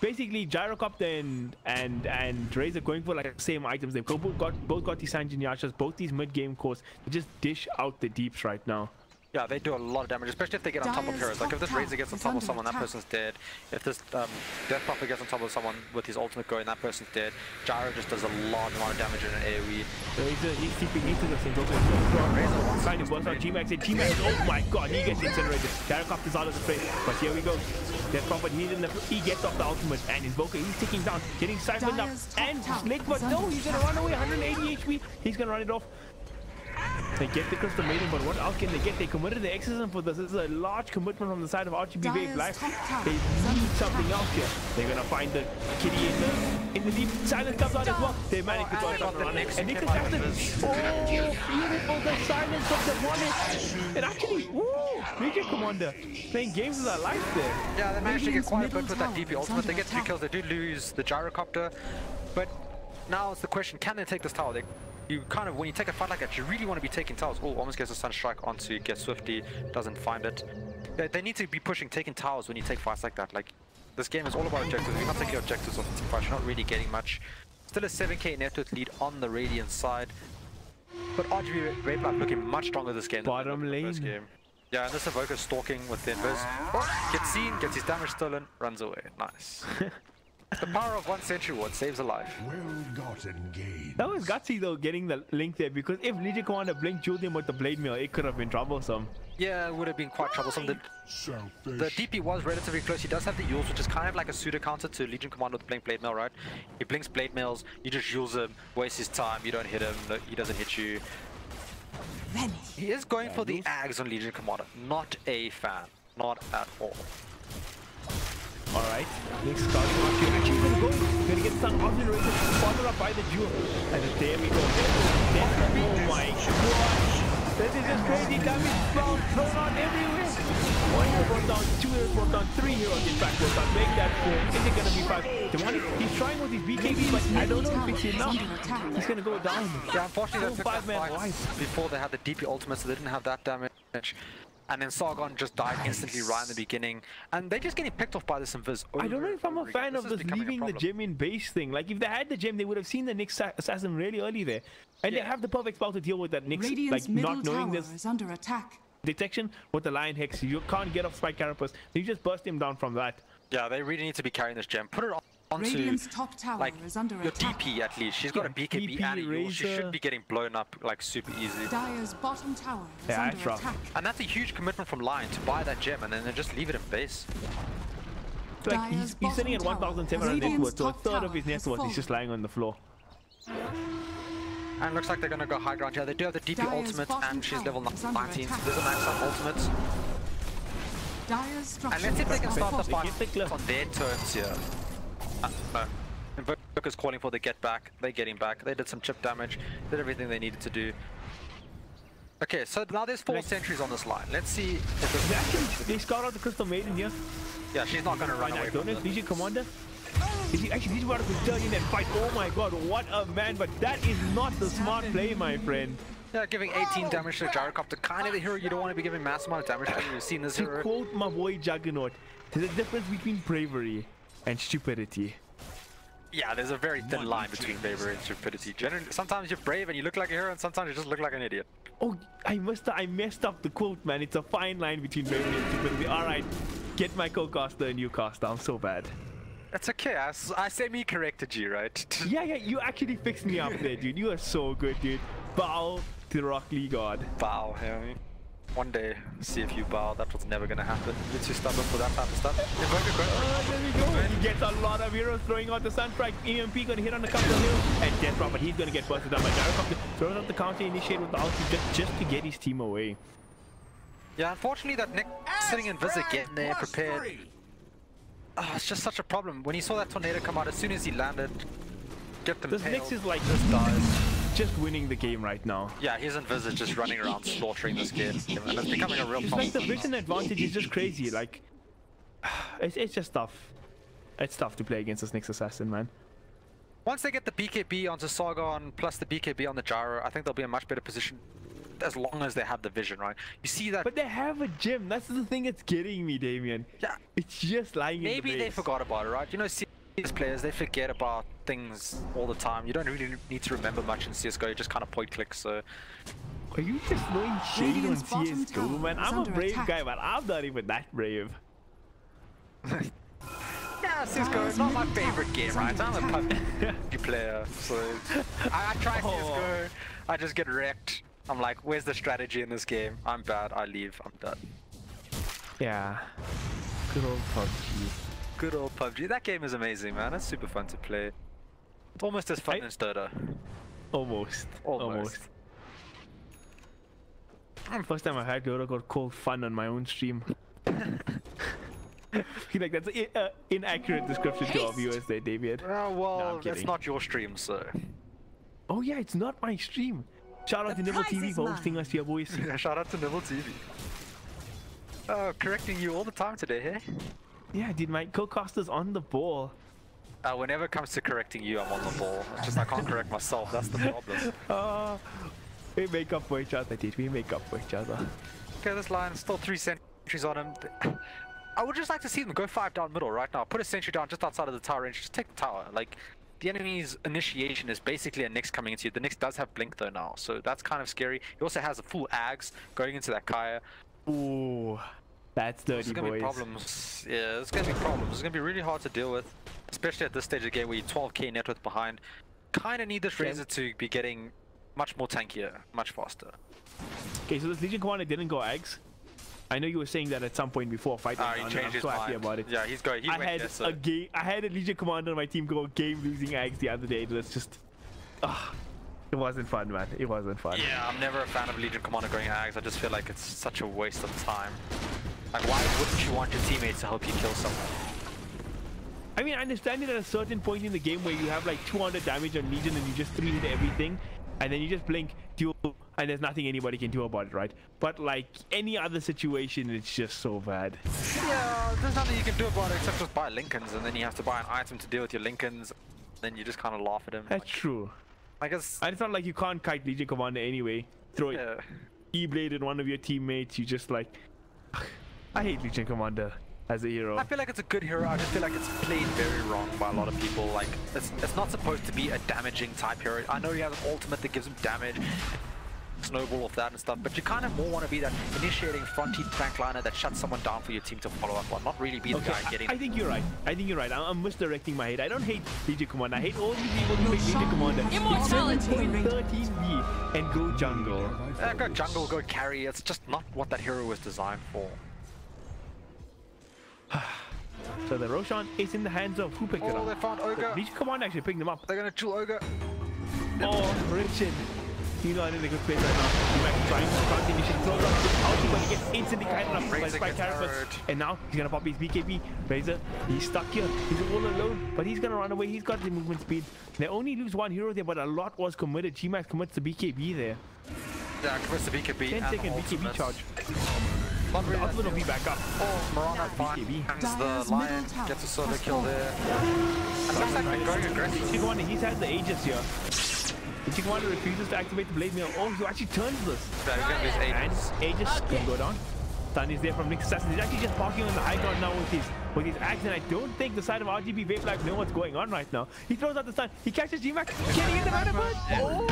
basically Gyrocopter and Razor going for the same items. They've both got the Sanjin Yashas, both these mid-game cores. They just dish out the deeps right now. Yeah, they do a lot of damage, especially if they get on top of heroes. Like if this Razor gets on top of someone, that person's dead. If this Death Prophet gets on top of someone with his ultimate going, that person's dead. Gyro just does a lot of damage in an AoE. He's keeping into the single Razor trying to burst out G-Max, and G-Max, oh my god, he gets incinerated. Gyrocopter's out of the frame, but here we go. Death Prophet, he gets off the ultimate, and his Voker, he's ticking down, getting siphoned up, and Slick, but no, he's gonna run away, 180 HP, he's gonna run it off. They get the Crystal Maiden, but what else can they get? They committed the exorcism for this. This is a large commitment from the side of RGB Vapelyf. They need something else here. They're gonna find the kitty in the deep. Silence comes out as well. They manage to burst out the next. And Nick Assassin. Oh, beautiful. The silence of the one. It actually, woo! Legion Commander playing games with our life there. Yeah, they managed to get quite a bit with that DP ultimate. They get 2 kills. They do lose the Gyrocopter, but now it's the question: can they take this tower? You kind of, when you take a fight like that, you really want to be taking towers. Oh, almost gets a Sunstrike onto Get Swifty, doesn't find it. They need to be pushing, taking towers when you take fights like that. Like, this game is all about objectives. If you're not taking objectives on the team fight, you're not really getting much. Still a 7k net worth lead on the Radiant side. But RGB Vapelyf looking much stronger this game Bottom than the first lane. game. Yeah, and this Evoker stalking with the invis. Oh, gets seen, gets his damage stolen, runs away. Nice. The power of 1 Sentry Ward saves a life. Well gotten gains. That was gutsy though, getting the link there, because if Legion Commander blinked jeweled him with the blade mail, it could have been troublesome. Yeah, it would have been quite troublesome. The DP was relatively close. He does have the Yules, which is kind of like a pseudo counter to Legion Commander with Blink Blade Mail, right? He blinks Blade Mails, you just Yules him, waste his time, you don't hit him, he doesn't hit you. He is going for the Ags on Legion Commander. Not a fan. Not at all. Alright, next card here. Actually gonna go. Gonna get some obliterated, followed up by the jewel. And there we go. Oh my gosh. This is just crazy damage thrown out everywhere. 1 hero brought down, 2 heroes brought down, 3 heroes in fact brought down. Make that 4. Is it gonna be 5? Demonic, he's trying with his BKB, but I don't know if it's enough. He's gonna go down. Yeah, unfortunately they took that 5-man fight before they had the DP ultimate, so they didn't have that damage. And then Sargon just died instantly right in the beginning. And they're just getting picked off by this invis. I don't know if I'm a fan of this leaving the gem in base thing. Like, if they had the gem, they would have seen the Nyx Assassin really early there. And they have the perfect spell to deal with that Nyx, like, not knowing this is under attack. detection with the Lion Hex. You can't get off Spike Carapace. You just burst him down from that. Yeah, they really need to be carrying this gem. Put it onto Radiant's top tower like is under your attack. DP at least. She's got a BKB DP, and a Yule. She Razor. should be getting blown up like super easily. Dire's bottom tower is Yeah, under that's rough. attack. And that's a huge commitment from Lion to buy that gem and then they just leave it in base. Like, he's sitting at bottom tower. 1,700 net Radiant's worth, so a top third of tower his net has worth is fallen. just lying on the floor. And looks like they're gonna go high ground here. They do have the DP Dire's ultimate bottom and she's tower level is under 19. attack. There's a max on ultimates. Dire's structure And let's see if they can start the They fight get the cliff. on their terms here. No. Invoker's calling for the get back. They're getting back. They did some chip damage. Did everything they needed to do. Okay, so now there's 4 sentries on this line. Let's see if this... Actually, they scout out the Crystal Maiden here. Yeah, she's not going to run away I from don't know if this. Legion Commander. Actually, he's about to turn in and fight. Oh my god, what a man. But that is not the smart play, my friend. Yeah, giving 18 damage to Gyrocopter. Kind of the hero you don't want to be giving massive amount of damage to. You've seen this To hero. quote my boy Juggernaut, there's a difference between bravery and stupidity. Yeah, there's a very thin line between bravery and stupidity. Generally, sometimes you're brave and you look like a hero, and sometimes you just look like an idiot. Oh, I messed up the quote, man. It's a fine line between bravery and stupidity. Alright, get my co-caster a new caster. I'm so bad. It's okay, I semi-corrected you, right? Yeah, you actually fixed me up there, dude. You are so good, dude. Bow to the Rock Lee God. Bow, yeah. One day, see if you bow. That was never gonna happen. You're too stubborn for that type of stuff. There we go. He gets a lot of heroes throwing out the Sunstrike. EMP gonna hit on a couple of heroes. And Death Prophet, he's gonna get busted up by Gyrocopter. Throws out the counter initiate with the ulti just to get his team away. Yeah, unfortunately that Nick sitting in Visit getting there prepared. Oh, it's just such a problem. When he saw that tornado come out, as soon as he landed, get them This tailed. Nyx is like Just dies. just winning the game right now. Yeah, his Invis is just running around slaughtering this game. And it's becoming a real It's problem. like the vision advantage is just crazy. Like, it's just tough. It's tough to play against this Nyx Assassin, man. Once they get the BKB onto Sargon plus the BKB on the Gyro, I think they'll be in a much better position as long as they have the vision, right? You see that... But they have a gem. That's the thing that's getting me, Damien. Yeah. It's just lying in the Maybe base. they forgot about it, right? You know, see, these players, they forget about things all the time. You don't really need to remember much in CSGO, you just kind of point click, so... Are you just throwing shade on Radiant's bottom CSGO, tower man? is I'm a under brave attack. guy, but I'm not even that brave. Yeah, CSGO is not my favorite game, right? I'm a PUBG player, so... I try CSGO, I just get wrecked. I'm like, where's the strategy in this game? I'm bad, I leave, I'm done. Yeah. Good old PUBG. Good old PUBG. That game is amazing, man. It's super fun to play. It's almost as fun as Dota. Almost. First time I had Dota got called fun on my own stream. I feel like that's an inaccurate description to our viewers there, David. Oh, well, No, I'm it's kidding. not your stream, so... Oh yeah, it's not my stream. Shout out to Nibble TV for hosting us here, boys. Shout out to Nibble TV. Oh, correcting you all the time today, hey? Yeah, dude, my co-caster's on the ball. Whenever it comes to correcting you, I'm on the ball. It's just I can't correct myself, that's the problem. We make up for each other, dude. We make up for each other. Okay, this line, still 3 sentries on him. I would just like to see them go 5 down middle right now. Put a sentry down just outside of the tower range. Just take the tower. Like, the enemy's initiation is basically a Nyx coming into you. The Nyx does have blink though now, so that's kind of scary. He also has a full Ags going into that Kaya. Ooh, that's dirty, There's gonna boys. be problems. Yeah, there's gonna be problems. It's gonna be really hard to deal with, especially at this stage of the game where you're 12k net worth behind. Kind of need this Razor to be getting much more tankier, much faster. Okay, so this Legion Commander didn't go Ags. I know you were saying that at some point before fighting. He I'm changed his so happy mind. about it. Yeah, he's going. He I went had there, so. I had a Legion Commander on my team go game losing Ags the other day. It was just, it wasn't fun, man. It wasn't fun. Yeah, I'm never a fan of Legion Commander going Ags. I just feel like it's such a waste of time. Like, why wouldn't you want your teammates to help you kill someone? I mean, I understand it at a certain point in the game where you have like 200 damage on Legion and you just 3 hit everything, and then you just blink, duel, and there's nothing anybody can do about it, right? But like any other situation, it's just so bad. Yeah, there's nothing you can do about it except just buy Lincolns, and then you have to buy an item to deal with your Lincolns. Then you just kind of laugh at him. That's true. I guess. And it's not like you can't kite Legion Commander anyway. Throw it. Yeah. E-blade at one of your teammates. You just like. I hate Legion Commander as a hero. I feel like it's a good hero. I just feel like it's played very wrong by a lot of people. Like, it's not supposed to be a damaging type hero. I know he has an ultimate that gives him damage, snowball off that and stuff, but you kind of more want to be that initiating front team tank liner that shuts someone down for your team to follow up on, not really be the guy getting. I think you're right. I think you're right. I'm misdirecting my hate. I don't hate Legion Commander. I hate all the people who hate Legion Commander. Immortality. 13B and go jungle. Go jungle, go carry. It's just not what that hero was designed for. So the Roshan is in the hands of who picked it Oh, up? they found Ogre. Legion Commander actually picked them up. They're gonna duel Ogre. Oh, Richard. You know, I'm in a good place right now. He's like trying to start the initial throw up to Alti, but he gets instantly kited up Razor by gets Carapace. hurt. And now he's gonna pop his BKB. Razor, he's stuck here. He's all alone, but he's gonna run away. He's got the movement speed. They only lose one hero there, but a lot was committed. G-Max commits the BKB there. Yeah, commits the BKB 10 and second BKB ultimate. charge. Not The really ultimate will be back up. Oh, Mirana BKB. finds Dyer's the Lion, middle tower gets a solo has kill fallen. there. And looks like they're going aggressive. Legion Commander, he's had the Aegis here. Legion Commander refuses to activate the Blade Mail. Oh, he actually turns this. Yeah, he's gonna lose And Aegis. Aegis can go down. Stun is there from Nick Assassin. He's actually just parking on the high ground now with his axe, and I don't think the side of RGB Vapelyf know what's going on right now. He throws out the stun. He catches G-Max. Can he get the Vanderbilt? Oh!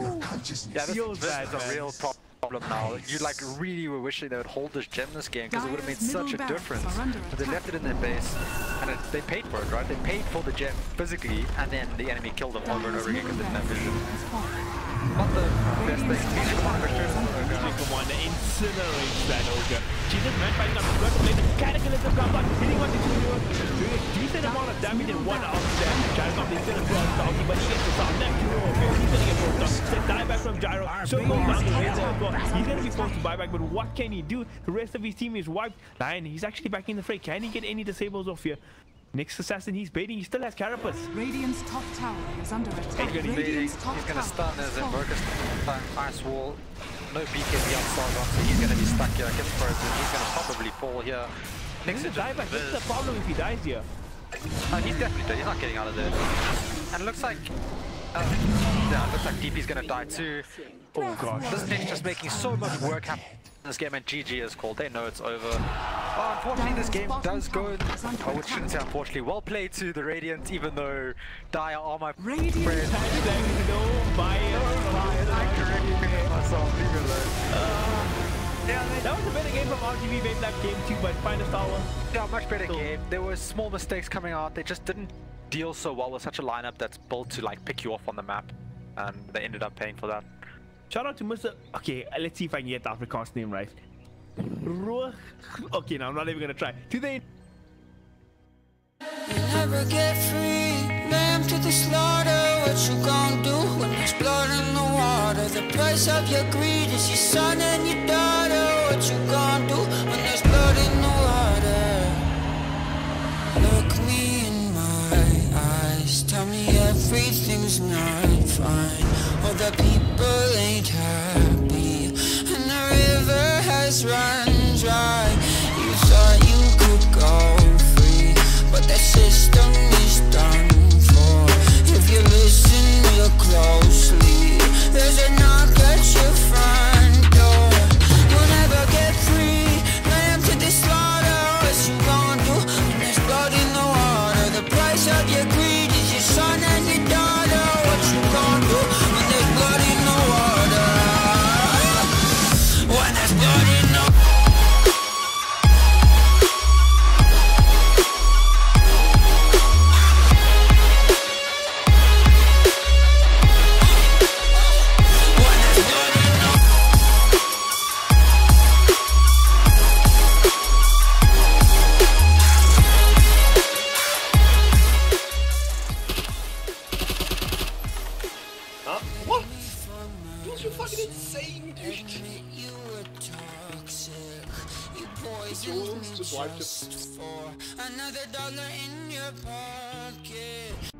Yeah, this Feels bad, is a man. real problem now. You like really were wishing they would hold this gem this game because it would have made Dyer's such a middle difference. barracks are under But they attack. left it in their base, and they paid for it, right? They paid for the gem physically, and then the enemy killed them over and Dyer's over again because middle they didn't have vision. barracks has fallen. Not the best thing. Legion Commander should Legion Commander incinerates that ogre. She just ran fighting up the first plate. Cataclysm comes out, hitting one to two heroes. Doing a decent amount of damage in one out there. Gyro's is gonna throw out Stalky, but he gets the sound. Next hero, he's gonna get forced up. Set die back from Gyro. So goes down the razor as well. He's gonna be forced to buy back, but what can he do? The rest of his team is wiped. Lion, he's actually back in the fray. Can he get any disables off here? Next assassin, he's baiting. He still has Carapace. Radiant's top tower is under attack. He's Radiant's top gonna tower stun has as fallen. Invoker's ice wall. No BKB on Sargon, so he's gonna be stuck here. Gets frozen. He's gonna probably fall here. He's gonna die back. What's the problem if he dies here? He's definitely dead. He's not getting out of there. And it looks like yeah, it looks like DP's gonna die too. Oh gosh. This thing's just making so much work happen this game and GG is called. They know it's over. Oh, unfortunately, this game does go. Oh, which shouldn't say unfortunately. Well played to the Radiant, even though Dire are my friends. No bias. I correctly finished myself. Leave it alone. Yeah, that was a better game from RGB Vapelyf game 2, but Finest Hour. Yeah, much better game. There were small mistakes coming out. They just didn't deal so well with such a lineup that's built to like pick you off on the map, and they ended up paying for that. Shout out to Mr. Okay, let's see if I can get the Afrikaans name right. Okay, now I'm not even gonna try. Today. You never get free, lamb to the slaughter. What you gon' do when there's blood in the water? The price of your greed is your son and your daughter. What you gon' do when there's blood in the water? Look me in my eyes, tell me everything's not fine. All the people ain't happy, and the river has run dry. You thought you could go free, but that system is done for. If you listen real closely, there's a knock at your front door. You'll never get free, lamb to the slaughter. What you gon' do when there's blood in the water? The price of your greed is your son and your daughter. What you gon' do when there's blood in the water? When there's blood in the water. What? Those are fucking insane, dude. You were toxic. You poisoned me just for another dollar in your pocket.